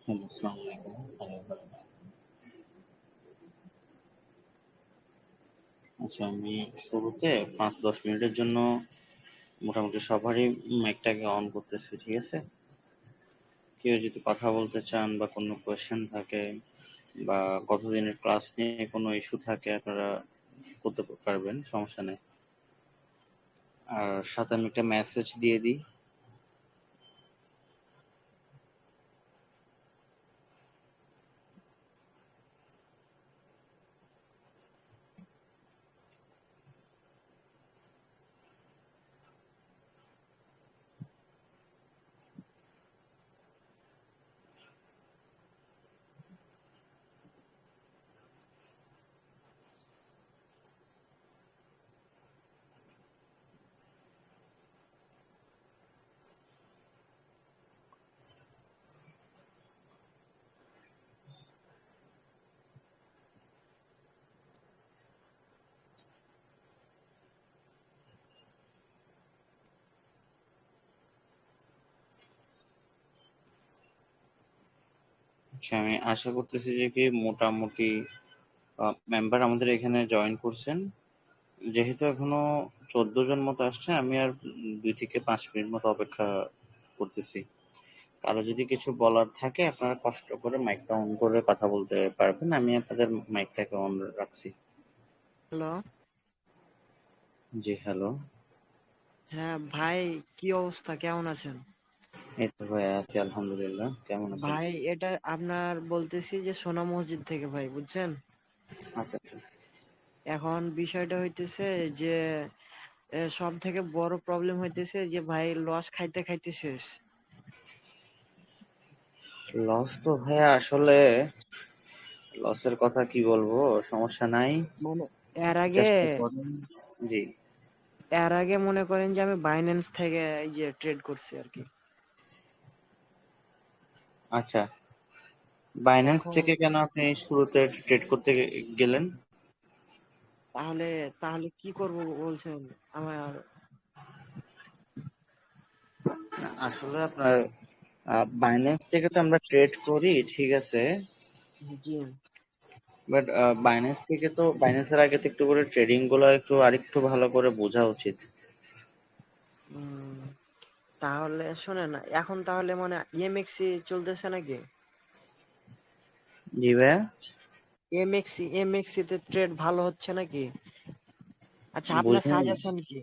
Hello, আসসালামু আলাইকুম। আচ্ছা, আমি শুরুতে ৫-১০ মিনিটের জন্য মোটামুটি সবারই মাইকটাকে অন করতেছি, ঠিক আছে? কেউ যদি কথা বলতে চান বা কোনো কোয়েশ্চেন থাকে বা গতদিনের ক্লাস নিয়ে কোনো ইস্যু থাকে আপনারা করতে পারবেন, সমস্যা নেই। আর সাথে আমি একটা মেসেজ দিয়ে দিই। আচ্ছা, আমি আশা করতেছি যে কি মোটামুটি মেম্বার আমাদের এখানে জয়েন করছেন। যেহেতু এখনো ১৪ জন মতো আসছে, আমি আর ২ থেকে ৫ মিনিট মতো অপেক্ষা করতেছি। কারো যদি কিছু বলার থাকে আপনারা কষ্ট করে মাইকটা অন করে কথা বলতে পারবেন। আমি আপনাদের মাইকটাকে অন রাখছি। হ্যালো। জি, হ্যালো। হ্যাঁ ভাই, কি অবস্থা, কেমন আছেন? এই তো ভাই আছি আলহামদুলিল্লাহ। কেমন আছেন? ভাই এটা আপনার বলতেছি যে সোনা মসজিদ থেকে ভাই, বুঝছেন? আচ্ছা, আচ্ছা। এখন বিষয়টা হইতেছে যে সব থেকে বড় প্রবলেম হইতেছে যে ভাই লস খাইতে খাইতে শেষ। লস তো ভাইয়া আসলে লসের কথা কি বলবো, সমস্যা নাই। মানে এর আগে চেষ্টা করেন। জি। এর আগে মনে করেন যে আমি বাইন্যান্স থেকে এই যে ট্রেড করছি আর কি। আচ্ছা, বাইন্যান্স এখন থেকে কেন আপনি শুরুতে ট্রেড করতে গেলেন? তাহলে তাহলে কি করব বলছেন আমার? আসলে আপনার বাইন্যান্স থেকে তো আমরা ট্রেড করি, ঠিক আছে। জি। বাট বাইন্যান্সের আগে তো একটু করে ট্রেডিং গুলো একটু আরেকটু ভালো করে বোঝা উচিত। উম, তাহলে শোনেন, এখন তাহলে মানে ইএমএক্সি চলতেছে নাকি? জি ভাইয়া। এমএক্সি তে ট্রেড ভালো হচ্ছে নাকি? আচ্ছা, আপনার বুঝুন, সাজেশন কি?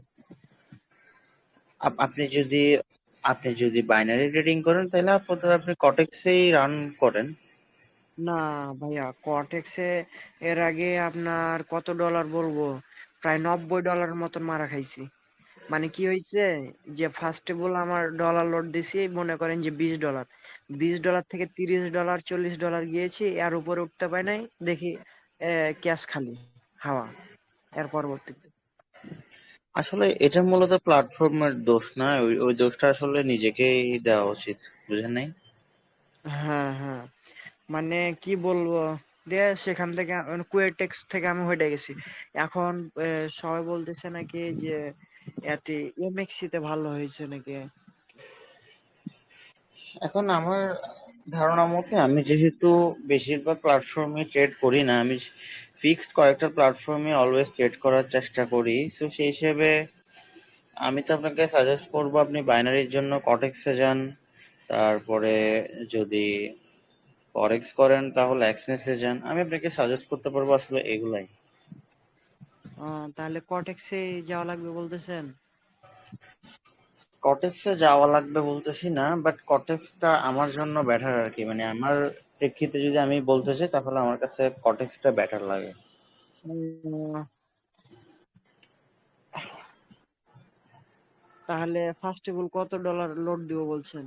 আপনি যদি বাইনারি ট্রেডিং করেন তাহলে আপাতত আপনি কটেক্সেই রান করেন। না ভাইয়া, কটেক্সে এর আগে আপনার কত ডলার বলবো, প্রায় $90 মতন মারা খাইছি। মানে কি হয়েছে যে ফার্স্টে বল আমার ডলার লোড দিছি, মনে করেন যে $20, $20 থেকে $30 $40 গিয়েছি, এর উপরে উঠতে পারি নাই, দেখি ক্যাশ খালি, হাওয়া এর পরবর্তীতে। আসলে এটা মূলত প্ল্যাটফর্মের দোষ না, ওই দোষটা আসলে নিজেকেই দেওয়া উচিত। বুঝেন নাই? হ্যাঁ, হ্যাঁ, মানে কি বলবো, দিয়ে সেখান থেকে কুয়েটেক্স থেকে আমি হটে গেছি। এখন সবাই বলতেছে নাকি যে এতে এমএক্সি তে ভালো হয়েছে নাকি। এখন আমার ধারণা মতে আমি যেহেতু বেশিরভাগ প্ল্যাটফর্মে ট্রেড করি না, আমি ফিক্সড কয়েকটা প্ল্যাটফর্মে অলওয়েজ ট্রেড করার চেষ্টা করি। সো সেই হিসেবে আমি তো আপনাকে সাজেস্ট করবো আপনি বাইনারির জন্য কটেক্সে যান। তারপরে যদি ফরেক্স করেন তাহলে এক্সনেসে যান। আমি আপনাকে সাজেস্ট করতে পারবো আসলে এগুলাই। তাহলে কটেক্সে যাওয়া লাগবে বলতেছেন? কটেক্সে যাওয়া লাগবে বলতেছি না, বাট কটেক্সটা আমার জন্য বেটার আর কি। মানে আমার প্রেক্ষিতে যদি আমি বলতে চাই তাহলে আমার কাছে কটেক্সটা বেটার লাগে। উম, তাহলে ফার্স্ট অফ অল কত ডলার লোড দিব বলছেন?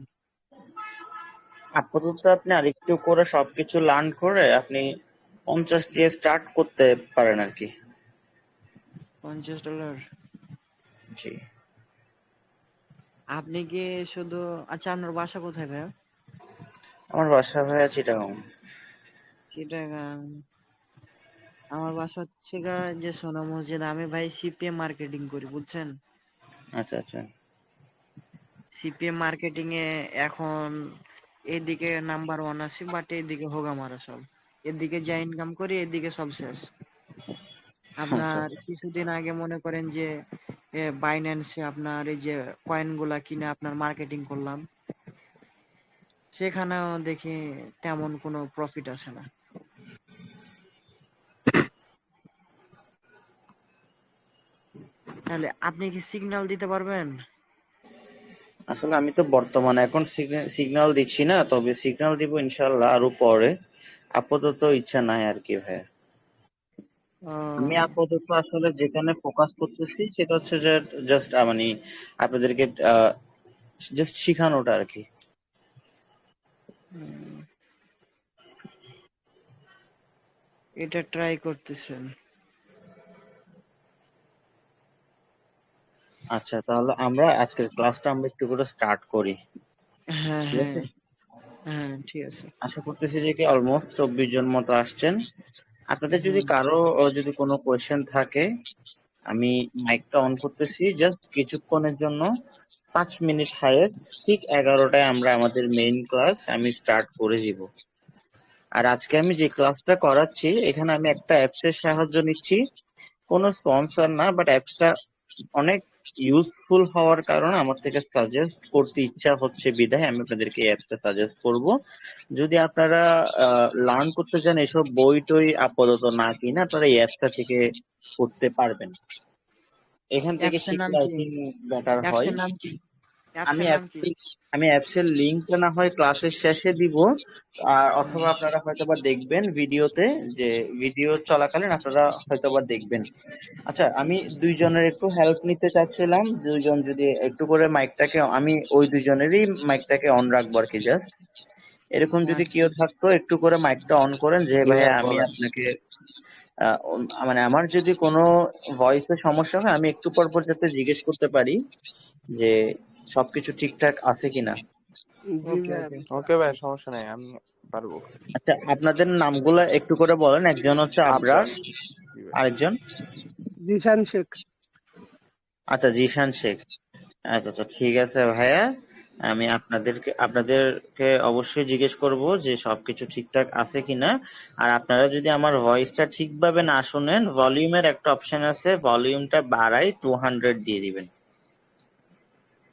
আপাতত আপনি আরেকটু করে সবকিছু লার্ন করে আপনি 50 দিয়ে স্টার্ট করতে পারেন আর কি। $50? জি। আপনি কি শুধু, আচ্ছা আপনার বাসা কোথায় ভাইয়া? আমার বাসা ভাইয়া চিটাগাং। চিটাগাং। আমার বাসা হচ্ছে গা যে সোনা মসজিদ, আমি ভাই সিপিএম মার্কেটিং করি, বুঝছেন? আচ্ছা, আচ্ছা। সিপিএম মার্কেটিং এ এখন এদিকে নাম্বার ওয়ান আছি, বাট এদিকে হোগা মারা সব। এদিকে যা ইনকাম করি এদিকে সব শেষ। আচ্ছা আপনার কিছুদিন আগে মনে করেন যে বাইন্যান্সে আপনার এই যে কয়েন গুলা কিনে আপনার মার্কেটিং করলাম, সেখানেও দেখি তেমন কোনো প্রফিট আসে না। তাহলে আপনি কি সিগন্যাল দিতে পারবেন? আসলে আমি তো বর্তমানে এখন সিগন্যাল দিচ্ছি না, তবে সিগন্যাল দিব ইনশাল্লাহ আরো পরে। আপাতত ইচ্ছা নাই আর কি ভাইয়া। আমি আহ, আপাতত আসলে যেখানে ফোকাস করতেছি সেটা হচ্ছে যে জাস্ট মানে আপনাদেরকে জাস্ট শিখানোটা আর কি। উম, এটা ট্রাই করতেছেন? আচ্ছা, তাহলে আমরা আজকের ক্লাসটা আমরা একটু করে স্টার্ট করি। হ্যাঁ, ঠিক হ্যাঁ, আছে, হ্যাঁ, ঠিক আছে। আশা করতেছি যে কি অলমোস্ট 24 জন মতো আসছেন। আপনাদের যদি হুম। কারো যদি কোনো কোয়েশ্চেন থাকে, আমি মাইকটা অন করতেছি জাস্ট কিছুক্ষণের জন্য, 5 মিনিট হাইয়েস্ট। ঠিক 11টায় আমরা আমাদের মেইন ক্লাস আমি স্টার্ট করে দিব। আর আজকে আমি যে ক্লাসটা করাচ্ছি এখানে আমি একটা অ্যাপসের সাহায্য নিচ্ছি, কোনো স্পন্সর না, বাট অ্যাপসটা অনেক ইউজফুল হওয়ার কারণে আমার থেকে সাজেস্ট করতে ইচ্ছা হচ্ছে বিধায় আমি আপনাদেরকে এই অ্যাপসটা সাজেস্ট করব। যদি আপনারা লার্ন করতে চান এসব বই টই আপাতত না কিনে আপনারা এই অ্যাপসটা থেকে করতে পারবেন। এখান থেকে অ্যাপসের নাম শিখলে আই কি? থিঙ্ক বেটার হয়। অ্যাপসের নাম কি? আমি অ্যাপসের নাম কি? আমি অ্যাপসের লিঙ্কটা না হয় ক্লাসের শেষে দিব, আর হুম। অথবা আপনারা হয়তোবা দেখবেন ভিডিওতে, যে ভিডিও চলাকালীন আপনারা হয়তোবা দেখবেন। আচ্ছা, আমি দুইজনের একটু হেল্প নিতে চাচ্ছিলাম, দুইজন যদি একটু করে মাইকটাকে, আমি ওই দুইজনেরই মাইকটাকে অন রাখবো আর কি জাস্ট। এরকম যদি কেউ আচ্ছা। থাকতো একটু করে মাইকটা অন করেন, যে জি ভাইয়া ভাই আমি বলেন। আপনাকে মানে আমার যদি কোনো ভয়েসের সমস্যা হয় আমি একটু পর পর যাতে জিজ্ঞেস করতে পারি যে সবকিছু ঠিকঠাক আছে কিনা। জি ওকে, ভাই, ওকে। ওকে ভাই, সমস্যা নাই, আমি পারবো। আচ্ছা, আপনাদের নামগুলো একটু করে বলেন। একজন হচ্ছে আবরার, আবরার। জি ভাই। আরেকজন জিশান শেখ। আচ্ছা জিশান শেখ। আচ্ছা আচ্ছা, ঠিক আছে ভাইয়া। আমি আপনাদেরকে অবশ্যই জিজ্ঞেস করব যে সবকিছু ঠিকঠাক আছে কিনা। আর আপনারা যদি আমার ভয়েসটা ঠিকভাবে না শুনেন, ভলিউমের একটা অপশন আছে, ভলিউমটা বাড়াই 200 দিয়ে দিবেন।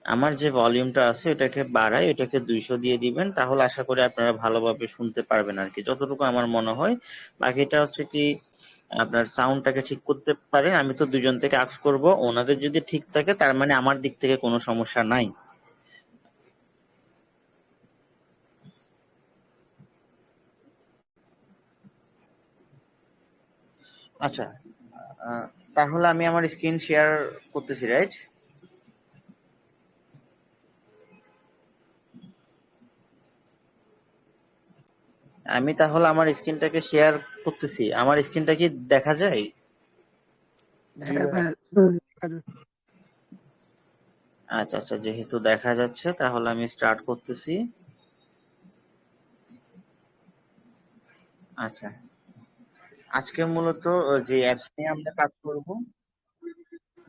আমার যে ভলিউমটা আছে ওটাকে বাড়াই, ওটাকে 200 দিয়ে দিবেন, তাহলে আশা করি আপনারা ভালোভাবে শুনতে পারবেন আর কি, যতটুকু আমার মনে হয়। বাকিটা হচ্ছে কি আপনার সাউন্ডটাকে ঠিক করতে পারেন। আমি তো দুজন থেকে আস্ক করব, ওনাদের যদি ঠিক থাকে তার মানে আমার দিক থেকে কোনো সমস্যা নাই। আচ্ছা, আহ, তাহলে আমি আমার স্ক্রিন শেয়ার করতেছি, রাইট? আমি তাহলে আমার স্ক্রিনটাকে শেয়ার করতেছি। আমার স্ক্রিনটা কি দেখা যায়? জি হ্যাঁ ভাই। ভাই। আচ্ছা আচ্ছা, যেহেতু দেখা যাচ্ছে তাহলে আমি স্টার্ট করতেছি। আচ্ছা, আজকে মূলত যে অ্যাপস নিয়ে আমরা কাজ করব,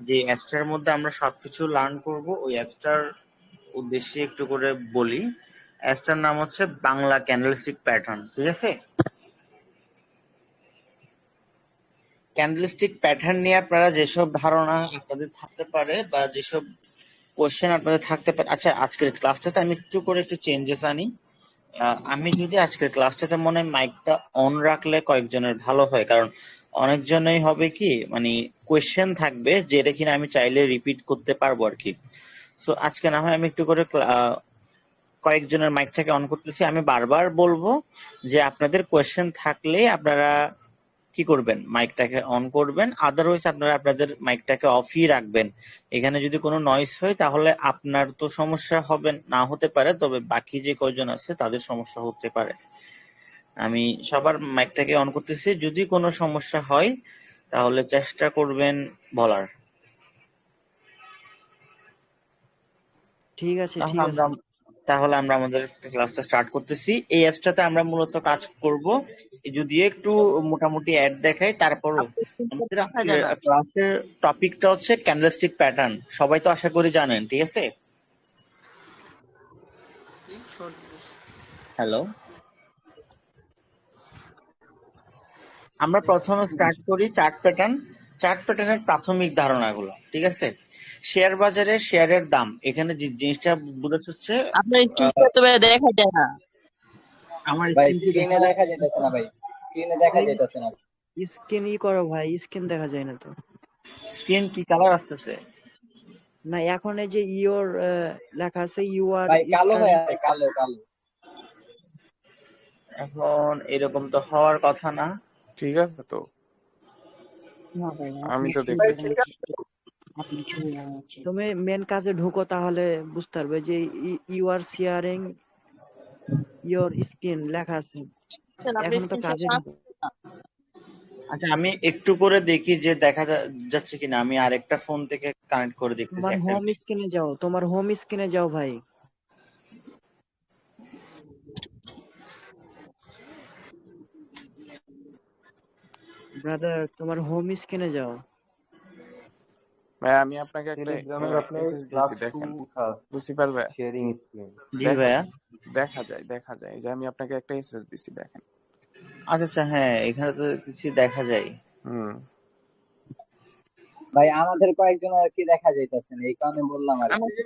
যে অ্যাপসটার মধ্যে আমরা সবকিছু লার্ন করব, ওই অ্যাপসটার উদ্দেশ্যে একটু করে বলি। অ্যাপসটার নাম হচ্ছে বাংলা ক্যান্ডেলস্টিক প্যাটার্ন, ঠিক আছে? ক্যান্ডেলস্টিক প্যাটার্ন নিয়ে আপনারা যেসব ধারণা আপনাদের থাকতে পারে বা যেসব কোশ্চেন আপনাদের থাকতে পারে, আচ্ছা আজকের ক্লাসটাতে আমি একটু করে একটু চেঞ্জেস আনি। আমি যদি আজকের ক্লাসটাতে মনে হয় মাইকটা অন রাখলে কয়েকজনের ভালো হয়, কারণ অনেকজনই হবে কি মানে কোয়েশ্চেন থাকবে যেটা কিনা আমি চাইলে রিপিট করতে পারবো আর কি। সো আজকে না হয় আমি একটু করে কয়েকজনের মাইকটাকে অন করতেছি। আমি বারবার বলবো যে আপনাদের কোয়েশ্চেন থাকলে আপনারা কি করবেন, মাইকটাকে অন করবেন, আদারওয়াইজ আপনারা আপনাদের মাইকটাকে অফই রাখবেন। এখানে যদি কোনো নয়েজ হয় তাহলে আপনার তো সমস্যা হবে না, হতে পারে, তবে বাকি যে কয়জন আছে তাদের সমস্যা হতে পারে। আমি সবার মাইকটাকে অন করতেছি, যদি কোনো সমস্যা হয় তাহলে চেষ্টা করবেন বলার। ঠিক আছে, তাহলে ঠিক আমরা আছে। তাহলে আমরা আমাদের ক্লাসটা স্টার্ট করতেছি। এই অ্যাপসটাতে আমরা মূলত কাজ করব, যদি একটু মোটামুটি অ্যাড দেখাই তারপরও আমাদের কোথায় জানা? ক্লাসের টপিকটা হচ্ছে ক্যান্ডেলস্টিক প্যাটার্ন, সবাই তো আশা করি জানেন, ঠিক আছে? হ্যালো, আমরা প্রথমে স্টার্ট করি চার্ট প্যাটার্নের প্রাথমিক ধারণাগুলো, ঠিক আছে? শেয়ার বাজারে শেয়ারের দাম, এখানে যে জিনিসটা বোঝাতে হচ্ছে আপনার স্ক্রিনটা তো ভাই দেখা যায় না। আমার ভাই স্ক্রিন কি দেখা স্ক্রিনে যায়? দেখা যেতেছে না ভাই, স্ক্রিনে দেখা যেতেছে না। স্ক্রিন ই করো ভাই, স্ক্রিন দেখা যায় না তো। স্ক্রিন কি কালার আসতেছে? না, এখন এই যে ইওর লেখা আছে, ইউ আর ভাই কালো হয়ে স্টার্টিং। আছে, কালো কালো। এখন এরকম তো হওয়ার কথা না। ঠিক আছে তো, না ভাই, আমি আপনার তো ছবি দেখতেছি। আপনার ছবি আছে। তুমি মেন কাজে ঢুকো, তাহলে বুঝতে পারবে যে you are sharing your screen লেখা আছে। আপনি এখনো তো স্ক্রিনশট কাজে ঢুকো। আচ্ছা, আমি একটু করে দেখি যে দেখা যাচ্ছে কিনা। আমি আরেকটা ফোন থেকে কানেক্ট করে দেখতেছি তোমার একটা হোম স্ক্রিনে যাও, তোমার হোম স্ক্রিনে যাও ভাই। ব্রাদার, তোমার হোম স্ক্রিনে যাও। ভাই আমি আপনাকে একটা টেলিগ্রামের আপনার মেসেজ ক্লাস দিয়েছি, দেখেন। 2 টাস্ক লুসিফার ভাই, শেয়ারিং স্ক্রিন। জি দেখা ভাইয়া। দেখা যায় এই যে আমি আপনাকে একটা মেসেজ দিছি, দেখেন। আচ্ছা আচ্ছা, হ্যাঁ এখানে তো কিছু দেখা যায়। হুম। ভাই আমাদের কয়েকজন আর কি দেখা যাইতেছে না, এই কারণে বললাম আর কি।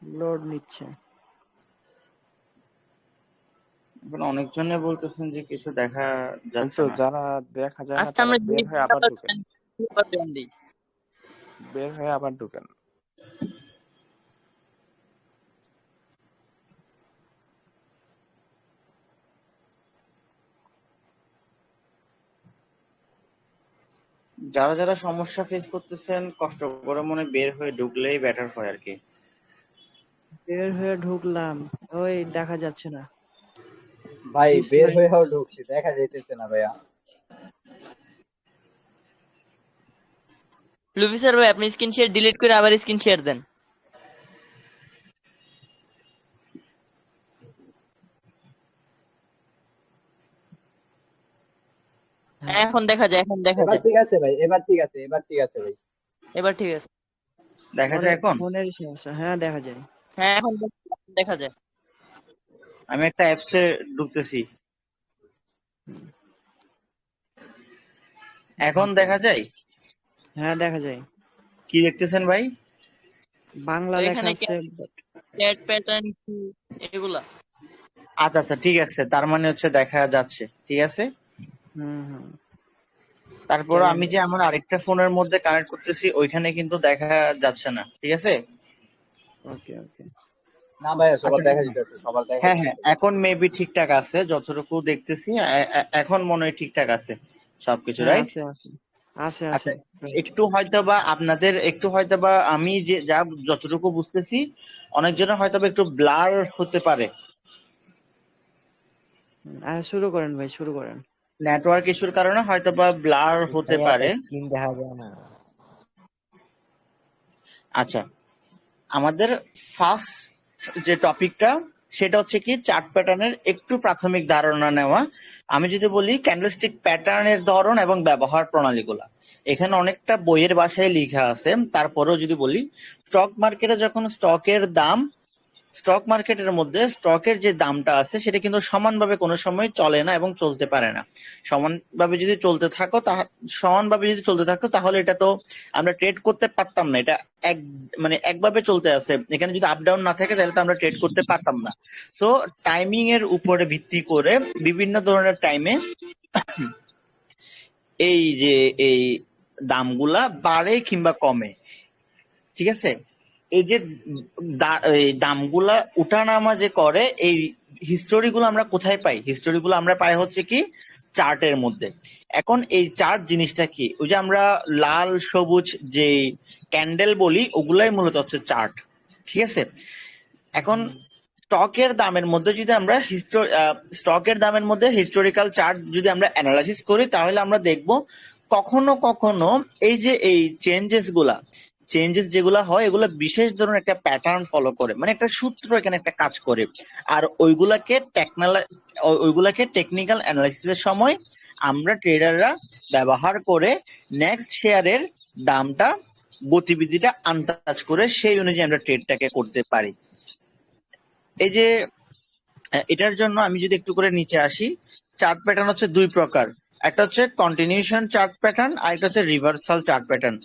লোড নিচ্ছে। এখন অনেকজনে বলতেছেন যে কিছু দেখা যাচ্ছে তো না। যারা দেখা যায় না আচ্ছা, তারা আমরা বের হয়ে আবার ঢুকেন, দিই। বের হয়ে আবার ঢুকেন। যারা যারা সমস্যা ফেস করতেছেন কষ্ট করে মনে বের হয়ে ঢুকলেই বেটার হয় আর কি। বের হয়ে ঢুকলাম, ওই দেখা যাচ্ছে না। ভাই বের হয়েও ঢুকছি, দেখা যাইতেছে না ভাইয়া। লুবি স্যার ভাই, আপনি স্ক্রিন শেয়ার ডিলিট করে আবার স্ক্রিন শেয়ার দেন। হ্যাঁ, এখন দেখা যায়, এখন দেখা এবার যায়। ঠিক আছে ভাই, এবার ঠিক আছে, এবার ঠিক আছে ভাই। এবার ঠিক আছে। দেখা যায় এখন? ফোনের সমস্যা, হ্যাঁ দেখা যায়। হ্যাঁ, এখন দেখা যায়। আমি একটা অ্যাপসে ঢুকতেছি, এখন দেখা যায়। হ্যাঁ দেখা যায়। কি দেখতেছেন ভাই? বাংলা তো লেখা এখানে আছে। চ্যাট প্যাটার্ন কি এগুলা। আচ্ছা আচ্ছা, ঠিক আছে, তার মানে হচ্ছে দেখা যাচ্ছে, ঠিক আছে। হুম। তারপর আমি যে আমার আরেকটা ফোনের মধ্যে কানেক্ট করতেছি ওইখানে কিন্তু দেখা যাচ্ছে না, ঠিক আছে। ওকে ওকে। না ভাইয়া সবার আচ্ছা, দেখা যাইতেছে, সবার দেখা হ্যাঁ হ্যাঁ, যাইতেছে। এখন মেবি ঠিকঠাক আছে, যতটুকু দেখতেছি এখন মনে হয় ঠিকঠাক আছে সবকিছু, হ্যাঁ রাইট? আছে আছে আছে আচ্ছা, আছে। Right. একটু হয়তোবা আমি যে যা যতটুকু বুঝতেছি অনেকজনের হয়তোবা একটু ব্লার হতে পারে। শুরু করেন ভাই, শুরু করেন। নেটওয়ার্ক ইস্যুর কারণে হয়তোবা ব্লার হতে পারে। স্ক্রিন দেখা যায় না। আচ্ছা, আমাদের ফার্স্ট যে টপিকটা সেটা হচ্ছে কি চার্ট প্যাটার্নের একটু প্রাথমিক ধারণা নেওয়া। আমি যদি বলি ক্যান্ডেলস্টিক প্যাটার্নের ধরন এবং ব্যবহার প্রণালীগুলা, এখানে অনেকটা বইয়ের ভাষায় লেখা আছে। তারপরেও যদি বলি, স্টক মার্কেটে যখন স্টক মার্কেটের মধ্যে স্টকের যে দামটা আছে সেটা কিন্তু সমানভাবে কোনো সময় চলে না এবং চলতে পারে না। সমানভাবে যদি চলতে থাকতো তাহলে এটা তো আমরা ট্রেড করতে পারতাম না। এটা এক একভাবে চলতে আছে, এখানে যদি আপ ডাউন না থাকে তাহলে তো আমরা ট্রেড করতে পারতাম না। তো টাইমিং এর উপরে ভিত্তি করে বিভিন্ন ধরনের টাইমে এই যে এই দামগুলা বাড়ে কিংবা কমে, ঠিক আছে। এই যে এই দামগুলা উঠানামা যে করে, এই হিস্টোরি গুলো আমরা কোথায় পাই? হিস্টোরি গুলো আমরা পাই হচ্ছে কি চার্টের মধ্যে। এখন এই চার্ট জিনিসটা কি? ওই যে আমরা লাল সবুজ যে ক্যান্ডেল বলি ওগুলাই মূলত হচ্ছে চার্ট, ঠিক আছে। এখন স্টকের দামের মধ্যে যদি আমরা হিস্টোরিক্যাল চার্ট যদি আমরা অ্যানালাইসিস করি তাহলে আমরা দেখব কখনো কখনো এই যে এই চেঞ্জেস যেগুলা হয় এগুলো বিশেষ ধরনের একটা প্যাটার্ন ফলো করে, মানে একটা সূত্র এখানে একটা কাজ করে। আর ওইগুলাকে টেকনিক্যাল অ্যানালাইসিসের সময় আমরা ট্রেডাররা ব্যবহার করে নেক্সট শেয়ারের দামটা গতিবিধিটা আন্দাজ করে সেই অনুযায়ী আমরা ট্রেডটাকে করতে পারি। এই যে এটার জন্য আমি যদি একটু করে নিচে আসি, চার্ট প্যাটার্ন হচ্ছে দুই প্রকার, একটা হচ্ছে কন্টিনিউশন চার্ট প্যাটার্ন আর একটা হচ্ছে রিভার্সাল চার্ট প্যাটার্ন।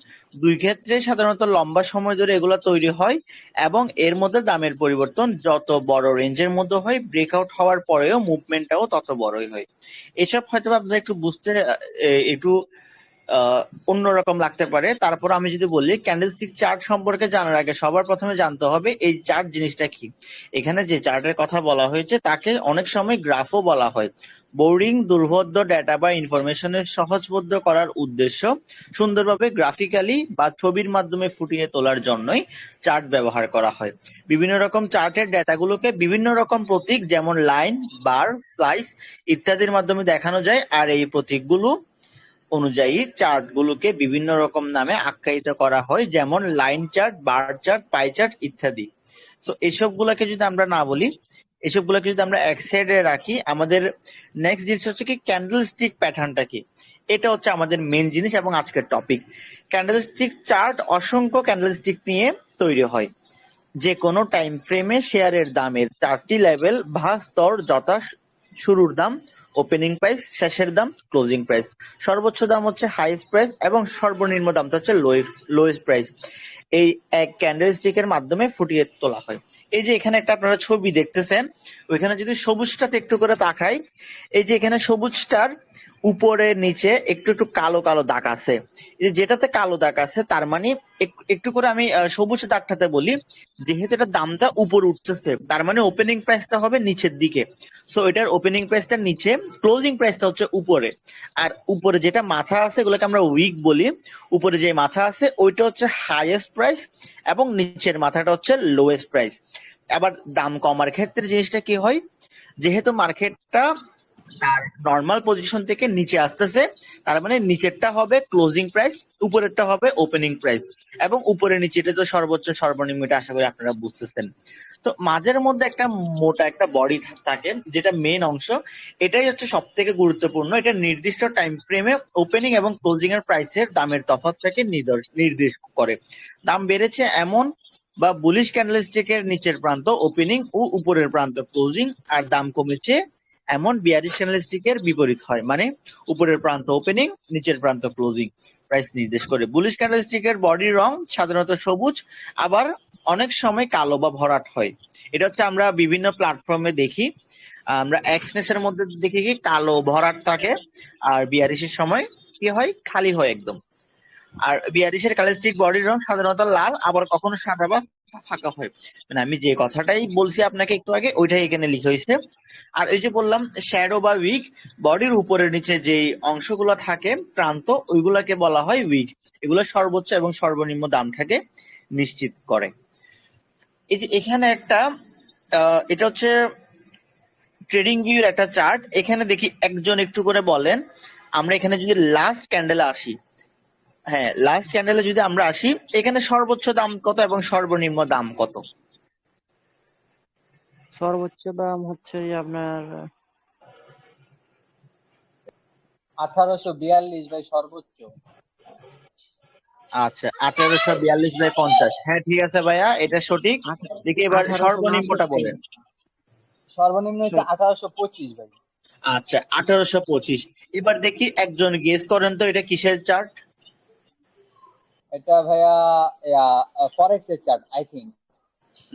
দুই ক্ষেত্রে সাধারণত লম্বা সময় ধরে এগুলো তৈরি হয় এবং এর মধ্যে দামের পরিবর্তন যত বড় রেঞ্জের মধ্যে হয়, ব্রেকআউট হওয়ার পরেও মুভমেন্টটাও তত বড়ই হয়। এসব হয়তো আপনারা একটু বুঝতে একটু অন্যরকম লাগতে পারে। তারপর আমি যদি বলি ক্যান্ডেলস্টিক চার্ট সম্পর্কে জানার আগে সবার প্রথমে জানতে হবে এই চার্ট জিনিসটা কি। এখানে যে চার্টের কথা বলা হয়েছে তাকে অনেক সময় গ্রাফও বলা হয়। বোরিং দুর্বোধ্য ডেটা বা ইনফরমেশনের সহজবোধ্য করার উদ্দেশ্য সুন্দরভাবে গ্রাফিক্যালি বা ছবির মাধ্যমে ফুটিয়ে তোলার জন্যই চার্ট ব্যবহার করা হয়। বিভিন্ন রকম চার্টের ডেটাগুলোকে বিভিন্ন রকম প্রতীক যেমন লাইন, বার, স্লাইস ইত্যাদির মাধ্যমে দেখানো যায়, আর এই প্রতীকগুলো অনুযায়ী চার্টগুলোকে বিভিন্ন রকম নামে আখ্যায়িত করা হয়, যেমন line chart, bar chart, pie chart ইত্যাদি। সো এসবগুলোকে যদি আমরা না বলি, এসবগুলোকে যদি আমরা এক সাইডে রাখি, আমাদের নেক্সট জিনিস হচ্ছে কি ক্যান্ডেলস্টিক প্যাটার্নটা কি। এটা হচ্ছে আমাদের মেন জিনিস এবং আজকের টপিক। ক্যান্ডেলস্টিক চার্ট অসংখ্য ক্যান্ডেলস্টিক নিয়ে তৈরি হয়। যে কোনো টাইম ফ্রেমে শেয়ারের দামের চারটি লেভেল বা স্তর, যথা শুরুর দাম, ওপেনিং প্রাইস, শেষের দাম, ক্লোজিং প্রাইস। সর্বোচ্চ দাম হচ্ছে হাইয়েস্ট প্রাইস এবং সর্বনিম্ন দামটা হচ্ছে লোয়েস্ট প্রাইস। এই এক ক্যান্ডেলস্টিকের মাধ্যমে ফুটিয়ে তোলা হয়। এই যে এখানে একটা আপনারা ছবি দেখতেছেন, ওইখানে যদি সবুজটাতে একটু করে তাকাই, এই যে এখানে সবুজটার উপরে নিচে একটু একটু কালো কালো দাগ আছে। এই যে যেটাতে কালো দাগ আছে তার মানে একটু করে আমি সবুজ দাগটাতে বলি, যেহেতু এটা দামটা উপরে উঠতেছে তার মানে ওপেনিং প্রাইসটা হবে নিচের দিকে। সো এটার ওপেনিং প্রাইসটা নিচে, ক্লোজিং প্রাইসটা হচ্ছে উপরে। আর উপরে যেটা মাথা আছে এগুলোকে আমরা উইক বলি। উপরে যে মাথা আছে ওইটা হচ্ছে হাইয়েস্ট প্রাইস এবং নিচের মাথাটা হচ্ছে লোয়েস্ট প্রাইস। আবার দাম কমার ক্ষেত্রে জিনিসটা কি হয়, যেহেতু মার্কেটটা তার নর্মাল পজিশন থেকে নিচে আসতেছে, তার মানে নিচেরটা হবে ক্লোজিং প্রাইস, উপরেরটা হবে ওপেনিং প্রাইস, এবং উপরে নিচেটা তো সর্বোচ্চ সর্বনিম্নটা আশা করি আপনারা বুঝতেছেন। তো মাঝের মধ্যে একটা মোটা একটা বডি থাকে যেটা মেন অংশ, এটাই হচ্ছে সব থেকে গুরুত্বপূর্ণ। এটা নির্দিষ্ট টাইম ফ্রেমে ওপেনিং এবং ক্লোজিং এর প্রাইসের দামের তফাৎটাকে নির্দেশ করে। দাম বেড়েছে এমন বা বুলিশ ক্যান্ডেলস্টিকের নিচের প্রান্ত ওপেনিং ও উপরের প্রান্ত ক্লোজিং, আর দাম কমেছে এমন বিয়ারিশ ক্যান্ডেলস্টিকের বিপরীত হয়, মানে উপরের প্রান্ত ওপেনিং, নিচের প্রান্ত ক্লোজিং প্রাইস নির্দেশ করে। বুলিশ ক্যান্ডেলস্টিকের বডির রং সাধারণত সবুজ, আবার অনেক সময় কালো বা ভরাট হয়। এটা হচ্ছে আমরা বিভিন্ন প্ল্যাটফর্মে দেখি, আমরা এক্সনেস এর মধ্যে দেখি কি কালো ভরাট থাকে, আর বিয়ারিশের সময় কি হয়, খালি হয় একদম। আর বিয়ারিশের ক্যান্ডেলস্টিক বডির রং সাধারণত লাল, আবার কখনো সাদা বা ফাঁকা হয়। মানে আমি যে কথাটাই বলছি আপনাকে একটু আগে ওইটাই এখানে লিখে হয়েছে। আর এই যে বললাম শ্যাডো বা উইক, বডির উপরের নিচে যে অংশগুলো থাকে প্রান্ত, ওইগুলাকে বলা হয় উইক। এগুলো সর্বোচ্চ এবং সর্বনিম্ন দামটাকে নিশ্চিত করে। এই যে এখানে একটা এটা হচ্ছে ট্রেডিং ভিউর একটা চার্ট। এখানে দেখি একজন একটু করে বলেন, আমরা এখানে যদি লাস্ট ক্যান্ডেলে আসি, হ্যাঁ লাস্ট ক্যান্ডেলে যদি আমরা আসি, এখানে সর্বোচ্চ দাম কত এবং সর্বনিম্ন দাম কত? সর্বোচ্চ দাম হচ্ছে আপনার 1842 ভাই সর্বোচ্চ। আচ্ছা 1842/50। হ্যাঁ ঠিক আছে ভাইয়া, এটা সঠিক। দেখি এবার 1862 সর্বনিম্নটা বলেন। সর্বনিম্ন হচ্ছে 1825 ভাই। আচ্ছা 1825। এবার দেখি একজন গেস করেন তো এটা কিসের চার্ট? এটা ভাইয়া ফরেক্স এর চার্ট আই থিংক।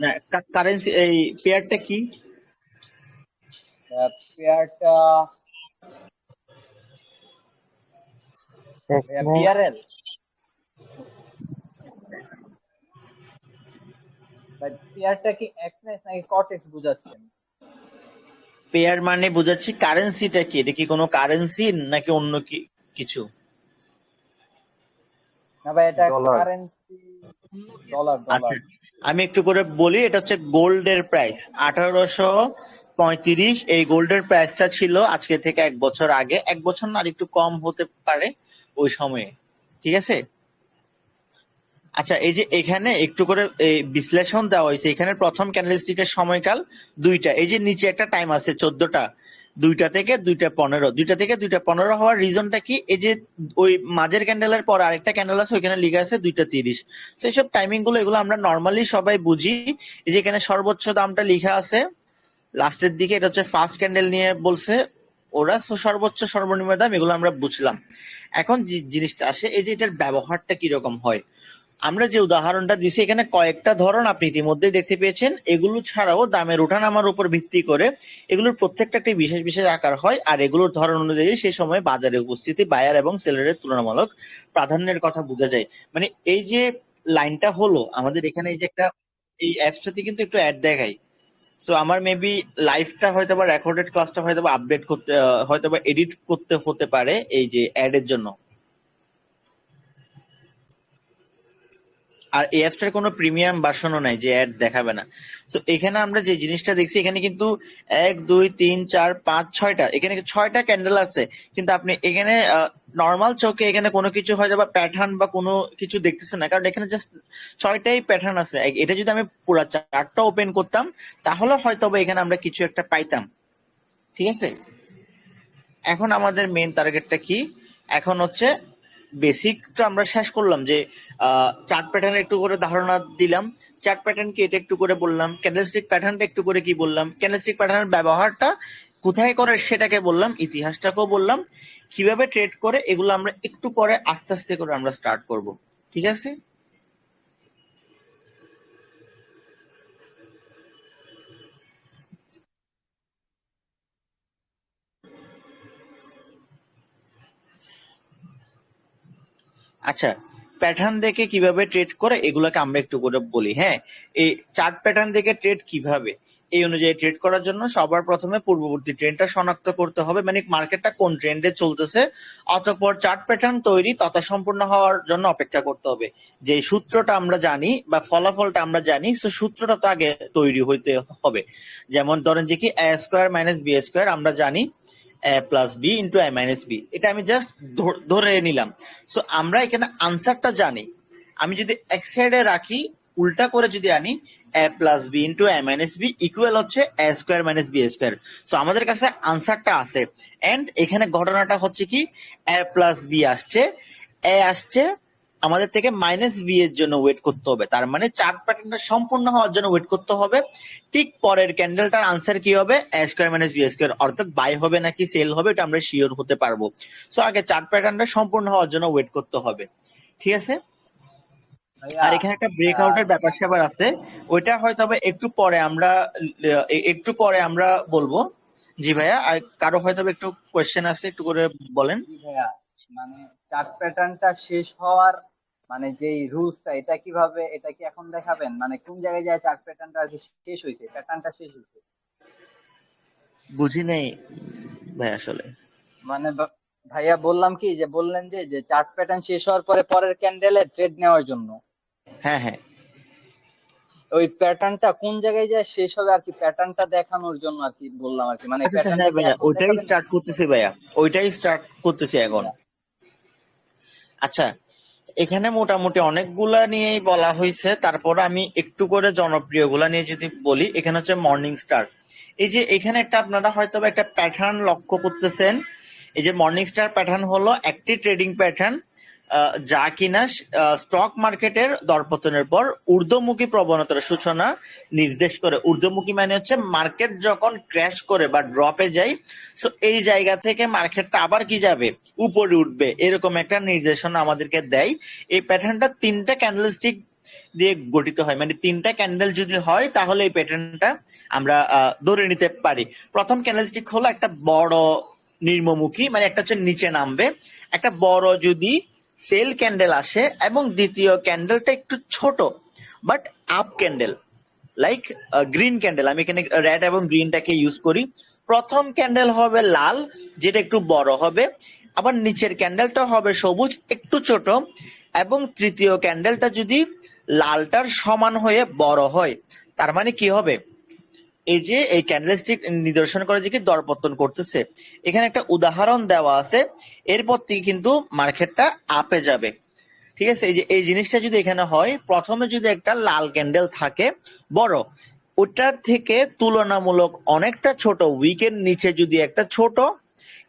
না, কারেন্সি এই পেয়ারটা কি? পেয়ারটা পিআরএল ভাই। পেয়ারটা কি এক্সনেস নাকি কটেক্স বুঝাচ্ছেন? পেয়ার মানে বুঝাচ্ছি, কারেন্সিটা কি? এটা কি কোনো কারেন্সি নাকি অন্য কিছু? না ভাই এটা ডলার। কারেন্সি, ডলার আচ্ছা ডলার। আমি একটু করে বলি, এটা হচ্ছে গোল্ডের প্রাইস 1835। এই গোল্ডের প্রাইসটা ছিল আজকে থেকে 1 বছর আগে, 1 বছর না আর একটু কম হতে পারে ওই সময়ে, ঠিক আছে। আচ্ছা এই যে এখানে একটু করে বিশ্লেষণ দেওয়া হয়েছে, এখানে প্রথম ক্যান্ডেলস্টিকের সময়কাল 2টা, এই যে নিচে একটা টাইম আছে 14টা, 2টা থেকে 2:15, 2টা থেকে 2:15 হওয়ার রিজনটা কি? এই যে ওই মাঝের ক্যান্ডেলের পর আরেকটা ক্যান্ডেল আছে, ওইখানে লিখা আছে 2:30। তো এইসব টাইমিং গুলো এগুলো আমরা নর্মালি সবাই বুঝি। এই যে এখানে সর্বোচ্চ দামটা লিখা আছে লাস্টের দিকে, এটা হচ্ছে ফার্স্ট ক্যান্ডেল নিয়ে বলছে ওরা। তো সর্বোচ্চ সর্বনিম্ন দাম এগুলো আমরা বুঝলাম। এখন যে জিনিসটা আসে, এই যে এটার ব্যবহারটা কিরকম হয়। আমরা যে উদাহরণটা দিছি এখানে কয়েকটা ধরন আপনি ইতিমধ্যে দেখতে পেয়েছেন। এগুলো ছাড়াও দামের ওঠানামার উপর ভিত্তি করে এগুলোর প্রত্যেকটা একটি বিশেষ বিশেষ আকার হয়, আর এগুলোর ধরন অনুযায়ী সেই সময় বাজারে উপস্থিতি বায়ার এবং সেলারের তুলনামূলক প্রাধান্যের কথা বোঝা যায়। মানে এই যে লাইনটা হলো আমাদের এখানে, এই যে একটা এই অ্যাপসটাতে কিন্তু একটু অ্যাড দেখাই। সো আমার মেবি লাইভটা হয়তো বা রেকর্ডেড ক্লাসটা হয়তো বা আপডেট করতে হয়তো বা এডিট করতে হতে পারে এই যে অ্যাড এর জন্য। আর এই অ্যাপসটার কোনো প্রিমিয়াম ভার্সনও নাই যে অ্যাড দেখাবে না। তো এখানে আমরা যে জিনিসটা দেখছি, এখানে কিন্তু 1 2 3 4 5 6টা, এখানে 6টা ক্যান্ডেল আছে। কিন্তু আপনি এখানে নর্মাল চোখে এখানে কোনো কিছু হয়তো বা প্যাটার্ন বা কোনো কিছু দেখতেছেন না, কারণ এখানে জাস্ট 6টাই প্যাটার্ন আছে। এটা যদি আমি পুরো চার্টটা ওপেন করতাম তাহলে হয়তো বা এখানে আমরা কিছু একটা পাইতাম। ঠিক আছে, এখন আমাদের মেইন টার্গেটটা কি? এখন হচ্ছে বেসিক তো আমরা শেষ করলাম, যে চার্ট প্যাটার্ন একটু করে ধারণা দিলাম, চার্ট প্যাটার্ন কি এটা একটু করে বললাম, ক্যান্ডেলস্টিক প্যাটার্নটা একটু করে কি বললাম, ক্যান্ডেলস্টিক প্যাটার্নের ব্যবহারটা কোথায় করে সেটাকে বললাম, ইতিহাসটাকেও বললাম, কিভাবে ট্রেড করে এগুলো আমরা একটু পরে আস্তে আস্তে করে আমরা স্টার্ট করব। ঠিক আছে, আচ্ছা প্যাটার্ন দেখে কিভাবে ট্রেড করে এগুলোকে আমরা একটু করে বলি। হ্যাঁ, এই চার্ট প্যাটার্ন দেখে ট্রেড কিভাবে, এই অনুযায়ী ট্রেড করার জন্য সবার প্রথমে পূর্ববর্তী ট্রেন্ডটা শনাক্ত করতে হবে, মানে মার্কেটটা কোন ট্রেন্ডে চলতেছে। অতঃপর চার্ট প্যাটার্ন তৈরি তথা সম্পূর্ণ হওয়ার জন্য অপেক্ষা করতে হবে। যে সূত্রটা আমরা জানি বা ফলাফলটা আমরা জানি, তো সূত্রটা তো আগে তৈরি হইতে হবে। যেমন ধরেন যে কি a square minus B square আমরা জানি a plus B into a minus B, এটা আমি জাস্ট ধরে নিলাম। সো আমরা এখানে আনসারটা জানি। আমি যদি এক সাইডে রাখি, উল্টা করে যদি আনি, a plus B into a minus B equal হচ্ছে a square minus B square. So আমাদের কাছে আনসারটা আছে। এন্ড এখানে ঘটনাটা হচ্ছে কি, a প্লাস বি আসছে, a আসছে আমাদের থেকে মাইনাস বি এর জন্য ওয়েট করতে হবে। তার মানে চার্ট প্যাটার্নটা সম্পূর্ণ হওয়ার জন্য ওয়েট করতে হবে। ঠিক পরের ক্যান্ডেলটার আনসার কি হবে, a square minus B square, অর্থাৎ বাই হবে নাকি সেল হবে এটা আমরা শিওর হতে পারবো। সো আগে চার্ট প্যাটার্নটা সম্পূর্ণ হওয়ার জন্য ওয়েট করতে হবে। ঠিক আছে, ভাইয়া আর এখানে একটা ব্রেকআউটের ব্যাপার স্যাপার আছে, ওইটা হয়তো একটু পরে আমরা বলবো। জি ভাইয়া, আর কারো হয়তো একটু কোয়েশ্চেন আছে, একটু করে বলেন। কি ভাইয়া, মানে চার্ট প্যাটার্নটা শেষ হওয়ার মানে যেই রুলসটা, এটা কিভাবে, এটা কি এখন দেখাবেন? মানে কোন জায়গায় যায় চার্ট প্যাটার্নটা আর কি শেষ হয়েছে, প্যাটার্নটা শেষ হয়েছে? বুঝি নাই ভাই আসলে। মানে ভাইয়া বললাম কি, যে বললেন যে যে চার্ট প্যাটার্ন শেষ হওয়ার পরে পরের ক্যান্ডেলে ট্রেড নেওয়ার জন্য হ্যাঁ হ্যাঁ, ওই প্যাটার্নটা কোন জায়গায় যায় শেষ হবে আর কি, প্যাটার্নটা দেখানোর জন্য আর কি বললাম আর কি। মানে আচ্ছা আচ্ছা, প্যাটার্নটা হ্যাঁ কি ভাইয়া এখন ওইটাই দেখাবেন স্টার্ট নাকি পরে? করতেছি ভাইয়া, ওইটাই স্টার্ট করতেছি এখন। আচ্ছা, এখানে মোটামুটি অনেকগুলা নিয়েই বলা হয়েছে, তারপর আমি একটু করে জনপ্রিয় গুলা নিয়ে যদি বলি, এখানে হচ্ছে মর্নিং স্টার। এই যে এখানে একটা আপনারা হয়তো বা একটা প্যাটার্ন লক্ষ্য করতেছেন। এই যে মর্নিং স্টার প্যাটার্ন হলো একটি ট্রেডিং প্যাটার্ন যা কিনা স্টক মার্কেটের দরপতনের পর ঊর্ধ্বমুখী প্রবণতার সূচনা নির্দেশ করে। ঊর্ধ্বমুখী মানে হচ্ছে মার্কেট যখন ক্র্যাশ করে বা ড্রপে যায়, সো এই জায়গা থেকে মার্কেটটা আবার কি যাবে, উপরে উঠবে, এরকম একটা নির্দেশনা আমাদেরকে দেয়। এই প্যাটার্নটা 3টা ক্যান্ডেলস্টিক দিয়ে গঠিত হয়, মানে 3টা ক্যান্ডেল যদি হয় তাহলে এই প্যাটার্নটা আমরা ধরে নিতে পারি। প্রথম ক্যান্ডেলস্টিক হলো একটা বড় নিম্নমুখী, মানে একটা হচ্ছে নিচে নামবে, একটা বড় যদি সেল ক্যান্ডেল আসে, এবং দ্বিতীয় ক্যান্ডেলটা একটু ছোট but up candle, like green candle. আমি এখানে রেড এবং গ্রিনটাকে ইউজ করি। প্রথম ক্যান্ডেল হবে লাল, যেটা একটু বড় হবে, আবার নিচের ক্যান্ডেলটা হবে সবুজ, একটু ছোট, এবং তৃতীয় ক্যান্ডেলটা যদি লালটার সমান হয়ে বড় হয়, তার মানে কি হবে, এই যে এই ক্যান্ডেলস্টিক নিদর্শন করে যে কি দরপতন করতেছে। এখানে একটা উদাহরণ দেওয়া আছে, এরপর থেকে কিন্তু মার্কেটটা আপে যাবে। ঠিক আছে, এই যে এই জিনিসটা যদি এখানে হয়, প্রথমে যদি একটা লাল ক্যান্ডেল থাকে বড়, ওটার থেকে তুলনামূলক অনেকটা ছোট, উইকের নিচে যদি একটা ছোট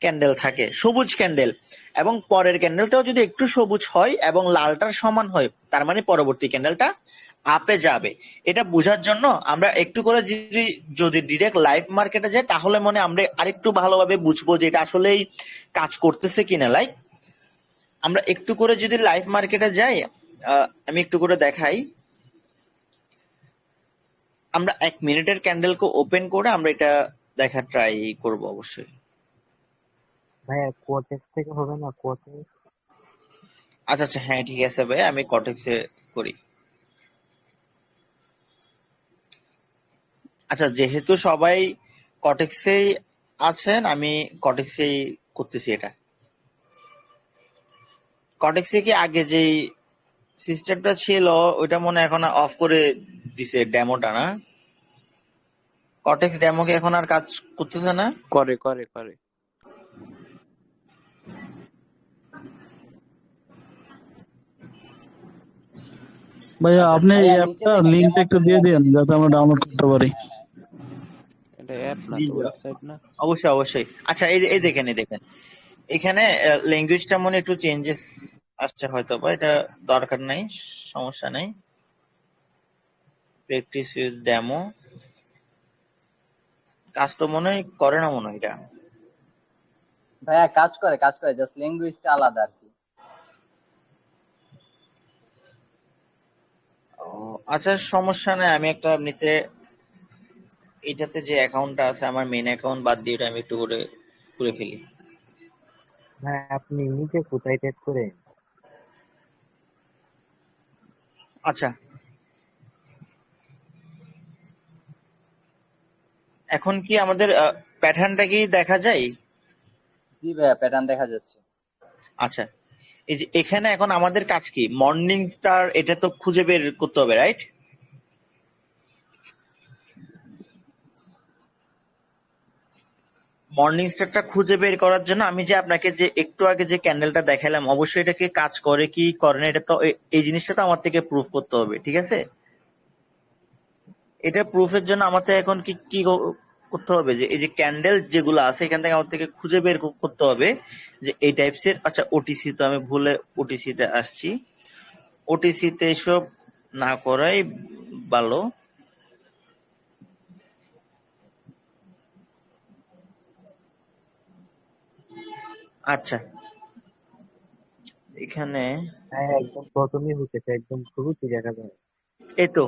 ক্যান্ডেল থাকে, সবুজ ক্যান্ডেল, এবং পরের ক্যান্ডেলটাও যদি একটু সবুজ হয় এবং লালটার সমান হয়, তার মানে পরবর্তী ক্যান্ডেলটা আপে যাবে। এটা বোঝার জন্য আমরা একটু করে যদি যদি ডিরেক্ট লাইভ মার্কেটে যাই, তাহলে মনে আমরা আরেকটু ভালোভাবে বুঝবো যে এটা আসলেই কাজ করতেছে কিনা। লাইক আমরা একটু করে যদি লাইভ মার্কেটে যাই, আমি একটু করে দেখাই। আমরা 1 মিনিটের ক্যান্ডেলকে ওপেন করে আমরা এটা দেখা ট্রাই করব অবশ্যই। ভাইয়া কোটেক্স থেকে হবে না? কোটেক্স। আচ্ছা আচ্ছা, হ্যাঁ ঠিক আছে ভাই, আমি কটেক্সে করি। আচ্ছা, যেহেতু সবাই কটেক্সেই আছেন, আমি কটেক্সেই করতেছি এটা। কটেক্সে কি আগে যেই সিস্টেমটা ছিল ওইটা মনে হয় এখন অফ করে দিছে, ডেমোটা না? কটেক্স ডেমো কি এখন আর কাজ করতেছে না? করে করে করে। ভাইয়া আচ্ছা আপনি এই ভাইয়া, নিচে অ্যাপটা দেখেন লিঙ্কটা ডেমো একটু দিয়ে দিন যাতে আমরা ডাউনলোড করতে পারি। এটা অ্যাপ না জি তো, ভাইয়া, ওয়েবসাইট না। অবশ্যই অবশ্যই। আচ্ছা, এই দেখেন, এই দেখেন, এখানে ল্যাঙ্গুয়েজটা মনে একটু চেঞ্জেস আসছে হয়তো বা, এটা দরকার নাই, সমস্যা নাই। প্র্যাকটিস উইথ ডেমো কাজ তো মনে হয় করে না, মনে হয় এটা। ভাইয়া কাজ করে, কাজ করে, জাস্ট ল্যাঙ্গুয়েজটা আলাদা আর কি। ও, আচ্ছা সমস্যা নাই, আমি একটা এমনিতে এটাতে যে অ্যাকাউন্টটা আছে আমার মেন অ্যাকাউন্ট বাদ দিয়ে এটা আমি একটু করে করে ফেলি। ভাই আপনি নিচে কোথায় ট্যাগ করেন? আচ্ছা, এখন কি আমাদের প্যাটার্নটা কি দেখা যায়? জি ভাইয়া, প্যাটার্ন দেখা যাচ্ছে। আচ্ছা, এই যে এখানে এখন আমাদের কাজ কি, মর্নিং স্টার এটা তো খুঁজে বের করতে হবে, রাইট? মর্নিং স্টারটা খুঁজে বের করার জন্য আমি যে আপনাকে যে একটু আগে যে ক্যান্ডেলটা দেখালাম, অবশ্যই এটাকে কাজ করে কি করে না, এটা তো এই জিনিসটা তো আমার থেকে প্রুফ করতে হবে, ঠিক আছে? এটা প্রুফের জন্য আমাদের এখন কি কি করতে হবে, যে এই যে ক্যান্ডেল যেগুলো আছে এখান থেকে আমার থেকে খুঁজে বের করতে হবে যে এই টাইপসের। আচ্ছা, ওটিসি তো আমি ভুলে ওটিসিতে আসছি, ওটিসিতে এসব না করাই ভালো। আচ্ছা, এখানে হ্যাঁ একদম প্রথমেই হতেছে, একদম শুরুতে দেখা যায়। এই তো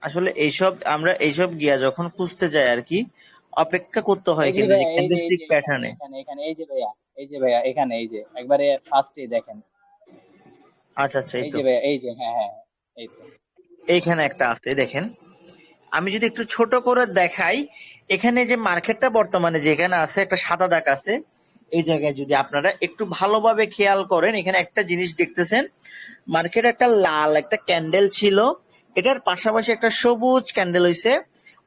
আসলে এইসব গিয়া যখন খুঁজতে যাই আর কি, অপেক্ষা করতে হয় এই যে কিন্তু যে ভাইয়া, এই যে এই ক্যান্ডেলস্টিক যে এখানে প্যাটার্নে। এখানে এখানে এই যে ভাইয়া, এই যে ভাইয়া এখানে, এই যে একবারে ফার্স্টে দেখেন। আচ্ছা আচ্ছা, এই এই তো যে ভাইয়া, এই যে, হ্যাঁ হ্যাঁ, এই তো। এইখানে একটা আছে দেখেন। আমি যদি একটু ছোট করে দেখাই, এখানে যে মার্কেটটা বর্তমানে যেখানে আছে একটা সাদা দাগ আছে, এই জায়গায় যদি আপনারা একটু ভালোভাবে খেয়াল করেন, এখানে একটা জিনিস দেখতেছেন, মার্কেট একটা লাল একটা ক্যান্ডেল ছিল, এটার পাশাপাশি একটা সবুজ ক্যান্ডেল হইছে,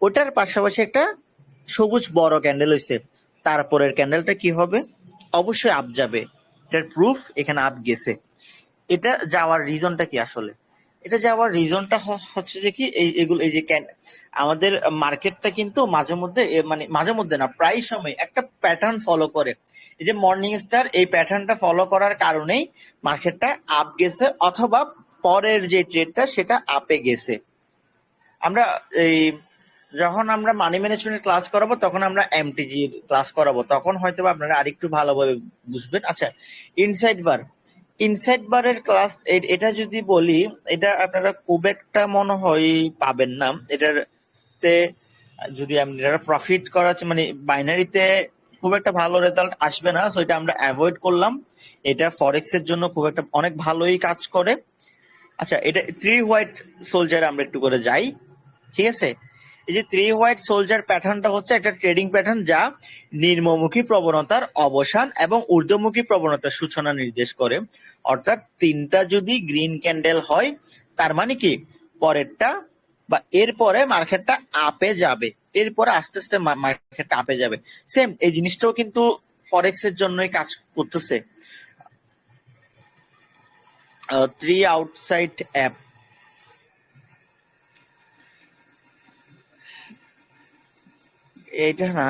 ওটার পাশাপাশি একটা সবুজ বড় ক্যান্ডেল হইছে। তারপরের ক্যান্ডেলটা কি হবে? অবশ্যই আপ যাবে, এটার প্রুফ এখানে আপ গেছে। এটা যাওয়ার রিজনটা কি আসলে? এটা যাওয়ার রিজনটা হচ্ছে যে কি, এগুলো এই যে আমাদের মার্কেটটা কিন্তু মাঝে মধ্যে মানে মাঝে মধ্যে না, প্রায় সময় একটা প্যাটার্ন ফলো করে। এই যে মর্নিং স্টার এই প্যাটার্নটা ফলো করার কারণেই মার্কেটটা আপ গেছে, অথবা পরের যে ট্রেডটা সেটা আপে গেছে। আমরা এই যখন আমরা মানি ম্যানেজমেন্টের ক্লাস করাবো তখন আমরা এমটিজি ক্লাস করাবো, তখন হয়তো আপনারা আরেকটু ভালোভাবে বুঝবেন। আচ্ছা, ইনসাইড বার, ইনসাইড বারের ক্লাস এটা যদি বলি, এটা আপনারা খুব একটা মনে হয় পাবেন না। এটাতে যদি আপনারা প্রফিট করা মানে বাইনারিতে খুব একটা ভালো রেজাল্ট আসবে না, সো এটা আমরা অ্যাভয়েড করলাম। এটা ফরেক্স এর জন্য খুব একটা অনেক ভালোই কাজ করে। আচ্ছা, এটা 3 হোয়াইট সোলজার আমরা একটু করে যাই, ঠিক আছে? এই যে 3 হোয়াইট সোলজার প্যাটার্নটা হচ্ছে একটা ট্রেডিং প্যাটার্ন যা নিম্নমুখী প্রবণতার অবসান এবং ঊর্ধ্বমুখী প্রবণতার সূচনা নির্দেশ করে। অর্থাৎ তিনটা যদি গ্রিন ক্যান্ডেল হয়, তার মানে কি পরেরটা বা এরপরে মার্কেটটা আপে যাবে, এরপরে আস্তে আস্তে মার্কেটটা আপে যাবে। সেম এই জিনিসটাও কিন্তু ফরেক্স এর জন্যই কাজ করতেছে। 3 আউটসাইড অ্যাপ। এটা না,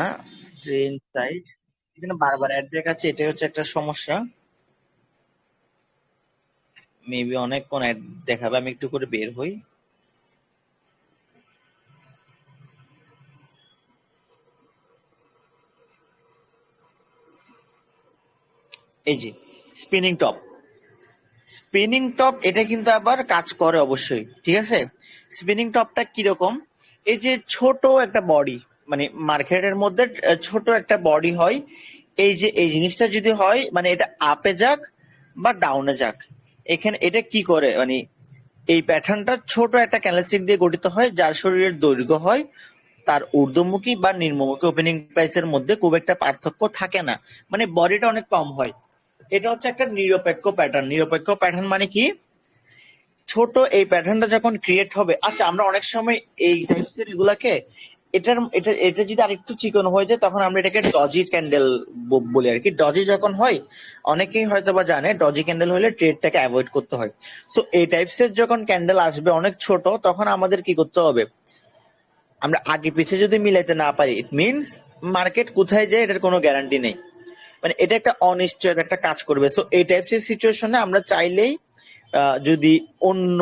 3 ইনসাইড, এখানে বারবার অ্যাড দেখাচ্ছে, এটাই হচ্ছে একটা সমস্যা। মেবি অনেকক্ষণ অ্যাড দেখাবে, আমি একটু করে বের হই। এই যে স্পিনিং টপ, স্পিনিং টপ এটা কিন্তু আবার কাজ করে অবশ্যই, ঠিক আছে। স্পিনিং টপটা কিরকম, এই যে ছোট একটা বডি, মানে মার্কেটের মধ্যে ছোট একটা বডি হয়, এই যে এই জিনিসটা যদি হয়, মানে এটা আপে যাক বা ডাউনে যাক, এখানে এটা কি করে, মানে এই প্যাটার্নটা ছোট একটা ক্যান্ডেলস্টিক দিয়ে গঠিত হয়, যার শরীরের দৈর্ঘ্য হয় তার ঊর্ধ্বমুখী বা নিম্নমুখী ওপেনিং প্রাইসের মধ্যে খুব একটা পার্থক্য থাকে না, মানে বডিটা অনেক কম হয়। এটা হচ্ছে একটা নিরপেক্ষ প্যাটার্ন। নিরপেক্ষ প্যাটার্ন মানে কি, ছোট এই প্যাটার্নটা যখন ক্রিয়েট হবে, আচ্ছা আমরা অনেক সময় এই টাইপসের এগুলাকে, এটা যদি আরেকটু চিকন হয়ে যায় তখন আমরা এটাকে ডজি ক্যান্ডেল বলি আর কি। ডজি যখন হয়, অনেকেই হয়তো বা জানে ডজি ক্যান্ডেল হলে ট্রেডটাকে অ্যাভয়েড করতে হয়। সো এই টাইপসের যখন ক্যান্ডেল আসবে অনেক ছোট, তখন আমাদের কি করতে হবে, আমরা আগে পিছে যদি মিলাইতে না পারি, ইট মিনস মার্কেট কোথায় যায় এটার কোনো গ্যারান্টি নেই, মানে এটা একটা অনিশ্চয়তা একটা কাজ করবে। সো এই টাইপসের সিচুয়েশনে আমরা চাইলেই যদি অন্য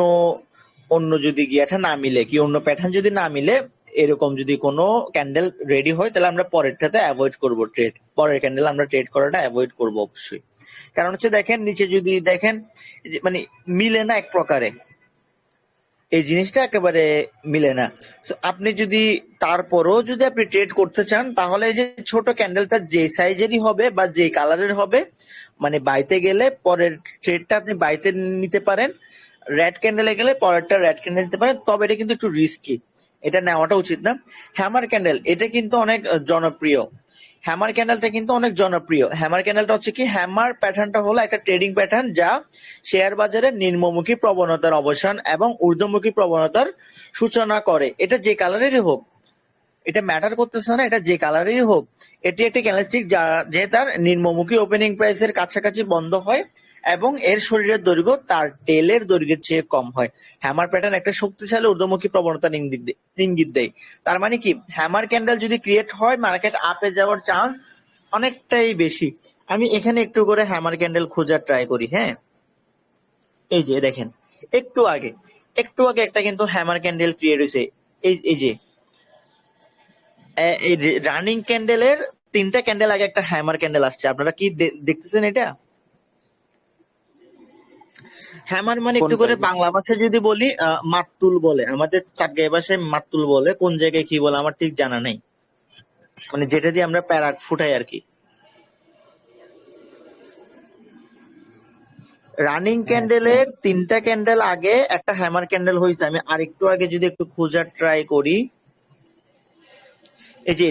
অন্য যদি গিয়াটা না মিলে, কি অন্য প্যাটার্ন যদি না মিলে, এরকম যদি কোনো ক্যান্ডেল রেডি হয়, তাহলে আমরা পরেরটাতে অ্যাভয়েড করব ট্রেড, পরের ক্যান্ডেল আমরা ট্রেড করাটা অ্যাভয়েড করব অবশ্যই। কারণ হচ্ছে দেখেন নিচে যদি দেখেন মানে মিলে না এক প্রকারে, এই জিনিসটা একেবারে মিলে না। So, আপনি যদি তারপরও যদি আপনি ট্রেড করতে চান, তাহলে এই যে ছোট ক্যান্ডেলটা যে সাইজেরই হবে বা যে কালারের হবে, মানে বাইতে গেলে পরের ট্রেডটা আপনি বাইতে নিতে পারেন, রেড ক্যান্ডেলে গেলে পরেরটা রেড ক্যান্ডেল নিতে পারেন, তবে এটা কিন্তু একটু রিস্কি, এটা নেওয়াটা উচিত না। হ্যামার ক্যান্ডেল এটা কিন্তু অনেক জনপ্রিয়, হ্যামার ক্যান্ডেলটা কিন্তু অনেক জনপ্রিয়। হ্যামার ক্যান্ডেলটা হচ্ছে কি, হ্যামার প্যাটার্নটা হলো একটা ট্রেডিং প্যাটার্ন যা শেয়ার বাজারে নিম্নমুখী প্রবণতার অবসান এবং ঊর্ধ্বমুখী প্রবণতার সূচনা করে। এটা যে কালারেরই হোক, এটা ম্যাটার করতেছে না, এটা যে কালারেরই হোক, এটি একটি ক্যান্ডেলস্টিক যা যে তার নিম্নমুখী ওপেনিং প্রাইসের কাছাকাছি বন্ধ হয় এবং এর শরীরের দৈর্ঘ্য তার টেলের দৈর্ঘ্যের চেয়ে কম হয়। হ্যামার প্যাটার্ন একটা শক্তিশালী ঊর্ধ্বমুখী প্রবণতার ইঙ্গিত দেয়। তার মানে কি, হ্যামার ক্যান্ডেল যদি ক্রিয়েট হয়, মার্কেট আপে যাওয়ার চান্স অনেকটাই বেশি। আমি এখানে একটু করে হ্যামার ক্যান্ডেল খোঁজার ট্রাই করি। হ্যাঁ, এই যে দেখেন একটু আগে একটা কিন্তু হ্যামার ক্যান্ডেল ক্রিয়েট হয়েছে, এই যে এই রানিং ক্যান্ডেলের 3টা ক্যান্ডেল আগে একটা হ্যামার ক্যান্ডেল আসছে, আপনারা কি দেখতেছেন এটা? হ্যামার মানে একটু কোনটা করে এটা? বাংলা ভাষায় যদি বলি, মাতুল বলে, আমাদের চাটগাঁই ভাষায় মাতুল বলে, কোন জায়গায় কি বলে আমার ঠিক জানা নেই, মানে যেটা দিয়ে আমরা প্যারাক ফুটাই আর কি। রানিং ক্যান্ডেলের 3টা ক্যান্ডেল আগে একটা হ্যামার ক্যান্ডেল হয়েছে, আমি আরেকটু আগে যদি একটু খোঁজার ট্রাই করি, এই যে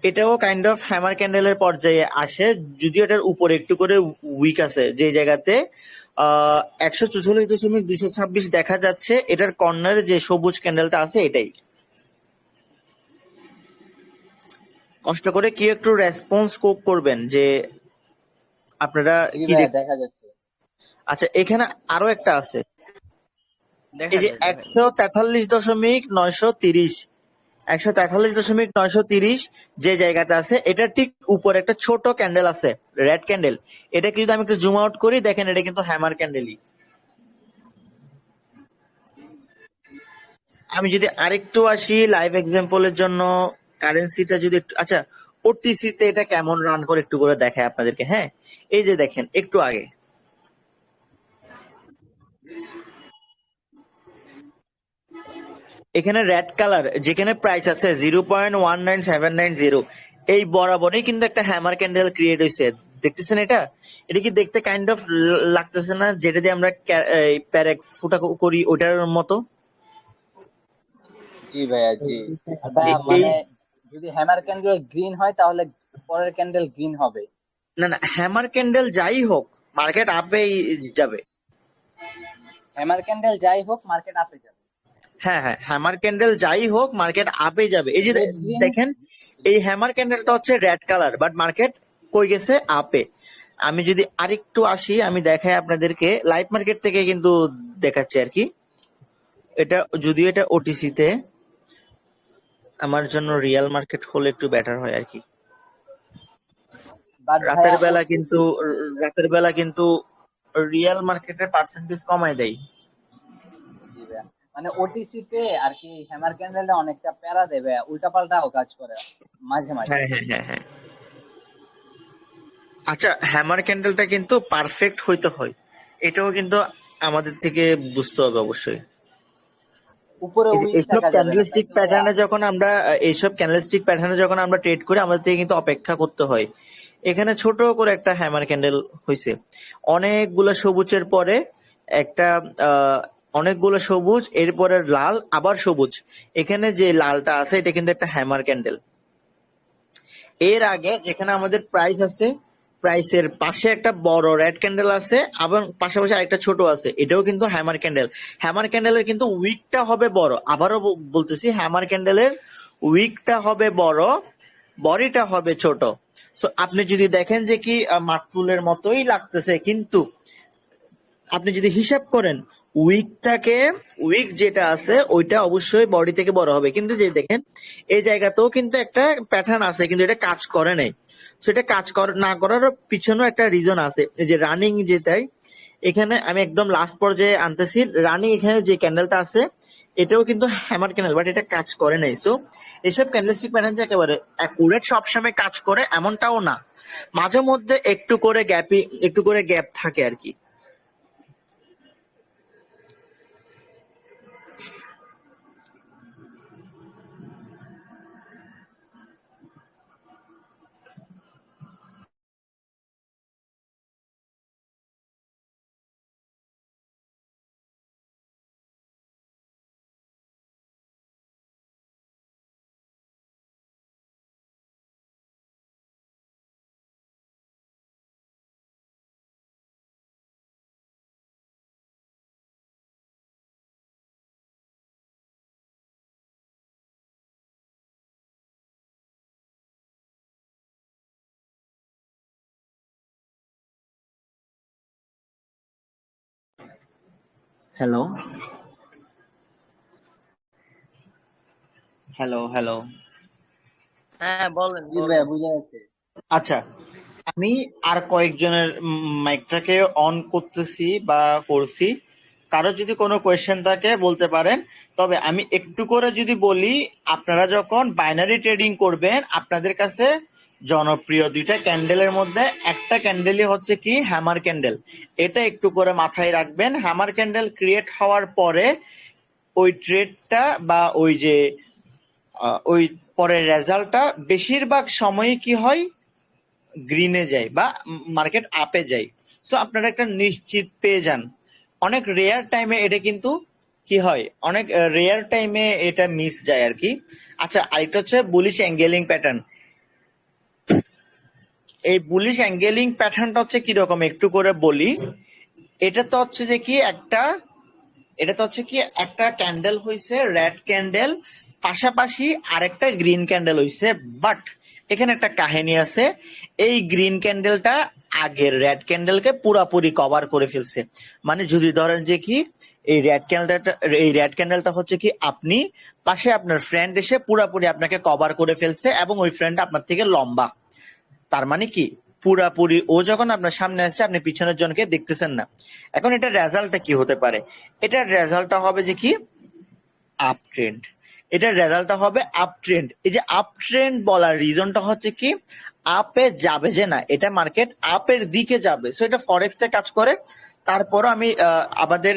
এটাও কাইন্ড অফ হ্যামার ক্যান্ডেলের পর্যায়ে আসে, যদিও এটার উপরে একটু করে উইক আছে, যে জায়গাতে 144.226 দেখা যাচ্ছে, এটার কর্নারে যে সবুজ ক্যান্ডেলটা আছে এটাই। কষ্ট করে কি একটু রেসপন্স করবেন যে আপনারা জি কি ভাইয়া, দেখা যাচ্ছে। আচ্ছা, এখানে আরো একটা আছে, দেখা এই যে যায় দেখা যায়। 143.930, 143.930 যে জায়গাতে আছে, এটা ঠিক উপরে একটা ছোট ক্যান্ডেল আছে, রেড ক্যান্ডেল। এটাকে যদি আমি একটু জুম আউট করি, দেখেন এটা কিন্তু হ্যামার ক্যান্ডেলই। আমি যদি আরেকটু আসি লাইভ এক্সাম্পলের জন্য, কারেন্সিটা যদি একটু, আচ্ছা ওটিসি তে এটা কেমন রান করে একটু করে দেখায় আপনাদেরকে। হ্যাঁ, এই যে দেখেন একটু আগে এখানে রেড কালার যেখানে প্রাইস আছে 0.19790, এই বরাবরই কিন্তু একটা হ্যামার ক্যান্ডেল ক্রিয়েট হয়েছে, দেখতেছেন এটা? এটা কি দেখতে কাইন্ড অফ লাগতেছে না, যেটা দিয়ে আমরা প্যারেক ফুটা করি ওটার মতো? জি ভাইয়া, জি। আর ভাইয়া এই মানে যদি হ্যামার ক্যান্ডেল গ্রিন হয় তাহলে পরের ক্যান্ডেল গ্রিন হবে। না না, হ্যামার ক্যান্ডেল যাই হোক মার্কেট আপেই জি, যাবে। হ্যামার ক্যান্ডেল যাই হোক মার্কেট আপে যাবে। হ্যাঁ হ্যাঁ, হ্যামার ক্যান্ডেল যাই হোক মার্কেট আপে যাবে। এই যে রেড গ্রিন। দেখেন, এই হ্যামার ক্যান্ডেলটা হচ্ছে রেড কালার, বাট মার্কেট কই গেছে? আপে। আমি যদি আরেকটু আসি, আমি দেখাই আপনাদেরকে লাইভ মার্কেট থেকে কিন্তু দেখাচ্ছি আর কি। এটা যদিও এটা ওটিসিতে, আমার জন্য রিয়েল মার্কেট হলে একটু বেটার হয় আর কি। বাট রাতের ভাইয়া বেলা কিন্তু রাতের বেলা কিন্তু রিয়েল মার্কেটের পার্সেন্টেজ কমায় দেয়। জি ভাইয়া, মানে ওটিসি তে আর কি হ্যামার ক্যান্ডেলটা অনেকটা প্যারা দেবে, উল্টাপাল্টাও কাজ করে মাঝে মাঝে। হ্যাঁ হ্যাঁ হ্যাঁ হ্যাঁ। আচ্ছা, হ্যামার ক্যান্ডেলটা কিন্তু পারফেক্ট হইতে হয়, এটাও কিন্তু আমাদের থেকে বুঝতে হবে অবশ্যই। উপরে এই যে উইক এইসব থাকা যাবে না, তাই ক্যান্ডেলস্টিক তো ভাইয়া? প্যাটার্নে যখন আমরা এইসব ক্যান্ডেলস্টিক প্যাটার্নে যখন আমরা ট্রেড করি, আমাদের থেকে কিন্তু অপেক্ষা করতে হয়। এখানে ছোট করে একটা হ্যামার ক্যান্ডেল হয়েছে, অনেকগুলো সবুজের পরে একটা আহ, অনেকগুলো সবুজ, এরপরে লাল, আবার সবুজ। এখানে যে লালটা আছে এটা কিন্তু একটা হ্যামার ক্যান্ডেল। এর আগে যেখানে আমাদের প্রাইস আছে, প্রাইসের পাশে একটা বড় রেড ক্যান্ডেল আছে, আবার পাশাপাশি আরেকটা ছোট আছে, এটাও কিন্তু হ্যামার ক্যান্ডেল। হ্যামার ক্যান্ডেলের কিন্তু উইকটা হবে বড়, আবারও বলতেছি, হ্যামার ক্যান্ডেলের উইকটা হবে বড়, বডিটা হবে ছোট। সো আপনি যদি দেখেন যে কি মাকতুলের মতোই লাগতেছে, কিন্তু আপনি যদি হিসাব করেন উইকটাকে, উইক যেটা আছে ওইটা অবশ্যই বডি থেকে বড় হবে, কিন্তু যে দেখেন এই জায়গাতেও কিন্তু একটা প্যাটার্ন আছে, কিন্তু এটা কাজ করে নাই। সেটা কাজ না করার পিছনেও একটা রিজন আছে। এই যে রানিং যেটাই, এখানে আমি একদম লাস্ট পর্যায়ে আনতেছি, রানিং এখানে যে ক্যান্ডেলটা আছে এটাও কিন্তু হ্যামার ক্যান্ডেল, বাট এটা কাজ করে নাই। সো এসব ক্যান্ডেলস্টিক প্যাটার্ন যে একেবারে অ্যাকুরেট সবসময় কাজ করে এমনটাও না, মাঝে মধ্যে একটু করে গ্যাপ থাকে আর কি। Hello hello hello. হ্যাঁ বলেন জি বলেন। ভাইয়া, বুঝা যাচ্ছে। আচ্ছা, আমি আর কয়েকজনের মাইকটাকে অন করতেছি বা করছি, কারো যদি কোনো কোয়েশ্চেন থাকে বলতে পারেন। তবে আমি একটু করে যদি বলি, আপনারা যখন বাইনারি ট্রেডিং করবেন, আপনাদের কাছে জনপ্রিয় দুইটা ক্যান্ডেলের মধ্যে একটা ক্যান্ডেলই হচ্ছে কি হ্যামার ক্যান্ডেল। এটা একটু করে মাথায় রাখবেন। হ্যামার ক্যান্ডেল ক্রিয়েট হওয়ার পরে ওই ট্রেডটা বা ওই যে ওই পরের রেজাল্টটা বেশিরভাগ সময় কি হয়, গ্রিনে যায় বা মার্কেট আপে যায়। সো আপনারা একটা নিশ্চিত পেয়ে যান। অনেক রেয়ার টাইমে এটা কিন্তু কি হয়, অনেক রেয়ার টাইমে এটা মিস যায় আর কি। আচ্ছা, আরেকটা হচ্ছে বুলিশ অ্যাঙ্গেলিং প্যাটার্ন। এই বুলিশ অ্যাঙ্গেলিং প্যাটার্নটা হচ্ছে কিরকম একটু করে বলি। এটা তো হচ্ছে যে কি একটা এটা তো হচ্ছে কি একটা ক্যান্ডেল হইছে রেড ক্যান্ডেল, পাশাপাশি আরেকটা গ্রিন ক্যান্ডেল হইছে। বাট এখানে একটা কাহিনী আছে, এই গ্রিন ক্যান্ডেলটা আগের রেড ক্যান্ডেলকে পুরাপুরি কভার করে ফেলছে। মানে যদি ধরেন যে কি এই রেড ক্যান্ডেলটা হচ্ছে কি আপনি পাশে আপনার ফ্রেন্ড এসে পুরাপুরি আপনাকে কভার করে ফেলছে, এবং ওই ফ্রেন্ড আপনার থেকে লম্বা। তার মানে কি পুরাপুরি ও যখন আপনার সামনে আসছে, আপনি পিছনের জনকে দেখতেছেন না। এখন এটার রেজাল্টটা কি হতে পারে? এটার রেজাল্টটা হবে যে কি আপ ট্রেন্ড। এটার রেজাল্টটা হবে আপ ট্রেন্ড। এই যে আপ ট্রেন্ড বলার রিজনটা হচ্ছে কি আপে যাবে যে না, এটা মার্কেট আপের দিকে যাবে। সো এটা ফরেক্স এ কাজ করে। তারপরও আমি আমাদের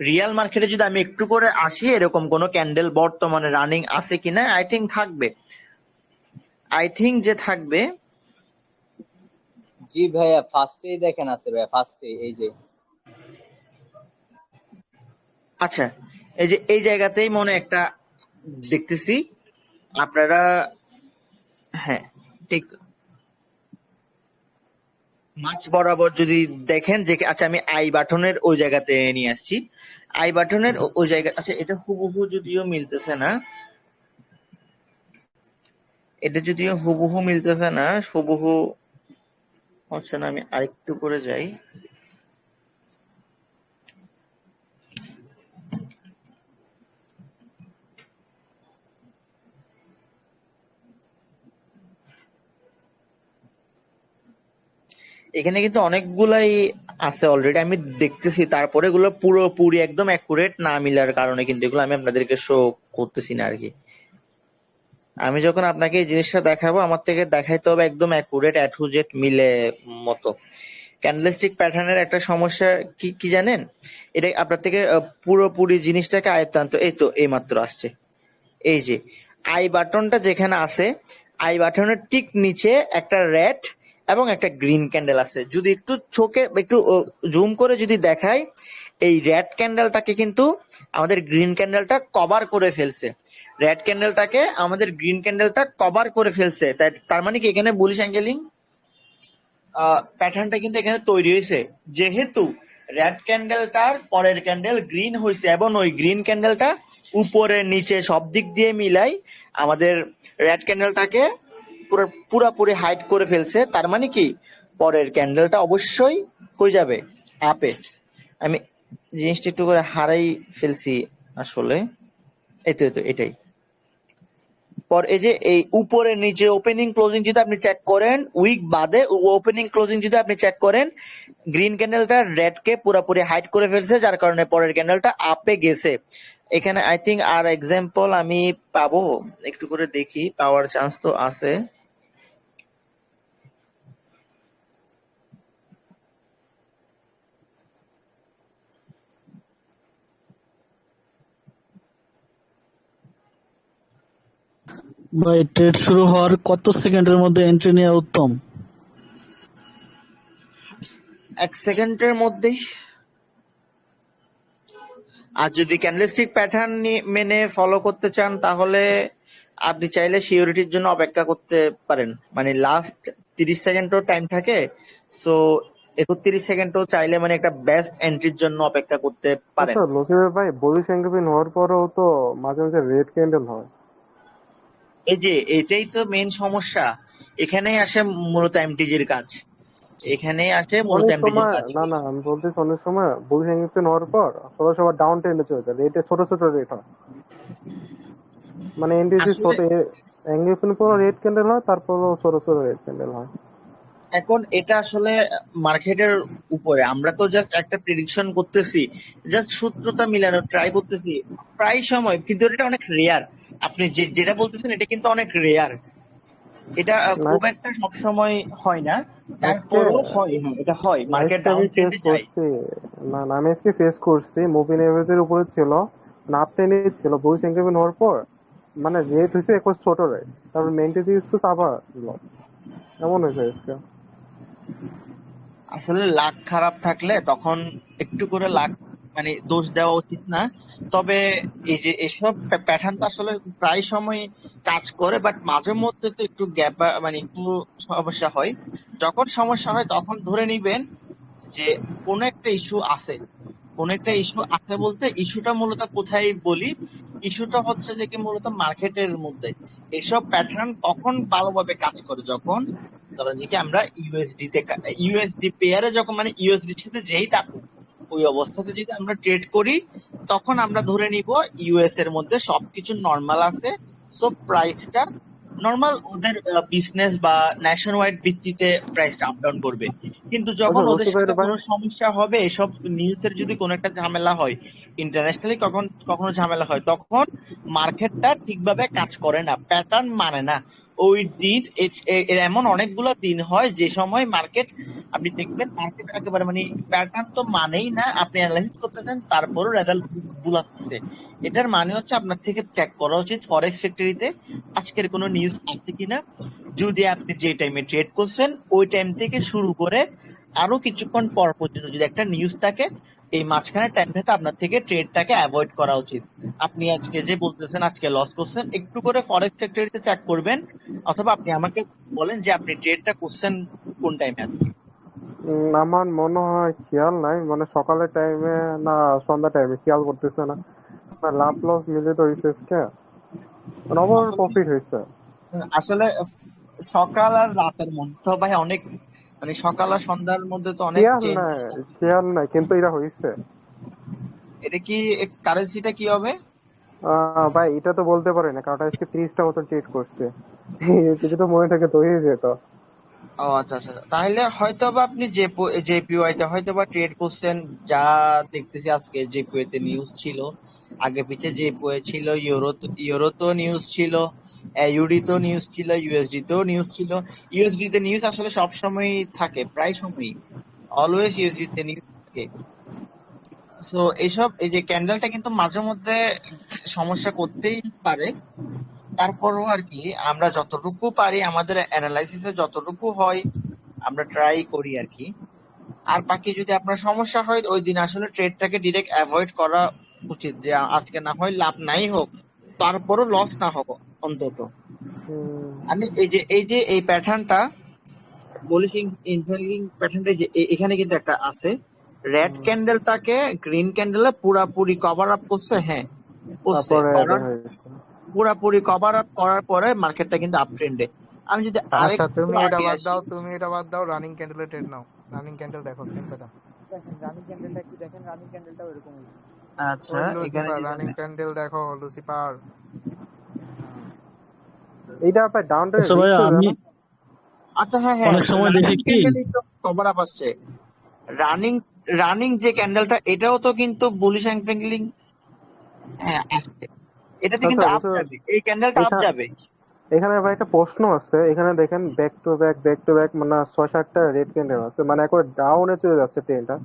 রিয়েল মার্কেটে যদি আমি একটু করে আসি, এরকম কোনো ক্যান্ডেল বর্তমানে রানিং আছে কিনা, আই থিঙ্ক থাকবে, আই থিঙ্ক যে থাকবে। জি ভাইয়া, ফার্স্টেই দেখেন আছে ভাইয়া, ফার্স্টেই এই যে। আচ্ছা, এই যে এই জায়গাতেই মনে একটা দেখতেছি আপনারা, হ্যাঁ ঠিক মাঝ বরাবর যদি দেখেন যে, আচ্ছা আমি আই বাটনের ওই জায়গাতে নিয়ে আসছি, আই বাটনের ওই জায়গা। আচ্ছা, এটা হুবহু যদিও মিলতেছে না, এটা যদিও হুবহু মিলতেছে না, হুবহু হচ্ছে না, আমি আরেকটু করে যাই। এখানে কিন্তু অনেকগুলাই আছে অলরেডি, আমি দেখতেছি, তারপরে এগুলো পুরোপুরি একদম অ্যাকুরেট না মিলার কারণে কিন্তু এগুলো আমি আপনাদেরকে শো করতেছি না আর কি। আমি যখন আপনাকে এই জিনিসটা দেখাবো, আমার থেকে দেখাইতে হবে একদম অ্যাকুরেট এ টু জেড মিলে মতো। ক্যান্ডেলস্টিক প্যাটার্নের একটা সমস্যা কি কি জানেন? এটা আপনার থেকে পুরোপুরি জিনিসটাকে আয়ত্ত আনতে, এই তো এই মাত্র আসছে। এই যে আই বাটনটা যেখানে আছে, আই বাটনের ঠিক নিচে একটা রেড এবং একটা গ্রিন ক্যান্ডেল আছে। যদি একটু চোখে একটু জুম করে যদি দেখাই, এই রেড ক্যান্ডেলটাকে কিন্তু আমাদের গ্রিন ক্যান্ডেলটা কভার করে ফেলছে। রেড ক্যান্ডেলটাকে আমাদের গ্রিন ক্যান্ডেলটা কভার করে ফেলছে। তার মানে কি এখানে বুলিশ অ্যাঙ্গেলিং প্যাটার্নটা কিন্তু এখানে তৈরি হয়েছে, যেহেতু রেড ক্যান্ডেলটার পরের ক্যান্ডেল গ্রিন হয়েছে এবং ওই গ্রিন ক্যান্ডেলটা উপরে নিচে সব দিক দিয়ে মিলাই আমাদের রেড ক্যান্ডেলটাকে পুরাপুরি হাইড করে ফেলছে। তার মানে কি পরের ক্যান্ডেলটা অবশ্যই হয়ে যাবে আপে। আমি জিনিসটা একটু করে হারাই ফেলছি আসলে। এই তো এটাই। পর এই যে এই উপরে নিচে ওপেনিং ক্লোজিং যদি আপনি চেক করেন, উইক বাদে ওপেনিং ক্লোজিং যদি আপনি চেক করেন, গ্রিন ক্যান্ডেলটা রেড কে পুরোপুরি হাইড করে ফেলছে, যার কারণে পরের ক্যান্ডেলটা আপে গেছে। এখানে আই থিঙ্ক আর এক্সাম্পল আমি পাবো, একটু করে দেখি, পাওয়ার চান্স তো আছে। ভাই ট্রেড শুরু হওয়ার কত সেকেন্ডের মধ্যে এন্ট্রি নেওয়া উত্তম? 1 সেকেন্ডের মধ্যেই। আর যদি ক্যান্ডেলস্টিক প্যাটার্ন মেনে ফলো করতে চান, তাহলে আপনি চাইলে সিওরিটির জন্য অপেক্ষা করতে পারেন। মানে লাস্ট 30 সেকেন্ডও টাইম থাকে, সো 31 সেকেন্ডও চাইলে মানে একটা বেস্ট এন্ট্রির জন্য অপেক্ষা করতে পারেন। আচ্ছা লসিফের ভাই, বুলিশ এঙ্গেলপিন হওয়ার পরেও তো মাঝে মাঝে রেড ক্যান্ডেল হয়। এই যে এটাই তো মেন সমস্যা, এখানেই আসে মূলত এমটিজির কাজ, এখানেই আসে মূলত অনেক এমটিজির সময় কাজ। না না, আমি বলতেছি অনেক সময় বুলিশ এঙ্গেলপিন হওয়ার পর সবাই সবার ডাউন ট্রেন্ডে চলে যায়, রেটে ছোট ছোট রেট হয়। মানে এনটিসি আসলে ছোট এঙ্গেলপিন পর রেড ক্যান্ডেল হয়, তারপরও ছোট ছোট রেড ক্যান্ডেল হয়। এখন এটা আসলে মার্কেটের উপরে, আমরা তো জাস্ট একটা প্রেডিকশন করতেছি, জাস্ট সূত্রটা মিলানোর ট্রাই করতেছি প্রায় সময়, কিন্তু এটা অনেক রেয়ার। আপনি যেটা বলতেছেন এটা কিন্তু অনেক রেয়ার, এটা না খুব একটা সবসময় হয় না, আজকে তারপরেও হয়। হ্যাঁ, এটা হয়, মার্কেট আজকে ডাউন আমি ফেস ট্রেন্ডে যায়। করছি। না না, আমি আজকে ফেস করছি মুভিং এভারেজের উপরে ছিল, না আপ টেনে ছিল বুলিশ এঙ্গেলপিন হওয়ার পর, মানে রেট হয়েছে একবার ছোট রেট, তারপর মেনটেজ ইউজ করছে আবার লস, এমন হয়েছে আজকে। আসলে লাক খারাপ থাকলে তখন একটু করে লাক মানে দোষ দেওয়া উচিত না। তবে এই যে এসব প্যাটার্ন তো আসলে প্রায় সময় কাজ করে, বাট মাঝে মধ্যে তো একটু গ্যাপ মানে একটু সমস্যা হয়। যখন সমস্যা হয় তখন ধরে নিবেন যে কোনো একটা ইস্যু আছে। কোন একটা ইস্যু আছে বলতে ইস্যুটা মূলত কোথায় বলি, ইস্যুটা হচ্ছে যে কি মূলত মার্কেটের মধ্যে। এসব প্যাটার্ন তখন ভালোভাবে কাজ করে যখন ধরো যে কি আমরা ইউএসডি তে ইউএসডি পেয়ারে যখন মানে ইউএসডির সাথে যেই থাকুক ওই অবস্থাতে যদি আমরা ট্রেড করি, তখন আমরা ধরে নিব ইউএস এর মধ্যে সবকিছু নর্মাল আছে, সো প্রাইসটা নর্মাল, ওদের বিজনেস বা ন্যাশন ওয়াইড ভিত্তিতে প্রাইসটা আপ ডাউন করবে। কিন্তু যখন আচ্ছা ওদের লসিফ সাথে ভাই, কোনো সমস্যা হবে, এসব নিউজের যদি কোনো একটা ঝামেলা হয়, ইন্টারন্যাশনালি কখনো ঝামেলা হয়, তখন মার্কেটটা ঠিকভাবে কাজ করে না, প্যাটার্ন মানে না। ওই দিন এমন অনেকগুলো দিন হয় যে সময় মার্কেট, আপনি দেখবেন মার্কেট একেবারে মানে প্যাটার্ন তো মানেই না, আপনি অ্যানালাইসিস করতেছেন তারপরও রেজাল্ট ভুল আসতেছে। এটার মানে হচ্ছে আপনার থেকে চেক করা উচিত ফরেক্স ফ্যাক্টরিতে আজকের কোনো নিউজ আছে কিনা। যদি আপনি যে টাইমে ট্রেড করছেন ওই টাইম থেকে শুরু করে আরো কিছুক্ষণ পর পর্যন্ত যদি একটা নিউজ থাকে, এই মাঝখানে টাইমটাতে আপনার থেকে ট্রেডটাকে অ্যাভয়েড করা উচিত। আপনি আজকে যে বলতেছেন আজকে লস করছেন, একটু করে ফরেক্স ফ্যাক্টরিতে চেক করবেন, অথবা আপনি আমাকে বলেন যে আপনি ট্রেডটা করছেন কোন টাইমে আজকে। আমার মনে হয় খেয়াল নাই, মানে সকালের টাইমে না সন্ধ্যা টাইমে খেয়াল করতেছে না, লাভ লস মিলে তো হয়েছে আজকে, মানে ওভার প্রফিট হয়েছে। আসলে সকাল আর রাতের মধ্যে তো ভাই অনেক মানে সকাল আর সন্ধ্যার মধ্যে তো অনেক খেয়াল চেঞ্জ। নাই, খেয়াল নাই, কিন্তু এটা হয়েছে। এটা কি কারেন্সিটা কি হবে? ভাই এটা তো বলতে পারি না, কারণ আজকে 30টা মতো ট্রেড করছে। যদি তো মনে থাকে তো হয়ে যেত। ও আচ্ছা আচ্ছা, তাহলে হয়তো বা আপনি জেপিওয়াই তে হয়তো বা ট্রেড করছেন। যা দেখতেছি আজকে জেপিওয়াই তে নিউজ ছিল, আগে পিছে জেপিওয়াই ছিল, ইউরো তো নিউজ ছিল, ইউডি তো নিউজ ছিল, ইউএসডি তেও নিউজ ছিল। ইউএসডি তে নিউজ আসলে সব সময় থাকে, প্রায় সময়ই অলওয়েজ ইউএসডি তে নিউজ থাকে। সো এইসব এই যে ক্যান্ডেলটা কিন্তু মাঝে মধ্যে সমস্যা করতেই পারে। তারপরও আর কি আমরা যতটুকু পারি আমাদের অ্যানালাইসিসে যতটুকু হয় আমরা ট্রাই করি আর কি। আর বাকি যদি আপনার সমস্যা হয় ওই দিন আসলে ট্রেডটাকে ডিরেক্ট অ্যাভয়েড করা উচিত, যে আজকে না হয় লাভ নাই হোক, তারপরও লস না হোক অন্তত। আমি এই যে এই প্যাটার্নটা বলেছি, ইনফ্যাক্টিং প্যাটার্নটা যে এখানে কিন্তু একটা আছে, রেড ক্যান্ডেলটাকে গ্রিন ক্যান্ডেলে পুরাপুরি কভার আপ করছে। হ্যাঁ করছে, তারপরে করার বের হয়েছে। পুরাপুরি কভার আপ করার পরে মার্কেটটা কিন্তু আপ ট্রেন্ডে। আমি যদি আচ্ছা আরেকটু তুমি এটা আগে বাদ আসি, দাও, তুমি এটা বাদ দাও, রানিং ক্যান্ডেলের ট্রেড নাও। রানিং ক্যান্ডেল দেখো সেম প্যাটার্ন। দেখেন রানিং ক্যান্ডেলটা একটু দেখেন, রানিং ক্যান্ডেলটা ওইরকম হয়েছে। আচ্ছা ওই এখানে লুসিফার, যদি রানিং ক্যান্ডেল দেখো লুসিফার। এইটা ভাই ডাউন ট্রেড আচ্ছা ভাই, রিস্ক হয়ে যায় আমি না? আচ্ছা হ্যাঁ হ্যাঁ, অনেক সময় রানিং দেখি কি, ক্যান্ডেলই তো কভার আপ আসছে। রানিং রানিং যে ক্যান্ডেলটা এটাও তো কিন্তু বুলিশ অ্যাঙ্গেলিং, হ্যাঁ আসছে। এটাতে আচ্ছা কিন্তু আপ বুঝতে যাবে, এই ক্যান্ডেলটা আপ এখানে যাবে। এখানে ভাই একটা প্রশ্ন আছে। এখানে দেখেন ব্যাক টু ব্যাক মানে 6-7টা রেড ক্যান্ডেল আছে, মানে একবার ডাউনে চলে যাচ্ছে ট্রেনটা।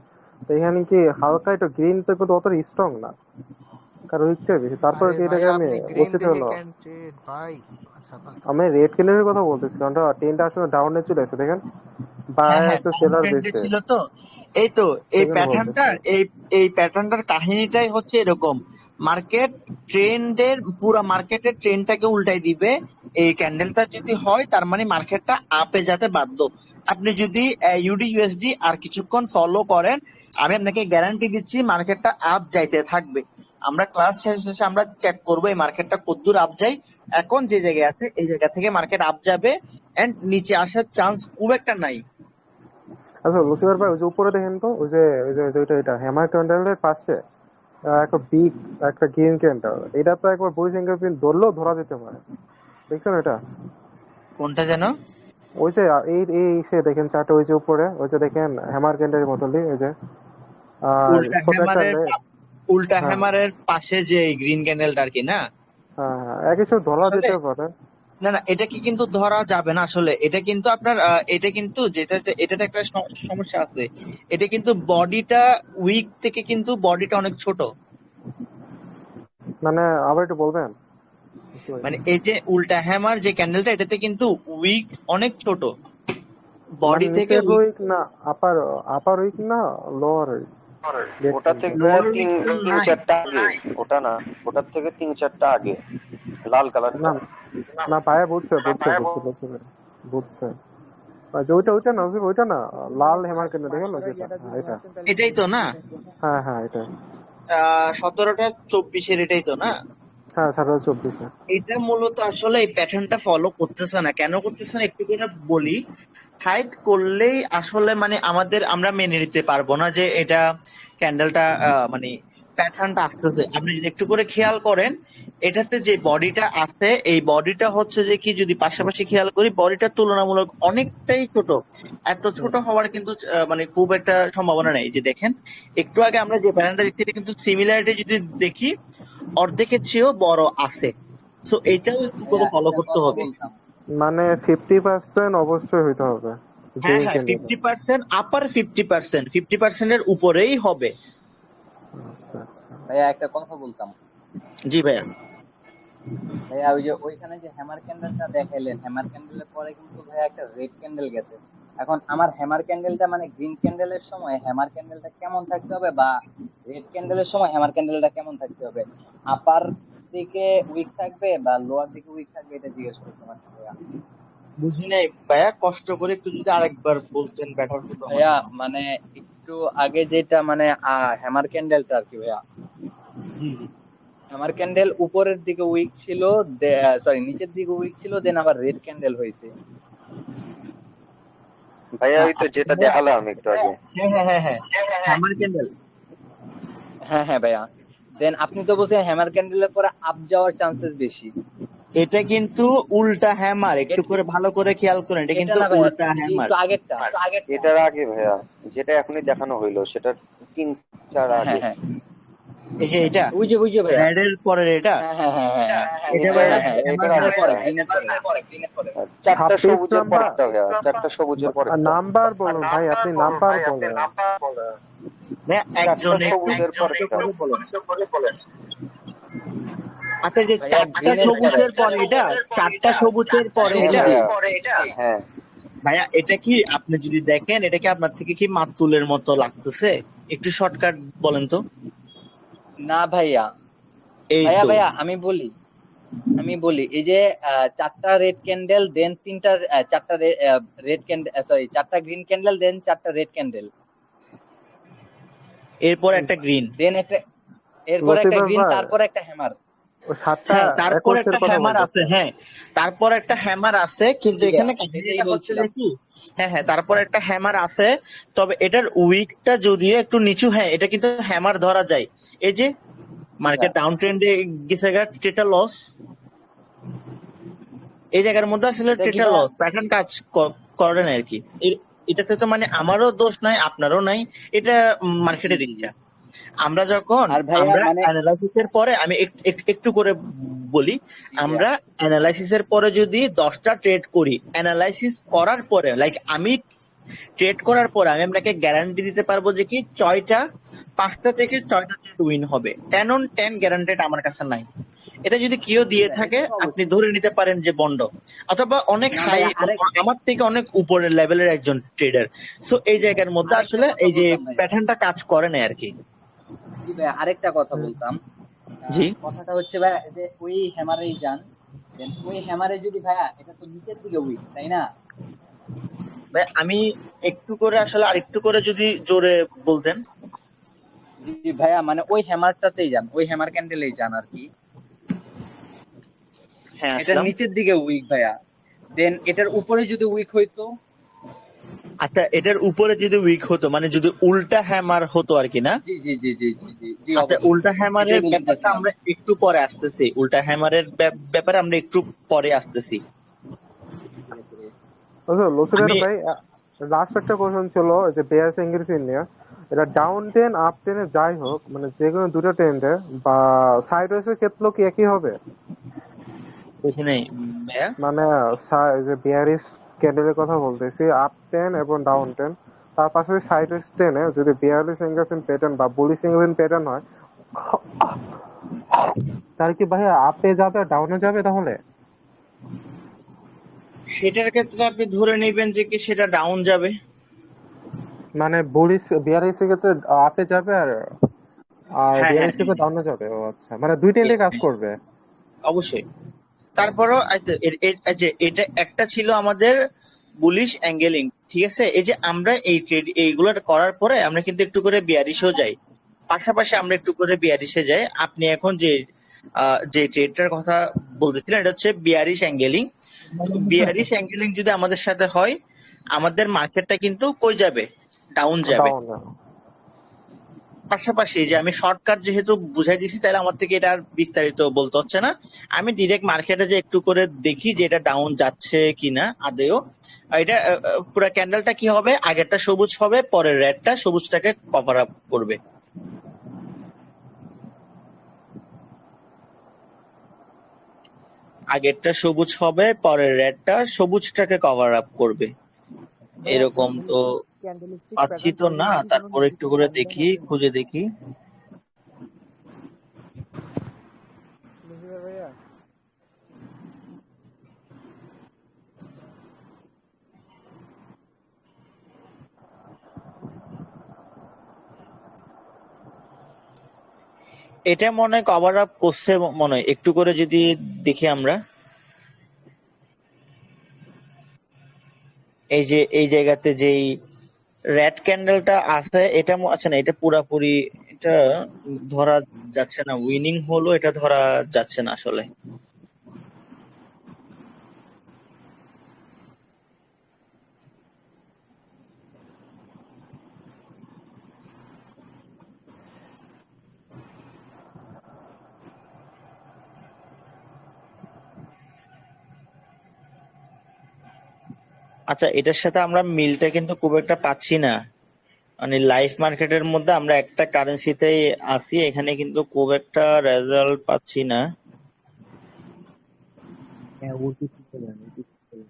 তো এখানে কি হালকা একটু গ্রিন তো কিন্তু অতটা স্ট্রং না, কারণ উইকটা বেশি। তারপরে আরে কি ভাই এটাকে আমি আপনি গ্রিন উচিত দেখে হলো? ক্যান ট্রেড ভাই। আচ্ছা বাদ। আমি রেড ক্যান্ডেলের কথা বলতেছি, কারণ ট্রেনটা আসলে ডাউনে চলে আসছে। দেখেন হ্যাঁ বায়ার হ্যাঁ, আছে, ডাউন সেলার ট্রেন্ডে বেশি, ছিল তো। এই তো এই সেজন্য বলতেছি। প্যাটার্নটার এই প্যাটার্নটার কাহিনীটাই হচ্ছে এরকম, মার্কেট ট্রেন্ডের পুরো মার্কেটের ট্রেন্ডটাকে উল্টাই দিবে। এই ক্যান্ডেলটা যদি হয় তার মানে মার্কেটটা আপে যেতে বাধ্য। আপনি যদি ইউডি ইউএসডি আর কিছুক্ষণ ফলো করেন, আমি আপনাকে গ্যারান্টি দিচ্ছি মার্কেটটা আপ যাইতে থাকবে। আমরা ক্লাস শেষে শেষে আমরা চেক করবো এই মার্কেটটা কতদূর আপ যায়। এখন যে জায়গায় আছে এই জায়গা থেকে মার্কেট আপ যাবে, এন্ড নিচে আসার চান্স খুব একটা নাই। আচ্ছা লুসিফার ভাই, ওই যে উপরে দেখেন তো, ওই যে ওইটা এটা হ্যামার ক্যান্ডেলের পাশে একটা বিগ একটা গ্রিন ক্যান্ডেল। এটা তো একবার বুলিশ অ্যাঙ্গেল ধরলেও ধরা যেতে পারে। দেখছেন এটা? কোনটা যেন? ওই যে এই এই সে দেখেন চার্টে, ওই যে উপরে ওই যে দেখেন হ্যামার ক্যান্ডেলের মতনই, ওই যে আর উল্টা ছোট একটা হ্যামারের উল্টা হ্যাঁ হ্যামারের পাশে যে গ্রিন ক্যান্ডেলটা আর কি না? হ্যাঁ হ্যাঁ, একই সাথে ধরা আসলে যেতে পারে। না না, এটা কি কিন্তু ধরা যাবে না আসলে। এটা কিন্তু আপনার এটা কিন্তু যেটাতে এটাতে একটা সমস্যা আছে। এটা কিন্তু বডিটা উইক থেকে কিন্তু বডিটা অনেক ছোট। মানে আবার একটু বলবেন? মানে এই যে উল্টা হ্যামার যে ক্যান্ডেলটা এটাতে কিন্তু উইক অনেক ছোট, মানে বডি থেকে নিচের উইক। উইক না, আপার আপার উইক না, লোয়ার উইক? ওটা থেকে তিন তিন চারটা আগে, ওটা না, ওটার থেকে 3-4টা আগে লাল না কালারটা। না ভাইয়া, বুঝছে। আর যে ওইটা না, ওইটা না, লাল হ্যামার ক্যান্ডেল দেখেন না যেটা, হ্যাঁ, এটা। এটাই তো না? হ্যাঁ হ্যাঁ এটা। 17টা 24-এর এটাই তো না? হ্যাঁ 24। এটা মূলত আসলে এই প্যাটার্নটা ফলো করতেছে না। কেন করতেছে না একটু করে বলি। হাইড করলেই আসলে মানে আমরা মেনে নিতে পারবো না যে এটা ক্যান্ডেলটা মানে প্যাটার্নটা আসতেছে। আপনি যদি একটু করে খেয়াল করেন, এটাতে যে বডিটা আছে এই বডিটা হচ্ছে যে কি, যদি পাশাপাশি খেয়াল করি বডিটা তুলনামূলক অনেকটাই ছোট। এত ছোট হওয়ার কিন্তু মানে খুব একটা সম্ভাবনা নেই। যে দেখেন একটু আগে আমরা যে প্যাটার্নটা দেখছি এটা কিন্তু সিমিলারিটি যদি দেখি অর্ধেকের চেয়েও বড় আছে। সো এইটাও একটু করে ভাইয়া ফলো একটা করতে কথা হবে। বলতাম। মানে 50% অবশ্যই হইতে হবে হ্যাঁ গ্রিন হ্যাঁ, ক্যান্ডেল। 50% আপার 50% এর উপরেই হবে। আচ্ছা আচ্ছা। ভাইয়া একটা কথা বলতাম। জি ভাইয়া। ভাইয়া ওই যে ওইখানে যে হ্যামার ক্যান্ডেলটা দেখাইলেন, হ্যামার ক্যান্ডেলের পরে কিন্তু ভাইয়া একটা রেড ক্যান্ডেল গেছে। এখন আমার হ্যামার ক্যান্ডেলটা মানে গ্রিন ক্যান্ডেলের সময় হ্যামার ক্যান্ডেলটা কেমন থাকতে হবে, বা রেড ক্যান্ডেলের সময় হ্যামার ক্যান্ডেলটা কেমন থাকতে হবে? আপার দিকে উইক থাকবে বা লোয়ার দিকে উইক থাকবে, এটা জিজ্ঞেস করতে পারছি ভাইয়া। বুঝি নাই ভাইয়া, কষ্ট করে একটু যদি আরেকবার বলতেন বেটার হতো আমার ভাইয়া জন্য। মানে একটু আগে যেটা মানে হ্যামার ক্যান্ডেলটা আর কি ভাইয়া, জি জি। হ্যামার ক্যান্ডেল উপরের দিকে উইক ছিল, সরি নিচের দিকে উইক ছিল, দেন আবার রেড ক্যান্ডেল হয়েছে। ভাইয়া ওই তো যেটা দেখালাম একটু আগে। হ্যাঁ হ্যামার ক্যান্ডেল। হ্যাঁ ভাইয়া, দেন আপনি তো বলছেন হ্যামার ক্যান্ডেলের পরে আপ যাওয়ার চান্সেস বেশি। এটা কিন্তু উল্টা হ্যামার, একটু করে ভালো করে খেয়াল করেন, এটা এটা কিন্তু না ভাইয়া, উল্টা এই যে হ্যামার। একটু আগেরটা। এটার আগে ভাইয়া, যেটা এখনই দেখানো হইলো সেটা 3-4 আগে। এই যে এটা ওই যে ভাইয়া, রেড এর পরের এটা, এটা এটা ভাইয়া এটার হ্যামার আগেরটা। চারটা 26 সবুজের নাম্বার পরেরটা ভাইয়া, চারটা সবুজের পরেরটা। নাম্বার বলুন ভাই, আপনি নাম্বার বলেন। ভাইয়া একজন চারটা একটু সবুজের কষ্ট পরেরটা। করে বলেন। আচ্ছা, যে ভাইয়া চারটা গ্রিনের সবুজের পরে এটা, চারটা সবুজের পরে হ্যাঁ এটা। ভাইয়া, হ্যাঁ। ভাইয়া এটা কি আপনি যদি দেখেন, এটা কি আপনার থেকে কি মাতুলের মতো লাগতেছে? একটু শর্টকাট বলেন তো। না ভাইয়া, এই তো ভাইয়া আমি বলি এই যে চারটা রেড ক্যান্ডেল, দেন চারটা রেড ক্যান্ডেল, সরি চারটা গ্রিন ক্যান্ডেল, দেন চারটা রেড ক্যান্ডেল, এরপর একটা গ্রিন, দেন এরপর একটা লতিফার গ্রিন, ভাই, তারপর একটা হ্যামার। ও 7টা হ্যাঁ তারপর একসের একটা কথা হ্যামার আছে, বলতেছে। হ্যাঁ তারপর একটা হ্যামার আছে, কিন্তু জি ভাইয়া, এখানে এটাই কাহিনীটা হচ্ছে বলছিলাম। যে কি, হ্যাঁ তারপর একটা হ্যামার আছে, তবে এটার উইকটা যদিও একটু নিচু, হ্যাঁ এটা কিন্তু হ্যামার ধরা যায়। এই যে মার্কেট ডাউন ট্রেন্ডে গেছে গা, টেটা লস, এই জায়গার মধ্যে আসলে এটা কি টেটা ভাইয়া? লস প্যাটার্ন কাজ করে না আর কি। এটাতে তো মানে আমারও দোষ নাই, আপনারও নাই, এটা মার্কেটে দিকটা। আমরা যখন আর ভাইয়া আমরা মানে অ্যানালাইসিসের পরে, আমি একটু করে বলি, জি ভাইয়া, আমরা অ্যানালাইসিসের পরে যদি 10টা ট্রেড করি, অ্যানালাইসিস করার পরে লাইক আমি ট্রেড করার পরে আমি আপনাকে গ্যারান্টি দিতে পারবো যে কি 5টা থেকে 6টা ট্রেড উইন হবে। 10 on 10 গ্যারান্টেড আমার কাছে নাই। এটা যদি কেউ দিয়ে থাকে এটা তো আপনি অবশ্যই। ধরে নিতে পারেন যে বন্ড, অথবা অনেক না হাই, ভাইয়া, আমার থেকে অনেক উপরের লেভেলের একজন ট্রেডার। সো এই জায়গার মধ্যে আরেকটা আসলে কথা এই যে বলতাম ভাইয়া। প্যাটার্নটা কাজ করে না আর কি। জি ভাইয়া, আরেকটা কথা বলতাম। জি কথাটা হচ্ছে ভাইয়া, যে ওই হ্যামারেই যান, দেন ওই হ্যামারে যদি ভাইয়া, এটা তো নিচের দিকে উইক, তাই না? ভাই, আমি একটু করে আসলে আরেকটু করে যদি জোরে বলতেন। জি ভাইয়া, মানে ওই হ্যামারটাতেই যান, ওই হ্যামার ক্যান্ডেলেই যান আর কি। হ্যাঁ এটা আসলাম। নিচের দিকে উইক ভাইয়া, দেন এটার উপরে যদি উইক হইতো। আচ্ছা, এটার উপরে যদি উইক হতো মানে যদি উল্টা হ্যামার হতো আর কি, না? জি জি জি জি জি জি জি, আচ্ছা, অবশ্যই উল্টা হ্যামারের এটাই বলতে ব্যাপারটা চাচ্ছিলাম। আমরা একটু পরে আসতেছি, উল্টা হ্যামারের ব্যাপারে আমরা একটু পরে আসতেছি। আচ্ছা লসিফার আমি ভাই, লাস্ট একটা কোশ্চেন ছিল যে বেয়ার সিঙ্গেল ফিন নিয়ে। এটা ডাউন টেন আপ টেনে যাই হোক, মানে যে কোনো দুটো ট্রেন্ডে বা সাইড ওয়েসের ক্ষেত্রেও কি একই হবে? এখানে ভাইয়া মানে যে বিয়ারিশ ক্যান্ডেলের কথা বলতেছি, আপ টেন এবং ডাউন টেন, তার পাশাপাশি সাইড ওয়েস টেনে যদি বিয়ারিশ সিঙ্গারফিন প্যাটার্ন বা বুলি সিঙ্গারফিন প্যাটার্ন হয়, তার কি ভাইয়া আপে যাবে ডাউনে যাবে তাহলে? সেটার ক্ষেত্রে আপনি ধরে নেবেন যে কি সেটা ডাউন যাবে। মানে বুলি বিয়ারিশের ক্ষেত্রে আপে যাবে আর হ্যাঁ বিয়ারিশ ক্ষেত্রে ডাউনে যাবে। ও আচ্ছা, মানে দুই ট্রেন্ডে কাজ করবে। অবশ্যই। তারপরও আচ্ছা, এটা একটা ছিল আমাদের বুলিশ অ্যাঙ্গেলিং, ঠিক আছে? এই যে আমরা এই ট্রেড এইগুলো করার পরে আমরা কিন্তু একটু করে বিয়ারিশও যাই, পাশাপাশি আমরা একটু করে বিয়ারিশে যাই। আপনি এখন যে ট্রেডটার কথা বলতেছিলেন এটা হচ্ছে বিয়ারিশ অ্যাঙ্গেলিং। বিয়ারিশ অ্যাঙ্গেলিং যদি আমাদের সাথে হয়, আমাদের মার্কেটটা কিন্তু কই যাবে? ডাউন যাবে। ডাউন। পাশাপাশি যে আমি শর্টকাট যেহেতু বুঝাই দিছি, তাহলে আমার থেকে এটা আর বিস্তারিত বলতে হচ্ছে না। আমি ডিরেক্ট মার্কেটে যে একটু করে দেখি যে এটা ডাউন যাচ্ছে কিনা আদেও। এটা পুরো ক্যান্ডেলটা কি হবে, আগেরটা সবুজ হবে, পরের রেডটা সবুজটাকে কভার আপ করবে। আগেরটা সবুজ হবে, পরের রেডটা সবুজটাকে কভার আপ করবে। এরকম তো পাচ্ছি তো না, তারপর একটু করে দেখি, খুঁজে দেখি। ভাইয়া এটা মনে হয় কভার আপ করছে, মনে হয় একটু করে যদি দেখি আমরা। এই যে এই জায়গাতে যেই রেড ক্যান্ডেলটা আছে, এটা আচ্ছা না, এটা পুরাপুরি এটা ধরা যাচ্ছে না, উইনিং হলো এটা ধরা যাচ্ছে না আসলে। আচ্ছা, এটার সাথে আমরা মিলটা কিন্তু খুব একটা পাচ্ছি না। মানে লাইভ মার্কেটের মধ্যে আমরা একটা কারেন্সিতেই আছি, এখানে কিন্তু খুব একটা রেজাল্ট পাচ্ছি না। হ্যাঁ, ওটিসি চলেন, ওটিসি চলেন।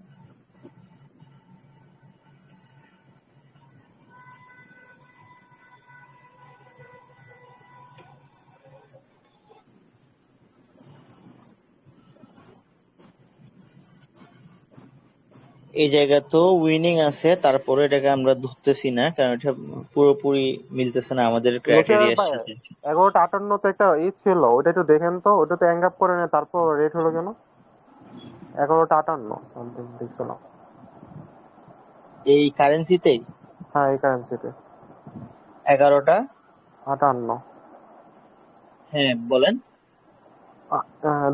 এই জায়গা তো উইনিং আছে, তারপরে এটাকে আমরা ধরতেছি না, কারণ এটা পুরোপুরি মিলতেছে না আমাদের রশিদ ক্রাইটেরিয়ার ভাই সাথে। 11:58 একটা ছিল, ওটা একটু দেখেন তো, ওটা তো এঙ্গ আপ করে না, তারপর রেট হলো কেন? 11:58 সামথিং দেখছিলাম। এই কারেন্সিতেই হ্যাঁ, এই কারেন্সিতে 11:58। 58। হ্যাঁ বলেন।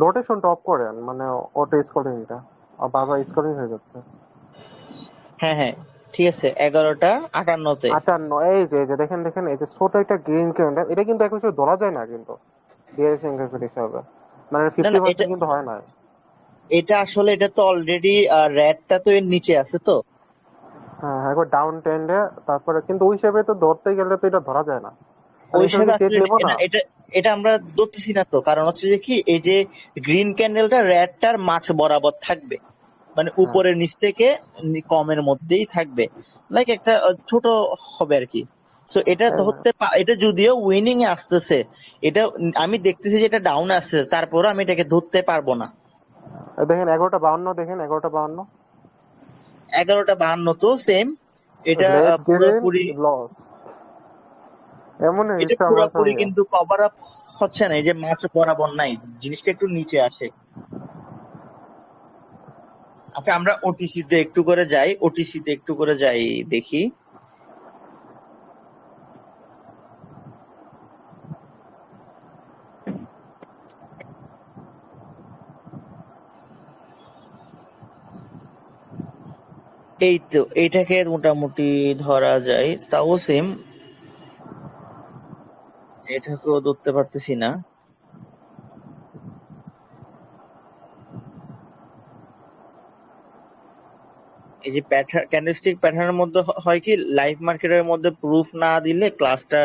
রোটেশন টপ করেন, মানে অটো স্কোরিংটা বারবার স্কোরিং হয়ে যাচ্ছে। হ্যাঁ হ্যাঁ, ঠিক আছে, 11:58-তে। 58, এই যে দেখেন দেখেন, এই যে ছোট একটা গ্রিন ক্যান্ডেল, এটা কিন্তু এখন শুধু ধরা যায় না কিন্তু বিয়ারিশ এঙ্গেলমেন্ট হিসাবে, মানে না না, 50% কিন্তু হয় না। এটা আসলে এটা তো অলরেডি রেডটা তো এর নিচে আছে তো। হ্যাঁ, একবার ডাউন ট্রেন্ডে, তারপরে কিন্তু ওই হিসেবে তো ধরতে গেলে তো এটা ধরা যায় না। ওই হিসেবে হিসাবে ট্রেড আসলে নেবো না। এটা এটা আমরা ধরতেছি না তো, কারণ হচ্ছে যে কি, এই যে গ্রিন ক্যান্ডেলটা রেডটার মাঝ বরাবর থাকবে, মানে উপরের নিচ থেকে কমের মধ্যেই থাকবে, লাইক একটা ছোট হবে আর কি। সো এটা ধরতে এটা যদিও উইনিং এ আসতেছে, এটা আমি দেখতেছি যে এটা ডাউন আসছে, তারপরে আমি এটাকে ধরতে পারবো না। দেখেন 11:52, দেখেন 11:52, 11:52 তো সেম। এটা রেড পুরোপুরি গ্রিন লস, এমন এটা হচ্ছে আমার পুরোপুরি সঙ্গে। কিন্তু কভার আপ হচ্ছে না, এই যে মাছ বরাবর নাই, জিনিসটা একটু নিচে আসে। আচ্ছা, আমরা ওটিসিতে একটু করে যাই দেখি। এই তো এইটাকে মোটামুটি ধরা যায়, তাও সেম, এটাকেও ধরতে পারতেছি না। এই যে প্যাটার্ন, ক্যান্ডেলস্টিক প্যাটার্নের মধ্যে হয় কি, লাইভ মার্কেটের মধ্যে প্রুফ না দিলে ক্লাসটা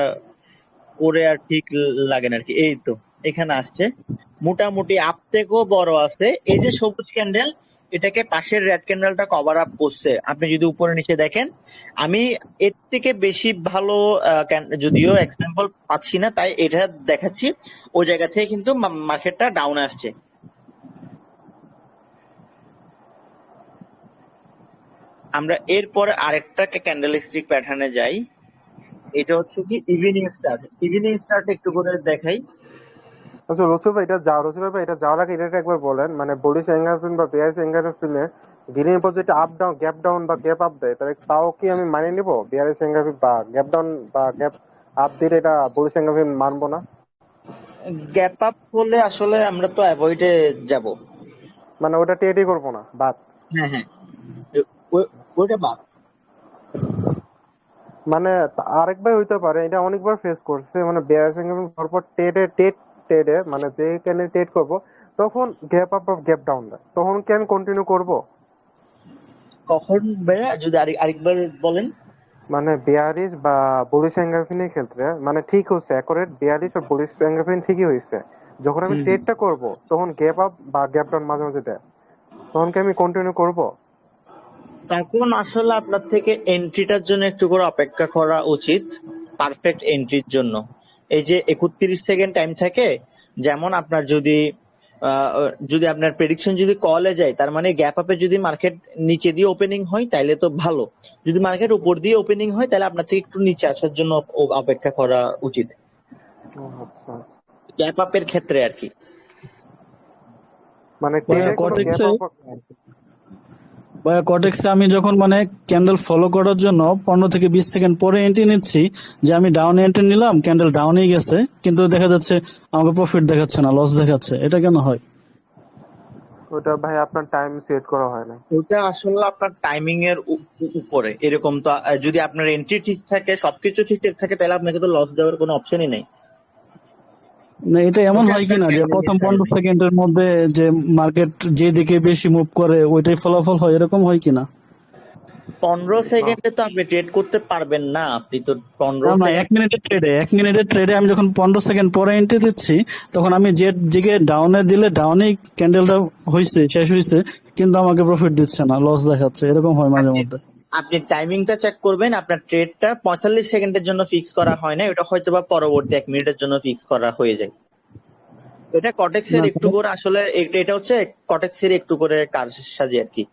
করে আর ঠিক লাগে না আর কি। এই তো এখানে আসছে, মোটামুটি আপ থেকেও বড় আছে। এই যে সবুজ ক্যান্ডেল, এটাকে পাশের রেড ক্যান্ডেলটা কভার আপ করছে। আপনি যদি উপরে নিচে দেখেন, আমি এর থেকে বেশি ভালো যদিও এক্সাম্পল পাচ্ছি না, তাই এটা দেখাচ্ছি। ওই জায়গা থেকে কিন্তু মার্কেটটা ডাউন আসছে। আমরা এরপরে আরেকটা ক্যান্ডেলস্টিক প্যাটার্নে যাই। এটা হচ্ছে কি ইভিনিং স্টার্ট একটু করে দেখাই। আচ্ছা রসুল ভাই, এটা যাওয়ার আগে এটা একবার বলেন, মানে বুলিশ এঙ্গেলমেন্ট বা বেয়ারিশ এঙ্গেলমেন্টে গ্রিনের উপর যেটা আপ ডাউন, গ্যাপ ডাউন বা গ্যাপ আপ দেয়, তাহলে তাও কি আমি মানে নিব? বেয়ারিশ এঙ্গেলমেন্ট বা গ্যাপ ডাউন বা গ্যাপ আপ দিলে এটা বুলিশ এঙ্গেলমেন্ট মানবো না? গ্যাপ আপ হলে আসলে আমরা তো অ্যাভয়েডে যাব, মানে ওটা ট্রেডই করবো না, বাদ। হ্যাঁ হ্যাঁ, ওইটা বাদ। মানে আরেকবার হইতে পারে, এটা অনেকবার ফেস করছে, মানে বেয়ারিশ এঙ্গেলমেন্ট পরপর ট্রেডে মানে যে ক্যান্ডেল ট্রেড করবো, তখন গ্যাপ আপ বা গ্যাপ ডাউন দেয়, তখন কি আমি কন্টিনিউ করব? কখন ভাইয়া যদি আরেকবার বলেন। মানে বেয়ারিশ বা বুলিশ এঙ্গেলমেন্টের ক্ষেত্রে মানে ঠিক হচ্ছে, অ্যাকুরেট বেয়ারিশ আর বুলিশ এঙ্গেলমেন্ট ঠিকই হয়েছে, যখন আমি ট্রেডটা করব তখন গ্যাপ আপ বা গ্যাপ ডাউন মাঝে মাঝে দেয়, তখন কি আমি কন্টিনিউ করব? তখন আসলে আপনার থেকে এন্ট্রিটার জন্য একটু করে অপেক্ষা করা উচিত, পারফেক্ট এন্ট্রির জন্য। এই যে 31 সেকেন্ড টাইম থাকে, যেমন আপনার যদি আপনার প্রেডিকশন যদি কলে যায়, তার মানে গ্যাপ আপে যদি মার্কেট নিচে দিয়ে ওপেনিং হয় তাহলে তো ভালো, যদি মার্কেট উপর দিয়ে ওপেনিং হয় তাহলে আপনার থেকে একটু নিচে আসার জন্য অপেক্ষা করা উচিত, আচ্ছা আচ্ছা, গ্যাপ আপের ক্ষেত্রে আর কি। মানে ভাইয়া ট্রেডে কোনো গ্যাপ কটেক্সে আপ। ভাইয়া কটেক্সে আমি যখন মানে ক্যান্ডেল ফলো করার জন্য 15 থেকে 20 সেকেন্ড পরে এন্ট্রি নিচ্ছি, যে আমি ডাউনে এন্ট্রি নিলাম, ক্যান্ডেল ডাউনেই গেছে, কিন্তু দেখা যাচ্ছে আমাকে প্রফিট দেখাচ্ছে না, লস দেখাচ্ছে, এটা কেন হয়? ওটা ভাই আপনার টাইম সেট করা হয় না। ওটা আসলে আপনার টাইমিং এর উপরে এরকম তো, যদি আপনার এন্ট্রি ঠিক থাকে, সবকিছু ঠিকঠাক থাকে, তাহলে আপনাকে তো লস দেওয়ার কোনো অপশনই নেই। না, এটা এমন ওটা হয় আপনার কিনা যে timing এর প্রথম 15 timing। সেকেন্ডের মধ্যে যে মার্কেট যেদিকে বেশি মুভ করে ওইটাই ফলাফল হয়, এরকম হয় কিনা? 15 সেকেন্ডে তো আপনি ট্রেড করতে পারবেন না, আপনি তো 15 না না, সেকেন্ড। 1 মিনিটের ট্রেডে আমি যখন 15 সেকেন্ড পরে এন্ট্রি দিচ্ছি, তখন আমি যে দিকে ডাউনে দিলে ডাউনেই ক্যান্ডেলটা শেষ হয়েছে, কিন্তু আমাকে প্রফিট দিচ্ছে না, লস দেখাচ্ছে, এরকম হয় মাঝে আপনি মধ্যে। আপনি টাইমিংটা চেক করবেন, আপনার ট্রেডটা 45 সেকেন্ডের জন্য ফিক্স করা হয় না, এটা হয়তো বা পরবর্তী 1 মিনিটের জন্য ফিক্স করা হয়ে যায়। এটা কটেক্সের না, একটু করে আসলে এটা হচ্ছে কটেক্সের একটু করে কারসাজি আর কি।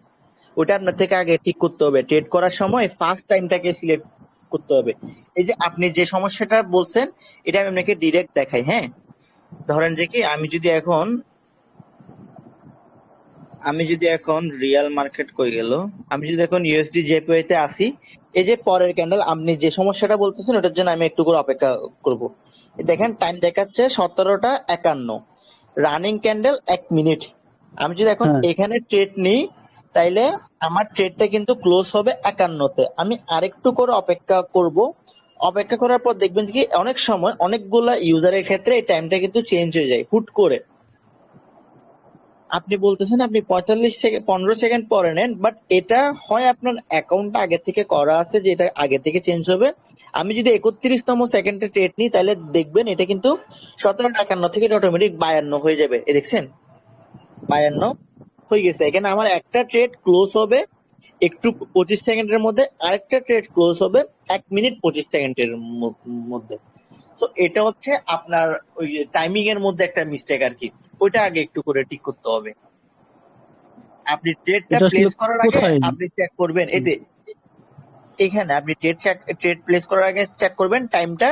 ওটা আপনার থেকে আগে ঠিক করতে হবে, ট্রেড করার সময় ফার্স্ট টাইমটাকে সিলেক্ট করতে হবে। এই যে আপনি যে সমস্যাটা বলছেন, এটা আমি আপনাকে ডিরেক্ট দেখাই। হ্যাঁ, ধরেন যে কি আমি যদি এখন রিয়াল মার্কেট কই গেল, আমি যদি এখন ইউএসডি জেপিওয়াইতে আসি, এই যে পরের ক্যান্ডেল আপনি যে সমস্যাটা বলতেছেন ওটার জন্য আমি একটু করে অপেক্ষা করব। দেখেন টাইম দেখাচ্ছে 17:51, রানিং ক্যান্ডেল 1 মিনিট। আমি যদি এখন হ্যাঁ, এখানে ট্রেড নিই, তাইলে আমার ট্রেডটা কিন্তু ক্লোজ হবে 51-তে। আমি আরেকটু করে অপেক্ষা করব, অপেক্ষা করার পর দেখবেন কি অনেক সময় অনেকগুলা ইউজারের ক্ষেত্রে এই টাইমটা কিন্তু চেঞ্জ হয়ে যায় হুট করে। আপনি বলতেছেন আপনি 15 সেকেন্ড পরে নেন, বাট এটা হয় আপনার অ্যাকাউন্টটা আগে থেকে করা আছে যে এটা আগে থেকে চেঞ্জ হবে। আমি যদি 31তম সেকেন্ডে ট্রেড নিই, তাহলে দেখবেন এটা কিন্তু 17:51 থেকে অটোমেটিক 52 হয়ে যাবে। দেখছেন 52 হয়ে গেছে। এখানে আমার একটা ট্রেড ক্লোজ হবে একটু 25 সেকেন্ডের মধ্যে, আরেকটা ট্রেড ক্লোজ হবে 1 মিনিট 25 সেকেন্ডের মধ্যে। সো এটা হচ্ছে আপনার ওই টাইমিং এর মধ্যে একটা মিস্টেক আর কি, ওইটা আগে একটু করে ঠিক করতে হবে। আপনি ট্রেডটা এটা আসলে প্লেস করার আগে কোথায়? আপনি চেক করবেন, এতে এখানে আপনি ট্রেড প্লেস করার আগে চেক করবেন টাইমটা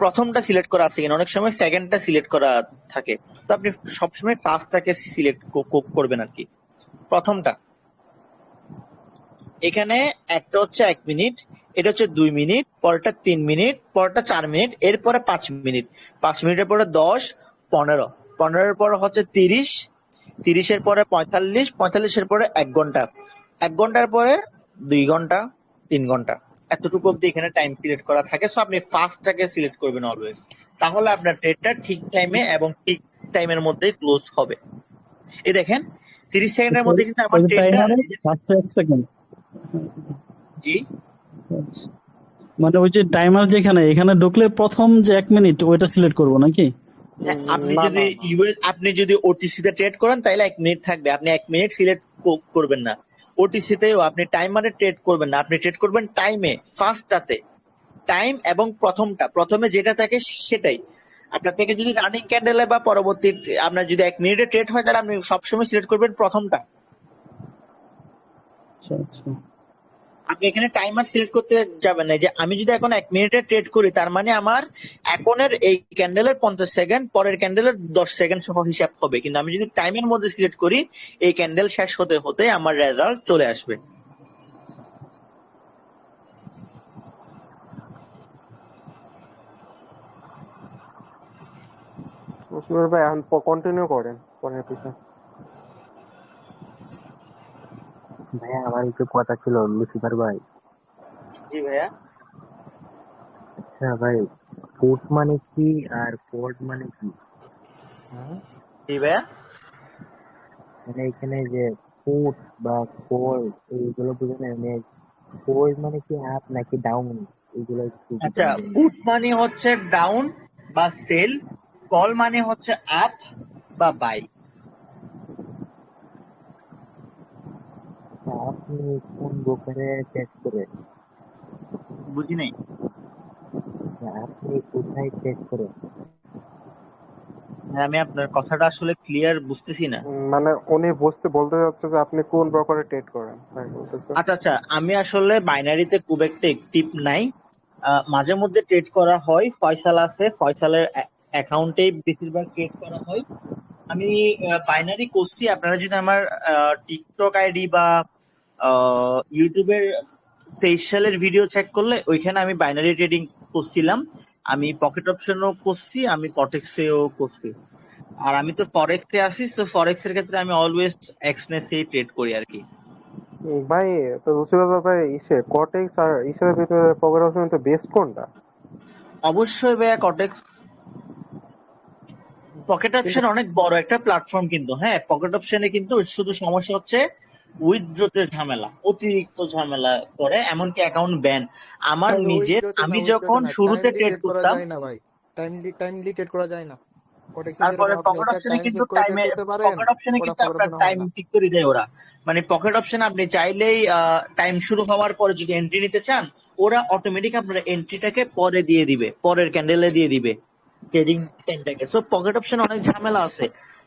প্রথমটা সিলেক্ট করা আছে কিনা। অনেক সময় সেকেন্ডটা সিলেক্ট করা থাকে, তো আপনি সবসময় ফার্স্টটাকে সিলেক্ট করবেন আর কি, প্রথমটা। এখানে একটা হচ্ছে 1 মিনিট, এটা হচ্ছে 2 মিনিট, পরেরটা 3 মিনিট, পরেরটা 4 মিনিট, এরপরে 5 মিনিট, 5 মিনিটের পরে 10, 15, 15-এর পরে হচ্ছে 30, 30-এর পরে 45, 45-এর পরে 1 ঘন্টা, 1 ঘন্টার পরে 2 ঘন্টা, 3 ঘন্টা, এতটুকু অব্দি এখানে টাইম সিলেক্ট করা থাকে। সো আপনি ফার্স্টটাকে সিলেক্ট করবেন অলওয়েজ, তাহলে আপনার ট্রেডটা ঠিক টাইমে এবং ঠিক টাইমের মধ্যেই ক্লোজ হবে। এই দেখেন 30 সেকেন্ডের মধ্যে কিন্তু আমার ওই যে ট্রেডটা। টাইমারে লাস্টে 1 সেকেন্ড, জি, মানে ওই যে টাইমার যেখানে, এখানে ঢুকলে প্রথম যে 1 মিনিট ওইটা সিলেক্ট করবো নাকি? হ্যাঁ, না না আপনি যদি ওটিসি তে ট্রেড করেন তাহলে 1 মিনিট থাকবে, আপনি 1 মিনিট সিলেক্ট করবেন না। ওটিসি তেও আপনি টাইমারে ট্রেড করবেন না, আপনি ট্রেড করবেন টাইমে, ফার্স্টটাতে। টাইম এবং প্রথমে যেটা থাকে সেটাই। আপনার থেকে যদি রানিং ক্যান্ডেলে বা পরবর্তী আপনার যদি 1 মিনিটে ট্রেড হয়, তাহলে আপনি সবসময় সিলেক্ট করবেন প্রথমটা। আচ্ছা আচ্ছা। আপনি এখানে টাইমার সিলেক্ট করতে যাবেন না, যে আমি যদি এখন 1 মিনিটে ট্রেড করি, তার মানে আমার এখনের এই ক্যান্ডেলের 50 সেকেন্ড, পরের ক্যান্ডেলের 10 সেকেন্ড সহ হিসাব হবে। কিন্তু আমি যদি টাইমের মধ্যে সিলেক্ট করি, এই ক্যান্ডেল শেষ হতে হতে আমার রেজাল্ট চলে আসবে। মুশফিকুর ভাই এখন কন্টিনিউ করেন পরের পিছনে। ভাইয়া আমার একটু কথা ছিল লুসিফার ভাই। জি ভাইয়া। আচ্ছা ভাই, ফুট মানে কি আর কোড মানে কি? জি ভাইয়া। মানে এখানে যে ফুট বা কোড এইগুলো বুঝে না, মানে কোড মানে কি আপ নাকি ডাউন, এগুলো একটু আচ্ছা, বুঝাই দেন। পুট মানে হচ্ছে ডাউন বা সেল, কল মানে হচ্ছে আপ বা বাই। আপনি কোন ব্রোকারে চেক করেন? বুঝি নাই। আপনি কোথায় চেক করেন? আমি আপনার কথাটা আসলে ক্লিয়ার বুঝতেছি না। মানে উনি বলতে যাচ্ছে যে আপনি কোন ব্রোকারে ট্রেড করেন তাই বলতেছে। আচ্ছা, আমি আসলে বাইনারিতে খুব একটা অ্যাক্টিভ নাই, মাঝে মধ্যে ট্রেড করা হয়, ফয়সাল আছে, ফয়সালের অ্যাকাউন্টে বেশিরভাগ ট্রেড করা হয়। আমি বাইনারি করছি, আপনারা যদি আমার টিকটক আইডি বা ইউটিউবের 23 সালের ভিডিও চেক করলে ওইখানে আমি বাইনারি ট্রেডিং করছিলাম। আমি পকেট অপশনও করছি, আমি কটেক্সেও করছি। আর আমি তো ফরেক্সে আছি, তো ফরেক্সের ক্ষেত্রে আমি অলওয়েজ এক্সনেসেই ট্রেড করি আর কি। ভাই তো মুশফিকুর ভাই কটেক্স আর ইসের ভিতরে পকেট অপশন তো বেস্ট কোনটা? অবশ্যই ভাইয়া কটেক্স। পকেট অপশন অনেক বড় একটা প্ল্যাটফর্ম কিন্তু, হ্যাঁ পকেট অপশনে কিন্তু শুধু সমস্যা হচ্ছে উইথড্রোতে ঝামেলা, অতিরিক্ত ঝামেলা করে, এমনকি অ্যাকাউন্ট ব্যান। আমার ভাই নিজের, উইথড্রোতে না, আমি উইথড্রোতে যখন না, শুরুতে টাইমলি ট্রেড ট্রেড করা করতাম, যায় না ভাই। টাইমলি ট্রেড করা যায় না। কোটেক্সে তারপরে যেরকম আপনি পকেট একটা অপশনে টাইম কিন্তু সেট করে ট্রেড করতে পারেন, পকেট অপশনে ওটা কিন্তু ফলোর আপনার কোনো হয় টাইম না। ঠিক করে দেয় ওরা। মানে পকেট অপশনে আপনি চাইলেই টাইম শুরু হওয়ার পরে যদি এন্ট্রি নিতে চান, ওরা অটোমেটিক আপনার এন্ট্রিটাকে পরে দিয়ে দিবে, পরের ক্যান্ডেলে দিয়ে দিবে ট্রেডিং টাইমটাকে। সো পকেট অপশন অনেক ঝামেলা আছে।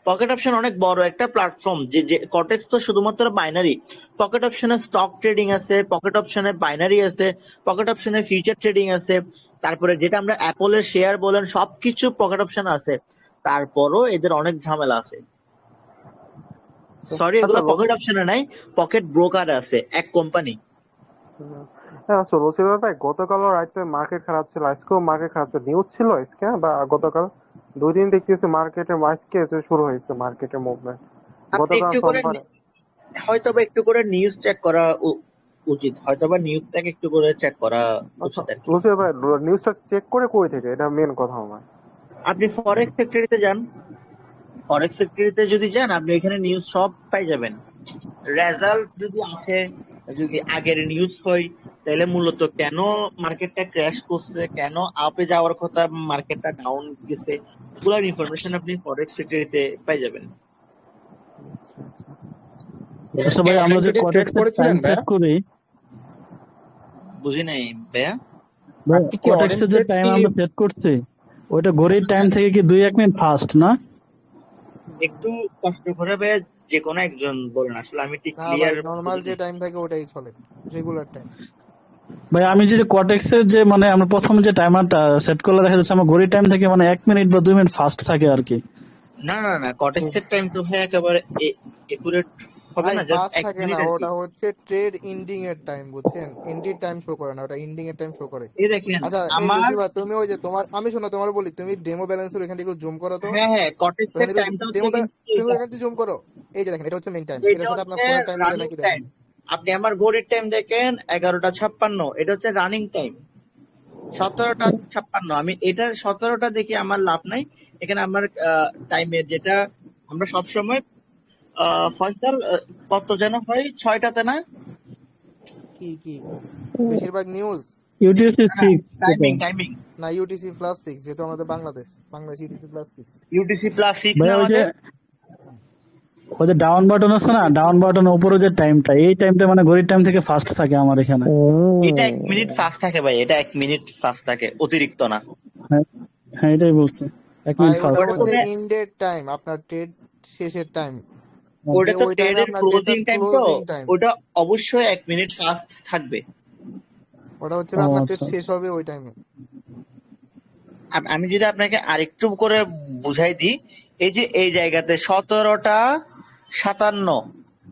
পকেট অপশন অনেক বড় একটা প্ল্যাটফর্ম, যে কটেক্স তো শুধুমাত্র বাইনারি। পকেট অপশনে স্টক ট্রেডিং আছে, পকেট অপশনে বাইনারি আছে, পকেট অপশনে ফিউচার ট্রেডিং আছে, তারপরে যেটা আমরা অ্যাপলের শেয়ার বলেন সবকিছু পকেট অপশন আছে। তারপরও এদের অনেক ঝামেলা আছে। সরি, আচ্ছা এগুলো পকেট অপশনে নাই, পকেট ব্রোকার আছে, এক কোম্পানি। হ্যাঁ, আচ্ছা রসিদ ভাই, গতকাল রাতে মার্কেট খারাপ ছিল, আজকেও মার্কেট খারাপ ছিল, নিউজ ছিল আজকে বা গতকাল? 2 দিন দেখতেছি মার্কেটের আজকে যে শুরু হয়েছে মার্কেটের মুভমেন্ট। আপনি গতকাল একটু করে সোমবারে হয়তোবা একটু করে নিউজ চেক করা উচিত, হয়তোবা নিউজটাকে একটু করে চেক করা আচ্ছা উচিত আর কি। রসিদ ভাই, নিউজটা চেক করে কই থেকে, এটা মেন কথা আমার। আপনি ফরেক্স ফ্যাক্টরিতে যান, ফরেক্স ফ্যাক্টরিতে যদি যান আপনি এখানে নিউজ সব পাই যাবেন। রেজাল্ট যদি আসে, যদি আগের নিউজ হয়, তাহলে মূলত কেন মার্কেটটা ক্র্যাশ করছে, কেন আপে যাওয়ার কথা মার্কেটটা ডাউন গেছে, এগুলোর ইনফরমেশন আপনি ফরেক্স ফ্যাক্টরিতে পাই যাবেন। আচ্ছা ভাই, আমরা যে ট্রেড কটেক্সের টাইম করেছিলেন সেট ভাইয়া? করি, বুঝি নাই ভাইয়া। ভাই আপনি কি কটেক্সের যে অরেঞ্জ টাইম কি আমরা সেট করছি, ওইটা ঘড়ির টাইম থেকে কি 2-1 মিনিট ফাস্ট না? একটু কষ্ট করে ভাইয়া যে কোনো একজন বলেন, আসলে আমি ঠিক না ভাই, ক্লিয়ার নর্মাল যে টাইম থাকে ওটাই চলে, রেগুলার টাইম। ভাই আমি যদি কটেক্সের যে মানে আমরা প্রথম যে টাইমারটা সেট করলে দেখা যাচ্ছে আমার ঘড়ির টাইম থেকে মানে 1 মিনিট বা 2 মিনিট ফাস্ট থাকে আর কি। না না না, কটেক্সের টাইম তো ভাই একেবারে একুরেট হবে ভাই না, জাস্ট ফাস্ট 1 থাকে মিনিট না, আর কি। ওটা হচ্ছে ট্রেড এন্ডিং এর টাইম, বুঝছেন? এন্ট্রির টাইম শো করে না, ওটা এন্ডিং এর টাইম শো করে। এই দেখেন আচ্ছা এই আমার, রশিবা, তুমি ওই যে তোমার, আমি শোনো তোমার বলি, তুমি ডেমো ব্যালেন্সের ওখান থেকে জুম করো তো, হ্যাঁ হ্যাঁ, ওখান কটেক্সের থেকে টাইমটা হচ্ছে ডেমো, কিন্তু তুমি এটা, ওখান থেকে জুম করো। এই যে দেখেন, এটা হচ্ছে মেইন টাইম, এটা এটার সাথে আপনার হচ্ছে ফোনের টাইম মিলে রানিং নাকি টাইম। দেখেন। আপনি আমার ঘড়ির টাইম দেখেন 11টা 56, এটা হচ্ছে রানিং টাইম 17টা 56। আমি এটা 17টা দেখি আমার লাভ নাই, এখানে আমার টাইমের যেটা আমরা সবসময় ফয়সাল কত যেন হয় 6টাতে না? কি কি বেশিরভাগ নিউজ ইউটিউসি 6 টাইমিং টাইমিং না, ইউটিসি প্লাস 6, যেহেতু আমাদের Bangladesh UTC plus 6। UTC plus 6 ভাই না ওই যে ডাউন বাটন আছে না, ডাউন বাটনের উপরে যে টাইমটা, এই টাইমটা মানে ঘড়ির টাইম থেকে ফাস্ট থাকে আমার এখানে। এটা 1 মিনিট ফাস্ট থাকে ভাই, এটা 1 মিনিট ফাস্ট থাকে, অতিরিক্ত না। হ্যাঁ হ্যাঁ, এটাই বলছি, 1 ভাই মিনিট ওটা ফাস্ট। হচ্ছে ইন্ডেড টাইম, আপনার ট্রেড শেষের টাইম, ওটা তো ওই টাইমে ট্রেডের আপনার ট্রেডটা ক্লোজিং টাইম, তো ক্লোজিং টাইম, ওটা অবশ্যই 1 মিনিট ফাস্ট থাকবে। ওটা হচ্ছে ও আপনার ট্রেড আচ্ছা শেষ হবে ওই টাইমে। আমি যদি আপনাকে আরেকটু করে বুঝাই দিই, এই যে এই জায়গাতে 17টা 57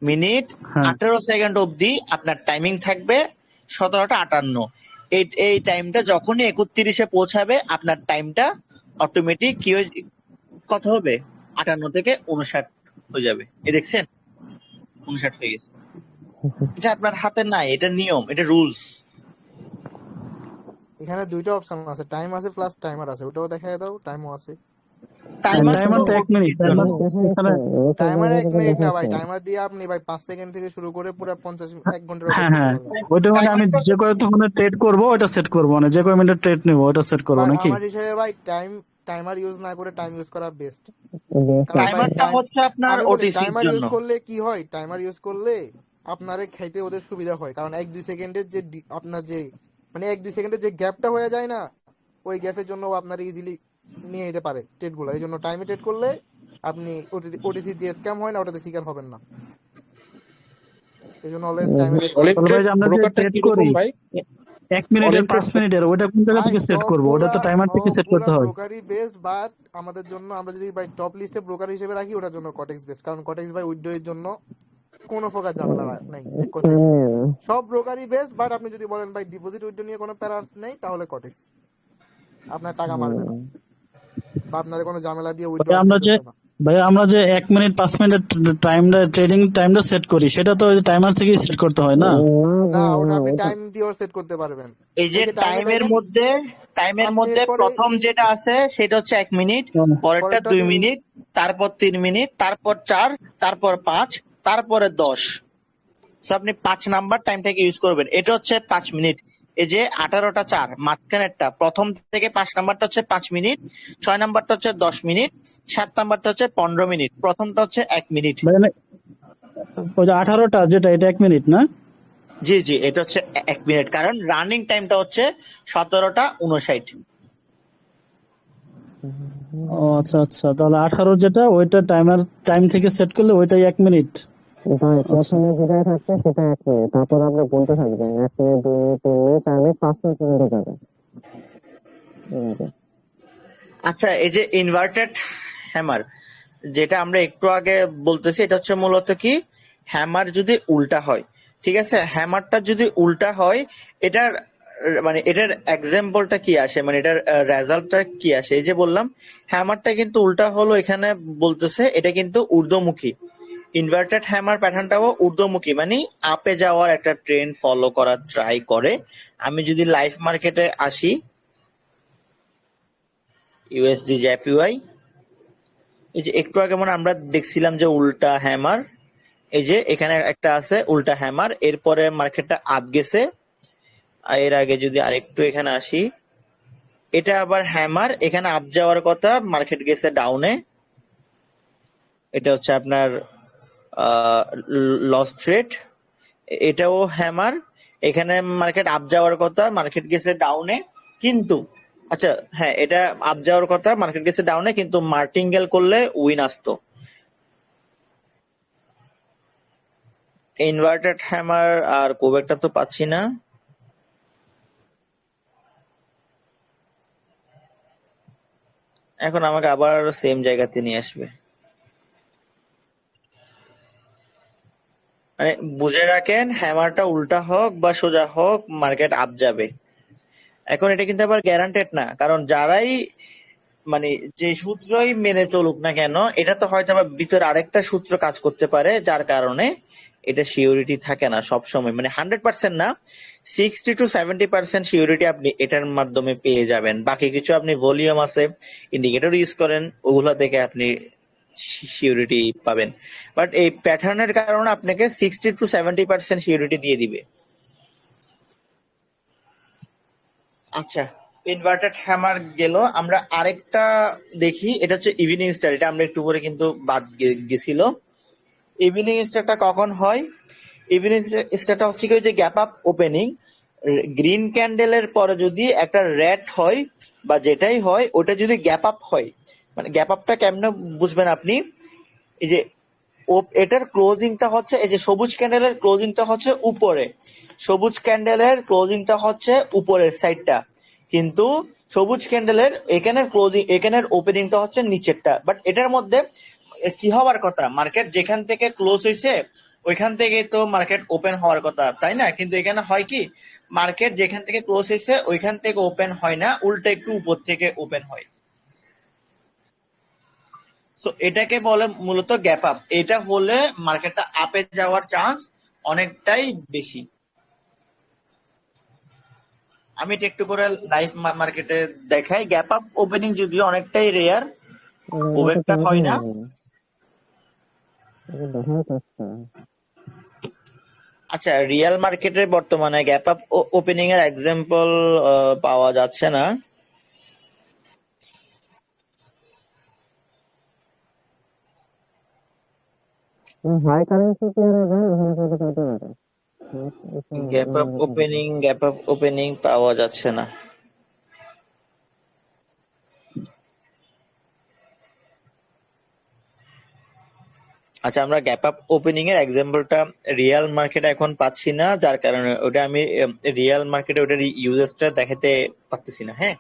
মিনিট হ্যাঁ 18 সেকেন্ড অবধি আপনার টাইমিং থাকবে 17টা 58। এই টাইমটা যখনই 31-এ পৌঁছাবে আপনার টাইমটা অটোমেটিক কি কত হবে, 58 থেকে 59 হয়ে যাবে। এই দেখছেন 59 হয়ে গেছে। এটা আপনার হাতে নাই, এটা নিয়ম, এটা রুলস। এখানে দুইটা অপশন আছে, টাইম আছে প্লাস টাইমার আছে, ওটাও দেখায় দাও, টাইমও আছে। টাইমার তো 1 মিনিট, টাইমার এখানে। টাইমার 1 মিনিট না ভাই, টাইমার দিয়ে আপনি ভাই 5 সেকেন্ড থেকে শুরু করে পুরো 1 ঘন্টার হ্যাঁ অপেক্ষা হ্যাঁ, করতে পারবেন। ওইটা মানে আমি যে কতক্ষণে ট্রেড করবো ওটা সেট করবো, মানে যে কয় মিনিট ট্রেড নিবো ওটা সেট করবো ভাই নাকি? আমার হিসেবে ভাই টাইমার ইউজ না করে টাইম ইউজ করা বেস্ট। কারণ ভাই টাইমারটা হচ্ছে আপনার আমি বলি, ওটিসির টাইমার ইউজ জন্য। করলে কি হয়, টাইমার ইউজ করলে আপনারে খাইতে ওদের সুবিধা হয়, কারণ 1-2 সেকেন্ডের যে আপনার যে মানে 1-2 সেকেন্ডের যে গ্যাপটা হয়ে যায় না, ওই গ্যাপের জন্য আপনার ইজিলি নিয়ে যেতে পারে ট্রেড গুলো। এই জন্য টাইমে ট্রেড করলে আপনি ওটিসি যে স্ক্যাম হয় না, ওটাতে শিকার হবেন না। এই জন্য অলওয়েজ টাইমে ট্রেড অলিভ তাহলে ভাই যে আমরা যে ব্রোকারটা ট্রেড কিরকম করি ভাই? 1 মিনিটের অলিভ 5 মিনিটের, ওটা কোন জায়গা ভাই থেকে সেট করবো? ওটা তো টাইমার থেকে সেট সবগুলা করতে হয়। ব্রোকারই বেস্ট, বাট আমাদের জন্য আমরা যদি ভাই টপ লিস্টে ব্রোকার হিসেবে রাখি, ওটার জন্য কটেক্স বেস্ট, কারণ কটেক্স ভাই উইথড্রয়ের জন্য কোনো প্রকার ঝামেলা নাই, এক কথায় ক্লিয়ার। সব ব্রোকারই বেস্ট, বাট আপনি যদি বলেন ভাই ডিপোজিট উইথড্র নিয়ে কোনো প্যারা নেই, তাহলে কটেক্স আপনার টাকা মারবে না, বা আপনার কোনো ঝামেলা দিয়ে উইথড্র ভাই আমরা যে করতে না। ভাই আমরা যে 1 মিনিট 5 মিনিটের টাইমটা ট্রেডিং টাইমটা সেট করি, সেটা তো টাইমার থেকেই সেট করতে হয় না? না, ওটা আপনি টাইম দিয়েও সেট করতে পারবেন। এই যে এই যে টাইমে টাইমের দেখেন মধ্যে 5 মিনিট পরে প্রথম যেটা আছে সেটা হচ্ছে 1 মিনিট, পরেরটা পরেরটা 2 2 মিনিট, মিনিট, তারপর 3 মিনিট, তারপর 4, তারপর 5, তারপরে 10। সো আপনি 5 নাম্বার টাইমটাকে ইউজ করবেন। এটা হচ্ছে 5 মিনিট। এই যে 18টা 4 মাঝখানেরটা প্রথম থেকে 5 নাম্বারটা হচ্ছে 5 মিনিট, 6 নাম্বারটা হচ্ছে 10 মিনিট, 7 নাম্বারটা হচ্ছে 15 মিনিট, প্রথমটা হচ্ছে 1 মিনিট। মানে ওই যে 18টা যেটা, এটা 1 মিনিট না? জি জি, এটা হচ্ছে 1 মিনিট, কারণ রানিং টাইমটা হচ্ছে 17টা 59। ও আচ্ছা আচ্ছা, তাহলে 18 যেটা ওইটা টাইম থেকে সেট করলে ওইটাই 1 মিনিট। ভাই আচ্ছা প্রথমে যেটা থাকছে সেটা 1 মিনিট, তারপর আপনি বলতে থাকবেন 1 minute, 2 minute, 3 minute, 4 minute, 5 minute পর্যন্ত যাবে এভাবে। আচ্ছা, এই যে ইনভার্টেড হ্যামার যেটা আমরা একটু আগে বলতেছি, এটা হচ্ছে মূলত কি, হ্যামার যদি উল্টা হয়, ঠিক আছে, হ্যামারটা যদি উল্টা হয়, এটার মানে এটার এক্সাম্পলটা কি আসে, মানে এটার রেজাল্টটা কি আসে? এই যে বললাম হ্যামারটা কিন্তু উল্টা হলো, এখানে বলতেছে এটা কিন্তু ঊর্ধ্বমুখী। ইনভার্টেড হ্যামার প্যাটার্নটাও ঊর্ধ্বমুখী, মানে আপে যাওয়ার একটা ট্রেন্ড ফলো করার ট্রাই করে। আমি যদি লাইভ মার্কেটে আসি, ইউএসডি জেপিওয়াই, এই যে একটু আগে মানে আমরা দেখছিলাম যে উল্টা হ্যামার, এই যে এখানে একটা আছে উল্টা হ্যামার, এরপরে মার্কেটটা আপ গেছে। আর এর আগে যদি আরেকটু এখানে আসি, এটা আবার হ্যামার, এখানে আপ যাওয়ার কথা, মার্কেট গেছে ডাউনে। এটা হচ্ছে আপনার লস ট্রেড। এটাও হ্যামার, এখানে মার্কেট আপ যাওয়ার কথা, মার্কেট গেছে ডাউনে, কিন্তু আচ্ছা হ্যাঁ, এটা আপ যাওয়ার কথা, মার্কেট গেছে ডাউনে, কিন্তু মার্টিঙ্গেল করলে উইন আসতো। ইনভার্টেড হ্যামার আর খুব একটা তো পাচ্ছি না। এখন আমাকে আবার সেম জায়গাতে নিয়ে আসবে। মানে বুঝে রাখেন, হ্যামারটা উল্টা হোক বা সোজা হোক, মার্কেট আপ যাবে। এখন এটা কিন্তু আবার গ্যারান্টেড না, কারণ যারাই মানে যে সূত্রই মেনে চলুক না কেন, এটা তো হয়তো বা ভিতরে আরেকটা সূত্র কাজ করতে পারে, যার কারণে এটা সিওরিটি থাকে না সব সময়, মানে 100% না, 60 to 70% সিওরিটি আপনি এটার মাধ্যমে পেয়ে যাবেন। বাকি কিছু আপনি ভলিউম আছে, ইন্ডিকেটর ইউজ করেন, ওগুলা থেকে আপনি সিওরিটি পাবেন। বাট এই প্যাটার্নের কারণে আপনাকে 60 to 70% সিওরিটি দিয়ে দিবে। আচ্ছা, ইনভার্টেড হ্যামার গেল, আমরা আরেকটা দেখি, এটা হচ্ছে ইভিনিং স্টার। এটা আমরা একটু পরে কিন্তু বাদ গেছিল। ইভিনিং স্টারটা কখন হয়? ইভিনিং স্টারটা হচ্ছে কি, ওই যে গ্যাপ আপ ওপেনিং, গ্রিন ক্যান্ডেলের পরে যদি একটা রেড হয় বা যেটাই হয়, ওটা যদি গ্যাপ আপ হয়, মানে গ্যাপ আপটা কেমনে বুঝবেন আপনি? এই যে এটার ক্লোজিংটা হচ্ছে, এই যে সবুজ ক্যান্ডেলের ক্লোজিংটা হচ্ছে উপরে, সবুজ ক্যান্ডেলের ক্লোজিংটা হচ্ছে উপরের সাইডটা, কিন্তু সবুজ ক্যান্ডেলের এখানের ক্লোজিং, এখানের ওপেনিংটা হচ্ছে নিচেরটা। বাট এটার মধ্যে কি হওয়ার কথা, মার্কেট যেখান থেকে ক্লোজ হয়েছে ওইখান থেকে তো মার্কেট ওপেন হওয়ার কথা, তাই না? কিন্তু এখানে হয় কি, মার্কেট যেখান থেকে ক্লোজ হয়েছে ওইখান থেকে ওপেন হয় না, উল্টো একটু উপর থেকে ওপেন হয়। সো এটাকে বলে মূলত গ্যাপ আপ। এটা হলে মার্কেটটা আপে যাওয়ার চান্স অনেকটাই বেশি। আমি এটা একটু করে লাইভ মার্কেটে দেখাই। গ্যাপ আপ ওপেনিং যদিও অনেকটাই রেয়ার, খুব এটা একটা হয় না। দেখা যাচ্ছে। আচ্ছা, রিয়েল মার্কেটে বর্তমানে গ্যাপ আপ ওপেনিং এর এক্সাম্পল পাওয়া যাচ্ছে না। হাই কারেন্সি পেয়ারে যায় ওখানে কিন্তু পেতে পারে। গ্যাপ আপ ওপেনিং পাওয়া যাচ্ছে না। আচ্ছা, আমরা গ্যাপ আপ ওপেনিং এর এক্সাম্পলটা রিয়েল মার্কেটে এখন পাচ্ছি না, যার কারণে ওটা আমি রিয়েল মার্কেটে ওটার ইউজেসটা দেখাতে পারতেছি না। হ্যাঁ,